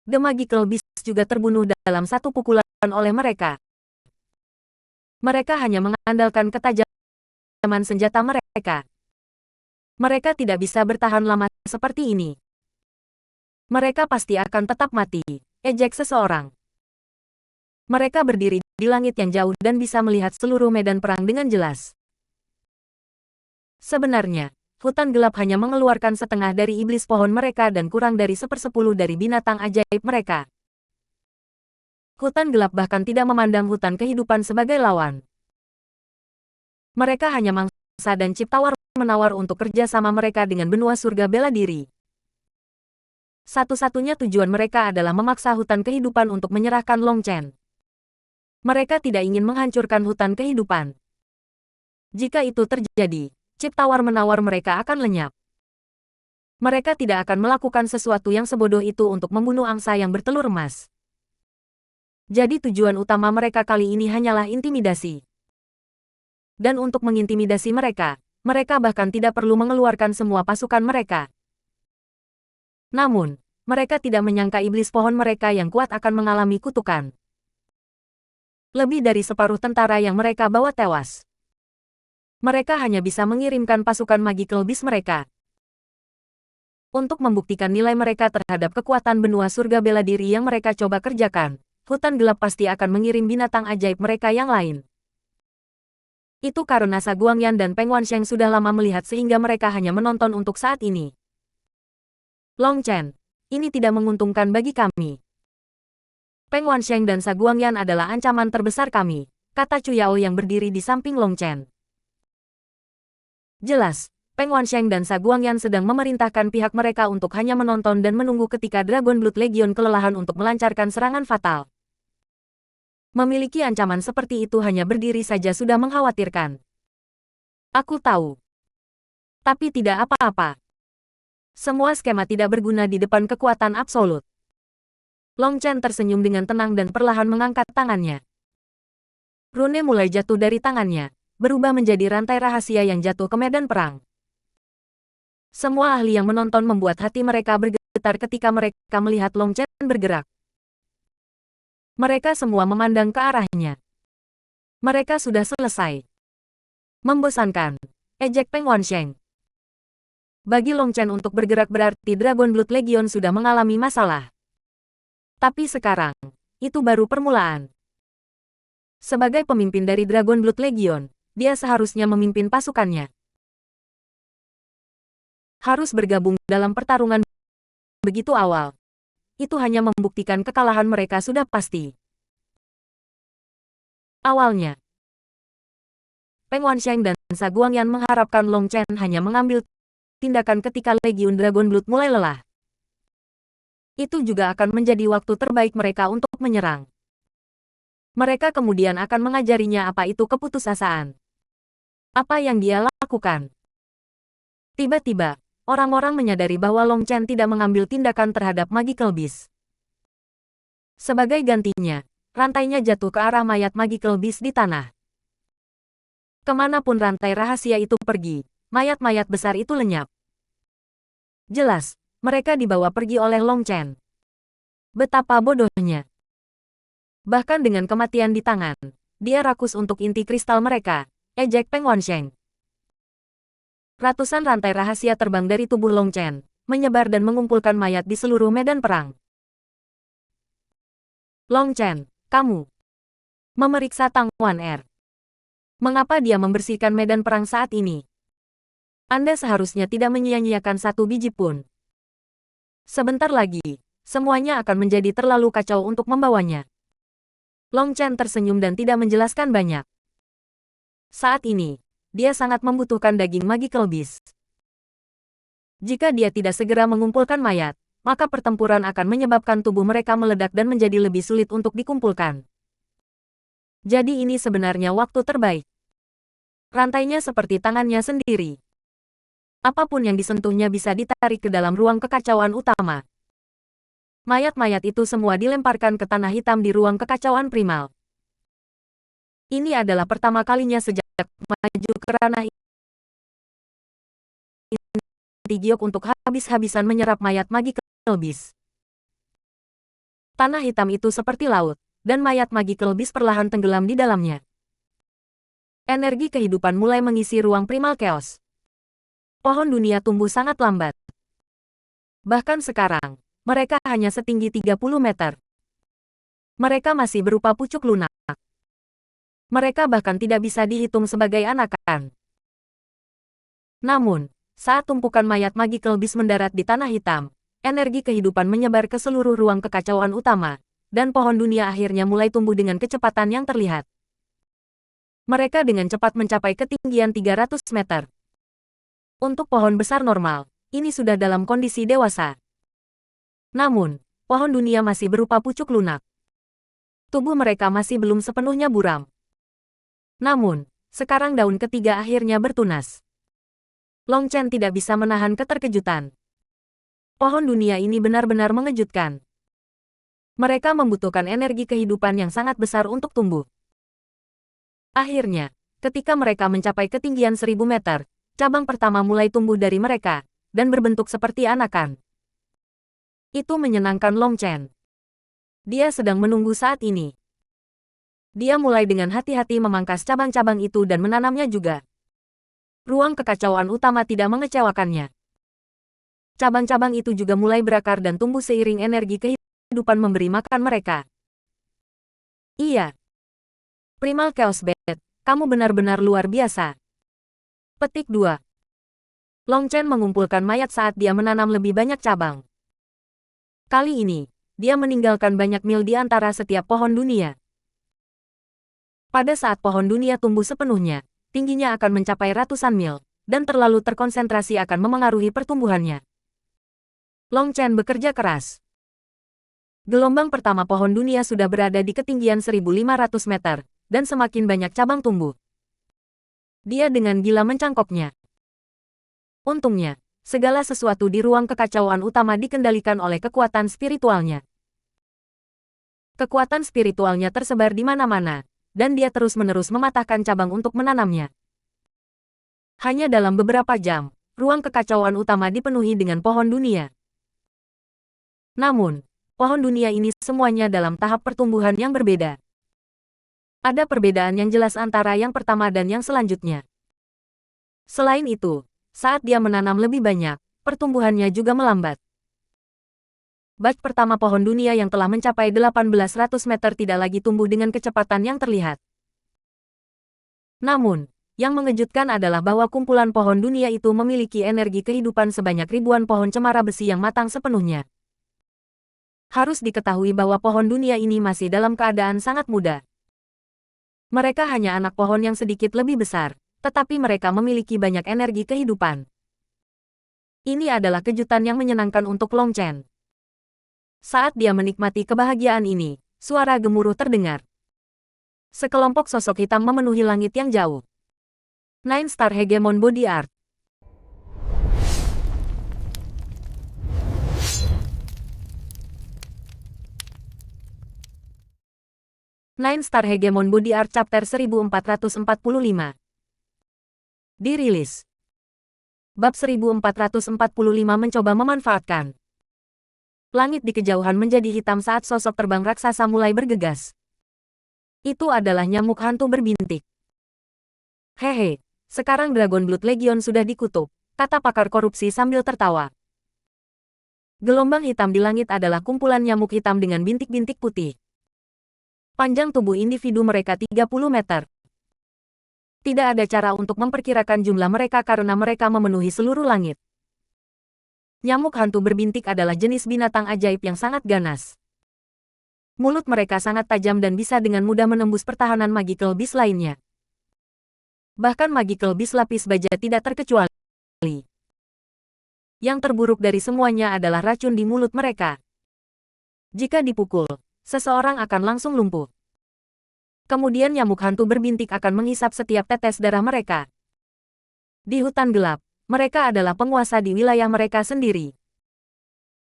The Magical Beast juga terbunuh dalam satu pukulan oleh mereka. Mereka hanya mengandalkan ketajaman senjata mereka. Mereka tidak bisa bertahan lama seperti ini. Mereka pasti akan tetap mati, ejek seseorang. Mereka berdiri di langit yang jauh dan bisa melihat seluruh medan perang dengan jelas. Sebenarnya, hutan gelap hanya mengeluarkan setengah dari iblis pohon mereka dan kurang dari 1/10 dari binatang ajaib mereka. Hutan gelap bahkan tidak memandang hutan kehidupan sebagai lawan. Mereka hanya mangsa dan ciptawar menawar untuk kerja sama mereka dengan benua surga bela diri. Satu-satunya tujuan mereka adalah memaksa hutan kehidupan untuk menyerahkan Long Chen. Mereka tidak ingin menghancurkan hutan kehidupan. Jika itu terjadi, ciptawar menawar mereka akan lenyap. Mereka tidak akan melakukan sesuatu yang sebodoh itu untuk membunuh angsa yang bertelur emas. Jadi tujuan utama mereka kali ini hanyalah intimidasi. Dan untuk mengintimidasi mereka, mereka bahkan tidak perlu mengeluarkan semua pasukan mereka. Namun, mereka tidak menyangka iblis pohon mereka yang kuat akan mengalami kutukan. Lebih dari separuh tentara yang mereka bawa tewas. Mereka hanya bisa mengirimkan pasukan magical beast mereka. Untuk membuktikan nilai mereka terhadap kekuatan benua surga bela diri yang mereka coba kerjakan, hutan gelap pasti akan mengirim binatang ajaib mereka yang lain. Itu karena Sa Guangyan dan Peng Wansheng sudah lama melihat sehingga mereka hanya menonton untuk saat ini. Long Chen, ini tidak menguntungkan bagi kami. Peng Wansheng dan Sa Guangyan adalah ancaman terbesar kami, kata Chu Yao yang berdiri di samping Long Chen. Jelas, Peng Wansheng dan Sa Guangyan sedang memerintahkan pihak mereka untuk hanya menonton dan menunggu ketika Dragon Blood Legion kelelahan untuk melancarkan serangan fatal. Memiliki ancaman seperti itu hanya berdiri saja sudah mengkhawatirkan. Aku tahu. Tapi tidak apa-apa. Semua skema tidak berguna di depan kekuatan absolut. Long Chen tersenyum dengan tenang dan perlahan mengangkat tangannya. Rune mulai jatuh dari tangannya, berubah menjadi rantai rahasia yang jatuh ke medan perang. Semua ahli yang menonton membuat hati mereka bergetar ketika mereka melihat Long Chen bergerak. Mereka semua memandang ke arahnya. Mereka sudah selesai. Membosankan, ejek Peng Wansheng. Bagi Long Chen untuk bergerak berarti Dragon Blood Legion sudah mengalami masalah. Tapi sekarang, itu baru permulaan. Sebagai pemimpin dari Dragon Blood Legion, dia seharusnya memimpin pasukannya. Harus bergabung dalam pertarungan begitu awal. Itu hanya membuktikan kekalahan mereka sudah pasti. Awalnya, Peng Wansheng dan Sa Guangyan mengharapkan Long Chen hanya mengambil tindakan ketika Legiun Dragon Blood mulai lelah. Itu juga akan menjadi waktu terbaik mereka untuk menyerang. Mereka kemudian akan mengajarinya apa itu keputusasaan. Apa yang dia lakukan. Tiba-tiba, orang-orang menyadari bahwa Long Chen tidak mengambil tindakan terhadap Magical Beast. Sebagai gantinya, rantainya jatuh ke arah mayat Magical Beast di tanah. Kemanapun rantai rahasia itu pergi, mayat-mayat besar itu lenyap. Jelas, mereka dibawa pergi oleh Long Chen. Betapa bodohnya. Bahkan dengan kematian di tangan, dia rakus untuk inti kristal mereka, ejek Peng Wansheng. Ratusan rantai rahasia terbang dari tubuh Long Chen, menyebar dan mengumpulkan mayat di seluruh medan perang. Long Chen, kamu memeriksa Tang Wan Er. Mengapa dia membersihkan medan perang saat ini? Anda seharusnya tidak menyia-nyiakan satu biji pun. Sebentar lagi, semuanya akan menjadi terlalu kacau untuk membawanya. Long Chen tersenyum dan tidak menjelaskan banyak. Saat ini, dia sangat membutuhkan daging Magical Beast. Jika dia tidak segera mengumpulkan mayat, maka pertempuran akan menyebabkan tubuh mereka meledak dan menjadi lebih sulit untuk dikumpulkan. Jadi ini sebenarnya waktu terbaik. Rantainya seperti tangannya sendiri. Apapun yang disentuhnya bisa ditarik ke dalam ruang kekacauan utama. Mayat-mayat itu semua dilemparkan ke tanah hitam di ruang kekacauan primal. Ini adalah pertama kalinya sejak maju ke ranah inti giok untuk habis-habisan menyerap mayat Magical Beast. Tanah hitam itu seperti laut, dan mayat Magical Beast perlahan tenggelam di dalamnya. Energi kehidupan mulai mengisi ruang primal chaos. Pohon dunia tumbuh sangat lambat. Bahkan sekarang, mereka hanya setinggi 30 meter. Mereka masih berupa pucuk lunak. Mereka bahkan tidak bisa dihitung sebagai anakan. Namun, saat tumpukan mayat Magical Beast mendarat di tanah hitam, energi kehidupan menyebar ke seluruh ruang kekacauan utama, dan pohon dunia akhirnya mulai tumbuh dengan kecepatan yang terlihat. Mereka dengan cepat mencapai ketinggian 300 meter. Untuk pohon besar normal, ini sudah dalam kondisi dewasa. Namun, pohon dunia masih berupa pucuk lunak. Tubuh mereka masih belum sepenuhnya buram. Namun, sekarang daun ketiga akhirnya bertunas. Long Chen tidak bisa menahan keterkejutan. Pohon dunia ini benar-benar mengejutkan. Mereka membutuhkan energi kehidupan yang sangat besar untuk tumbuh. Akhirnya, ketika mereka mencapai ketinggian 1000 meter, cabang pertama mulai tumbuh dari mereka, dan berbentuk seperti anakan. Itu menyenangkan Long Chen. Dia sedang menunggu saat ini. Dia mulai dengan hati-hati memangkas cabang-cabang itu dan menanamnya juga. Ruang kekacauan utama tidak mengecewakannya. Cabang-cabang itu juga mulai berakar dan tumbuh seiring energi kehidupan memberi makan mereka. Iya. Primal Chaos Bed, kamu benar-benar luar biasa. Petik 2. Long Chen mengumpulkan mayat saat dia menanam lebih banyak cabang. Kali ini, dia meninggalkan banyak mil di antara setiap pohon dunia. Pada saat pohon dunia tumbuh sepenuhnya, tingginya akan mencapai ratusan mil, dan terlalu terkonsentrasi akan memengaruhi pertumbuhannya. Long Chen bekerja keras. Gelombang pertama pohon dunia sudah berada di ketinggian 1500 meter, dan semakin banyak cabang tumbuh. Dia dengan gila mencangkoknya. Untungnya, segala sesuatu di ruang kekacauan utama dikendalikan oleh kekuatan spiritualnya. Kekuatan spiritualnya tersebar di mana-mana, dan dia terus-menerus mematahkan cabang untuk menanamnya. Hanya dalam beberapa jam, ruang kekacauan utama dipenuhi dengan pohon dunia. Namun, pohon dunia ini semuanya dalam tahap pertumbuhan yang berbeda. Ada perbedaan yang jelas antara yang pertama dan yang selanjutnya. Selain itu, saat dia menanam lebih banyak, pertumbuhannya juga melambat. Batch pertama pohon dunia yang telah mencapai 1800 meter tidak lagi tumbuh dengan kecepatan yang terlihat. Namun, yang mengejutkan adalah bahwa kumpulan pohon dunia itu memiliki energi kehidupan sebanyak ribuan pohon cemara besi yang matang sepenuhnya. Harus diketahui bahwa pohon dunia ini masih dalam keadaan sangat muda. Mereka hanya anak pohon yang sedikit lebih besar, tetapi mereka memiliki banyak energi kehidupan. Ini adalah kejutan yang menyenangkan untuk Long Chen. Saat dia menikmati kebahagiaan ini, suara gemuruh terdengar. Sekelompok sosok hitam memenuhi langit yang jauh. Nine Star Hegemon Body Art. Nine Star Hegemon Body Art Chapter 1445. Dirilis. Bab 1445 mencoba memanfaatkan. Langit di kejauhan menjadi hitam saat sosok terbang raksasa mulai bergegas. Itu adalah nyamuk hantu berbintik. Hehe, sekarang Dragon Blood Legion sudah dikutuk, kata pakar korupsi sambil tertawa. Gelombang hitam di langit adalah kumpulan nyamuk hitam dengan bintik-bintik putih. Panjang tubuh individu mereka 30 meter. Tidak ada cara untuk memperkirakan jumlah mereka karena mereka memenuhi seluruh langit. Nyamuk hantu berbintik adalah jenis binatang ajaib yang sangat ganas. Mulut mereka sangat tajam dan bisa dengan mudah menembus pertahanan magical beast lainnya. Bahkan magical beast lapis baja tidak terkecuali. Yang terburuk dari semuanya adalah racun di mulut mereka. Jika dipukul, seseorang akan langsung lumpuh. Kemudian nyamuk hantu berbintik akan menghisap setiap tetes darah mereka. Di hutan gelap, mereka adalah penguasa di wilayah mereka sendiri.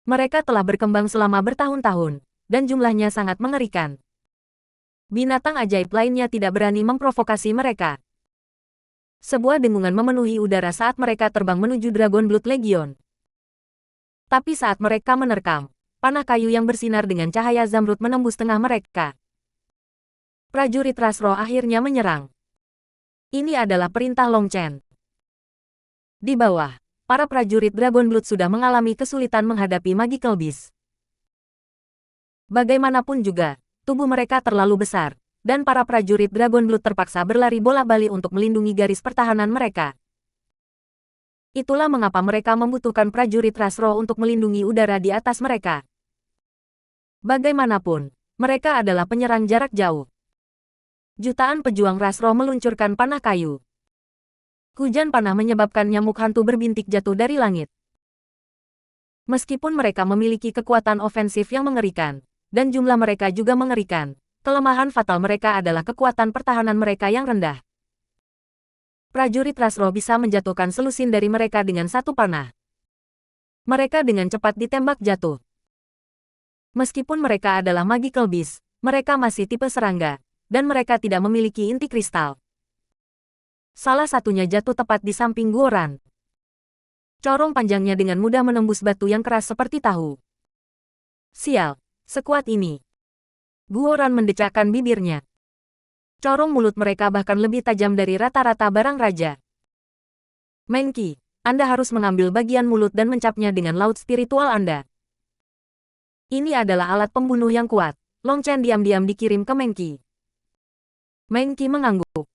Mereka telah berkembang selama bertahun-tahun, dan jumlahnya sangat mengerikan. Binatang ajaib lainnya tidak berani memprovokasi mereka. Sebuah dengungan memenuhi udara saat mereka terbang menuju Dragon Blood Legion. Tapi saat mereka menerkam, panah kayu yang bersinar dengan cahaya zamrud menembus tengah mereka. Prajurit Rasro akhirnya menyerang. Ini adalah perintah Long Chen. Di bawah, para prajurit Dragon Blood sudah mengalami kesulitan menghadapi magical beast. Bagaimanapun juga, tubuh mereka terlalu besar, dan para prajurit Dragon Blood terpaksa berlari bolak-balik untuk melindungi garis pertahanan mereka. Itulah mengapa mereka membutuhkan prajurit Rasro untuk melindungi udara di atas mereka. Bagaimanapun, mereka adalah penyerang jarak jauh. Jutaan pejuang Rasro meluncurkan panah kayu. Hujan panah menyebabkan nyamuk hantu berbintik jatuh dari langit. Meskipun mereka memiliki kekuatan ofensif yang mengerikan, dan jumlah mereka juga mengerikan, kelemahan fatal mereka adalah kekuatan pertahanan mereka yang rendah. Prajurit Rasro bisa menjatuhkan selusin dari mereka dengan satu panah. Mereka dengan cepat ditembak jatuh. Meskipun mereka adalah magical beast, mereka masih tipe serangga, dan mereka tidak memiliki inti kristal. Salah satunya jatuh tepat di samping Guoran. Corong panjangnya dengan mudah menembus batu yang keras seperti tahu. Sial, sekuat ini. Guoran mendecakkan bibirnya. Corong mulut mereka bahkan lebih tajam dari rata-rata barang raja. Mengki, Anda harus mengambil bagian mulut dan mencapnya dengan laut spiritual Anda. Ini adalah alat pembunuh yang kuat. Long Chen diam-diam dikirim ke Mengki. Mengki mengangguk.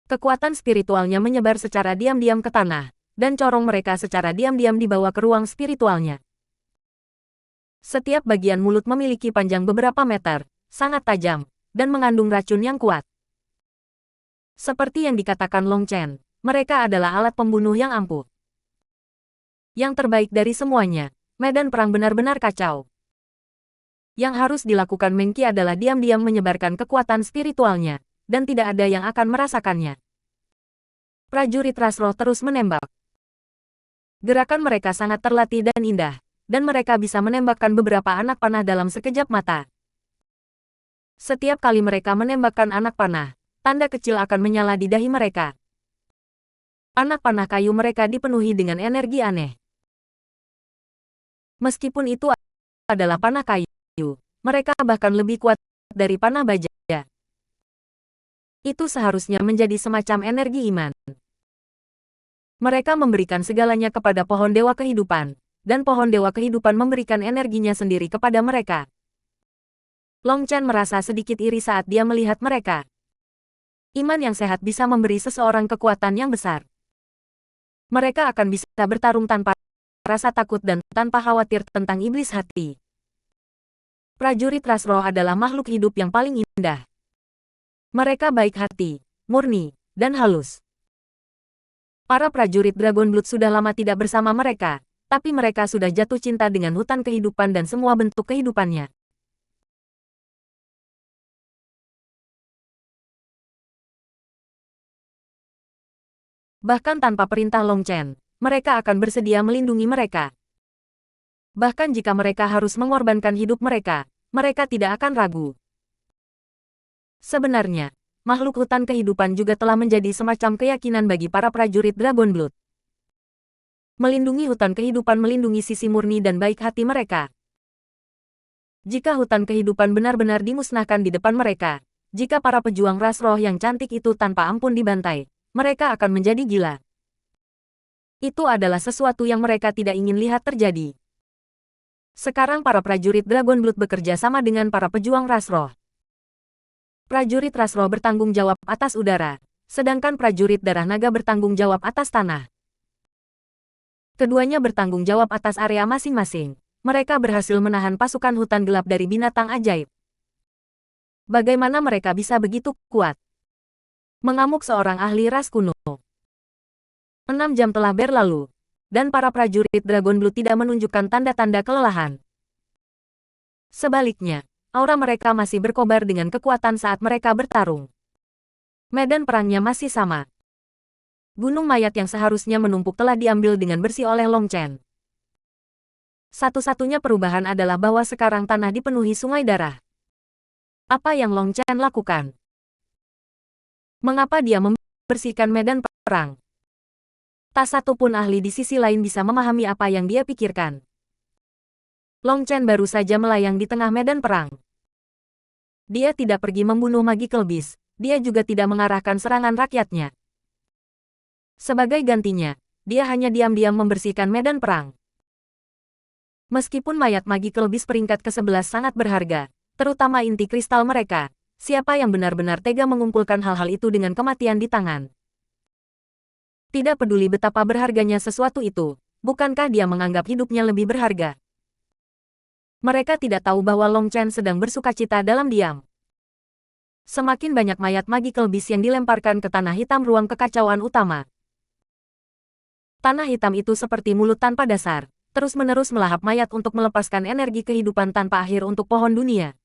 Kekuatan spiritualnya menyebar secara diam-diam ke tanah, dan corong mereka secara diam-diam dibawa ke ruang spiritualnya. Setiap bagian mulut memiliki panjang beberapa meter, sangat tajam, dan mengandung racun yang kuat. Seperti yang dikatakan Long Chen, mereka adalah alat pembunuh yang ampuh. Yang terbaik dari semuanya, medan perang benar-benar kacau. Yang harus dilakukan Mengki adalah diam-diam menyebarkan kekuatan spiritualnya, dan tidak ada yang akan merasakannya. Prajurit Rasro terus menembak. Gerakan mereka sangat terlatih dan indah, dan mereka bisa menembakkan beberapa anak panah dalam sekejap mata. Setiap kali mereka menembakkan anak panah, tanda kecil akan menyala di dahi mereka. Anak panah kayu mereka dipenuhi dengan energi aneh. Meskipun itu adalah panah kayu, mereka bahkan lebih kuat dari panah baja. Itu seharusnya menjadi semacam energi iman. Mereka memberikan segalanya kepada pohon dewa kehidupan, dan pohon dewa kehidupan memberikan energinya sendiri kepada mereka. Long Chen merasa sedikit iri saat dia melihat mereka. Iman yang sehat bisa memberi seseorang kekuatan yang besar. Mereka akan bisa bertarung tanpa rasa takut dan tanpa khawatir tentang iblis hati. Prajurit Rasro adalah makhluk hidup yang paling indah. Mereka baik hati, murni, dan halus. Para prajurit Dragonblood sudah lama tidak bersama mereka, tapi mereka sudah jatuh cinta dengan hutan kehidupan dan semua bentuk kehidupannya. Bahkan tanpa perintah Long Chen, mereka akan bersedia melindungi mereka. Bahkan jika mereka harus mengorbankan hidup mereka, mereka tidak akan ragu. Sebenarnya, makhluk hutan kehidupan juga telah menjadi semacam keyakinan bagi para prajurit Dragonblood. Melindungi hutan kehidupan melindungi sisi murni dan baik hati mereka. Jika hutan kehidupan benar-benar dimusnahkan di depan mereka, jika para pejuang ras roh yang cantik itu tanpa ampun dibantai, mereka akan menjadi gila. Itu adalah sesuatu yang mereka tidak ingin lihat terjadi. Sekarang para prajurit Dragonblood bekerja sama dengan para pejuang ras roh. Prajurit ras roh bertanggung jawab atas udara, sedangkan prajurit darah naga bertanggung jawab atas tanah. Keduanya bertanggung jawab atas area masing-masing. Mereka berhasil menahan pasukan hutan gelap dari binatang ajaib. Bagaimana mereka bisa begitu kuat? Mengamuk seorang ahli ras kuno. 6 jam telah berlalu, dan para prajurit Dragonblood tidak menunjukkan tanda-tanda kelelahan. Sebaliknya, aura mereka masih berkobar dengan kekuatan saat mereka bertarung. Medan perangnya masih sama. Gunung mayat yang seharusnya menumpuk telah diambil dengan bersih oleh Long Chen. Satu-satunya perubahan adalah bahwa sekarang tanah dipenuhi sungai darah. Apa yang Long Chen lakukan? Mengapa dia membersihkan medan perang? Tak satu pun ahli di sisi lain bisa memahami apa yang dia pikirkan. Long Chen baru saja melayang di tengah medan perang. Dia tidak pergi membunuh Magical Beast, dia juga tidak mengarahkan serangan rakyatnya. Sebagai gantinya, dia hanya diam-diam membersihkan medan perang. Meskipun mayat Magical Beast peringkat ke-11 sangat berharga, terutama inti kristal mereka, siapa yang benar-benar tega mengumpulkan hal-hal itu dengan kematian di tangan? Tidak peduli betapa berharganya sesuatu itu, bukankah dia menganggap hidupnya lebih berharga? Mereka tidak tahu bahwa Long Chen sedang bersukacita dalam diam. Semakin banyak mayat Magical Beast yang dilemparkan ke tanah hitam ruang kekacauan utama. Tanah hitam itu seperti mulut tanpa dasar, terus-menerus melahap mayat untuk melepaskan energi kehidupan tanpa akhir untuk pohon dunia.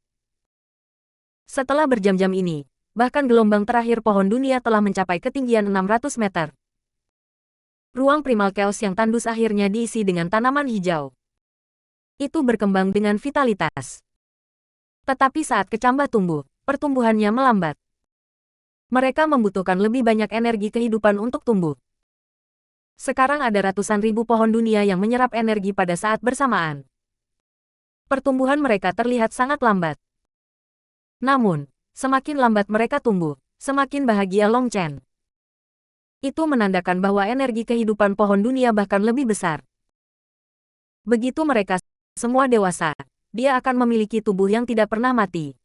Setelah berjam-jam ini, bahkan gelombang terakhir pohon dunia telah mencapai ketinggian 600 meter. Ruang primal chaos yang tandus akhirnya diisi dengan tanaman hijau. Itu berkembang dengan vitalitas. Tetapi saat kecambah tumbuh, pertumbuhannya melambat. Mereka membutuhkan lebih banyak energi kehidupan untuk tumbuh. Sekarang ada ratusan ribu pohon dunia yang menyerap energi pada saat bersamaan. Pertumbuhan mereka terlihat sangat lambat. Namun, semakin lambat mereka tumbuh, semakin bahagia Long Chen. Itu menandakan bahwa energi kehidupan pohon dunia bahkan lebih besar. Begitu mereka semua dewasa, dia akan memiliki tubuh yang tidak pernah mati.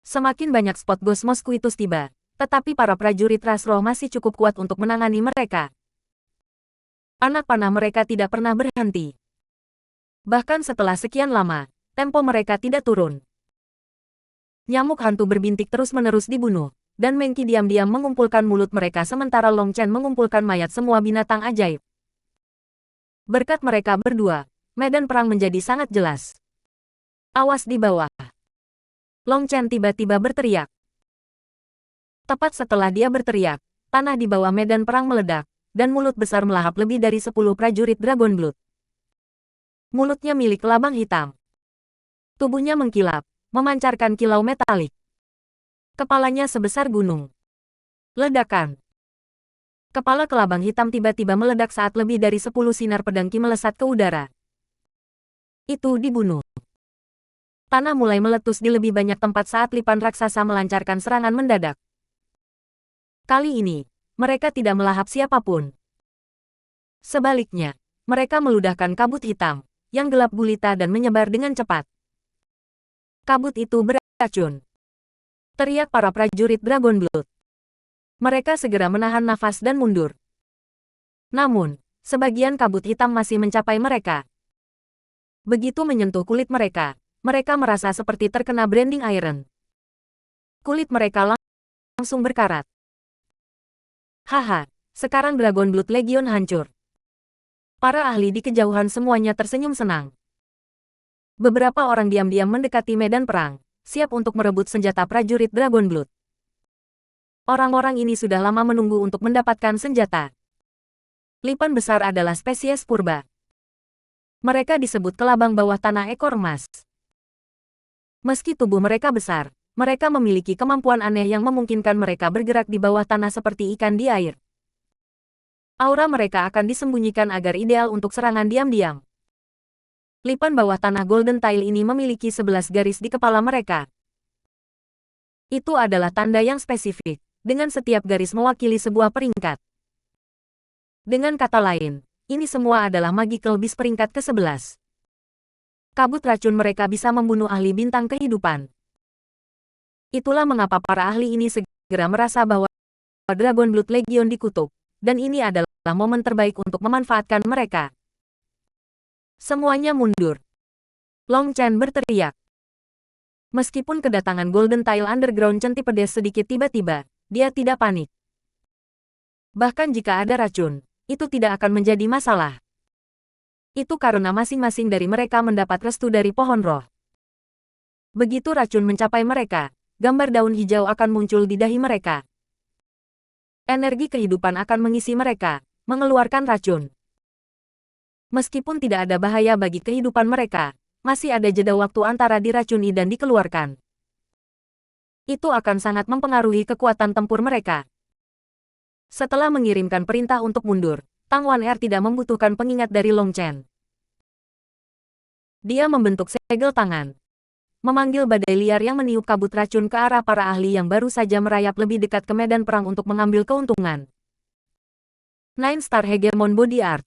Semakin banyak spot Ghost Mosquitos tiba, tetapi para prajurit ras roh masih cukup kuat untuk menangani mereka. Anak panah mereka tidak pernah berhenti. Bahkan setelah sekian lama, tempo mereka tidak turun. Nyamuk hantu berbintik terus-menerus dibunuh, dan Mengki diam-diam mengumpulkan mulut mereka sementara Long Chen mengumpulkan mayat semua binatang ajaib. Berkat mereka berdua, medan perang menjadi sangat jelas. Awas di bawah. Long Chen tiba-tiba berteriak. Tepat setelah dia berteriak, tanah di bawah medan perang meledak, dan mulut besar melahap lebih dari 10 prajurit Dragonblood. Mulutnya milik labang hitam. Tubuhnya mengkilap, memancarkan kilau metalik. Kepalanya sebesar gunung. Ledakan. Kepala kelabang hitam tiba-tiba meledak saat lebih dari 10 sinar pedang Qi melesat ke udara. Itu dibunuh. Tanah mulai meletus di lebih banyak tempat saat lipan raksasa melancarkan serangan mendadak. Kali ini, mereka tidak melahap siapapun. Sebaliknya, mereka meludahkan kabut hitam, yang gelap gulita dan menyebar dengan cepat. Kabut itu beracun. Teriak para prajurit Dragonblood. Mereka segera menahan nafas dan mundur. Namun, sebagian kabut hitam masih mencapai mereka. Begitu menyentuh kulit mereka, mereka merasa seperti terkena branding iron. Kulit mereka langsung berkarat. Haha, sekarang Dragon Blood Legion hancur. Para ahli di kejauhan semuanya tersenyum senang. Beberapa orang diam-diam mendekati medan perang, siap untuk merebut senjata prajurit Dragon Blood. Orang-orang ini sudah lama menunggu untuk mendapatkan senjata. Lipan besar adalah spesies purba. Mereka disebut kelabang bawah tanah ekor emas. Meski tubuh mereka besar, mereka memiliki kemampuan aneh yang memungkinkan mereka bergerak di bawah tanah seperti ikan di air. Aura mereka akan disembunyikan agar ideal untuk serangan diam-diam. Lipan bawah tanah Golden Tile ini memiliki 11 garis di kepala mereka. Itu adalah tanda yang spesifik, dengan setiap garis mewakili sebuah peringkat. Dengan kata lain, ini semua adalah Magical Beast peringkat ke-11. Kabut racun mereka bisa membunuh ahli bintang kehidupan. Itulah mengapa para ahli ini segera merasa bahwa Dragon Blood Legion dikutuk, dan ini adalah momen terbaik untuk memanfaatkan mereka. Semuanya mundur. Long Chen berteriak. Meskipun kedatangan Golden Tile Underground Centipede sedikit tiba-tiba, dia tidak panik. Bahkan jika ada racun, itu tidak akan menjadi masalah. Itu karena masing-masing dari mereka mendapat restu dari pohon roh. Begitu racun mencapai mereka, gambar daun hijau akan muncul di dahi mereka. Energi kehidupan akan mengisi mereka, mengeluarkan racun. Meskipun tidak ada bahaya bagi kehidupan mereka, masih ada jeda waktu antara diracuni dan dikeluarkan. Itu akan sangat mempengaruhi kekuatan tempur mereka. Setelah mengirimkan perintah untuk mundur, Tang Wan-er tidak membutuhkan pengingat dari Long Chen. Dia membentuk segel tangan, memanggil badai liar yang meniup kabut racun ke arah para ahli yang baru saja merayap lebih dekat ke medan perang untuk mengambil keuntungan. Nine Star Hegemon Body Art.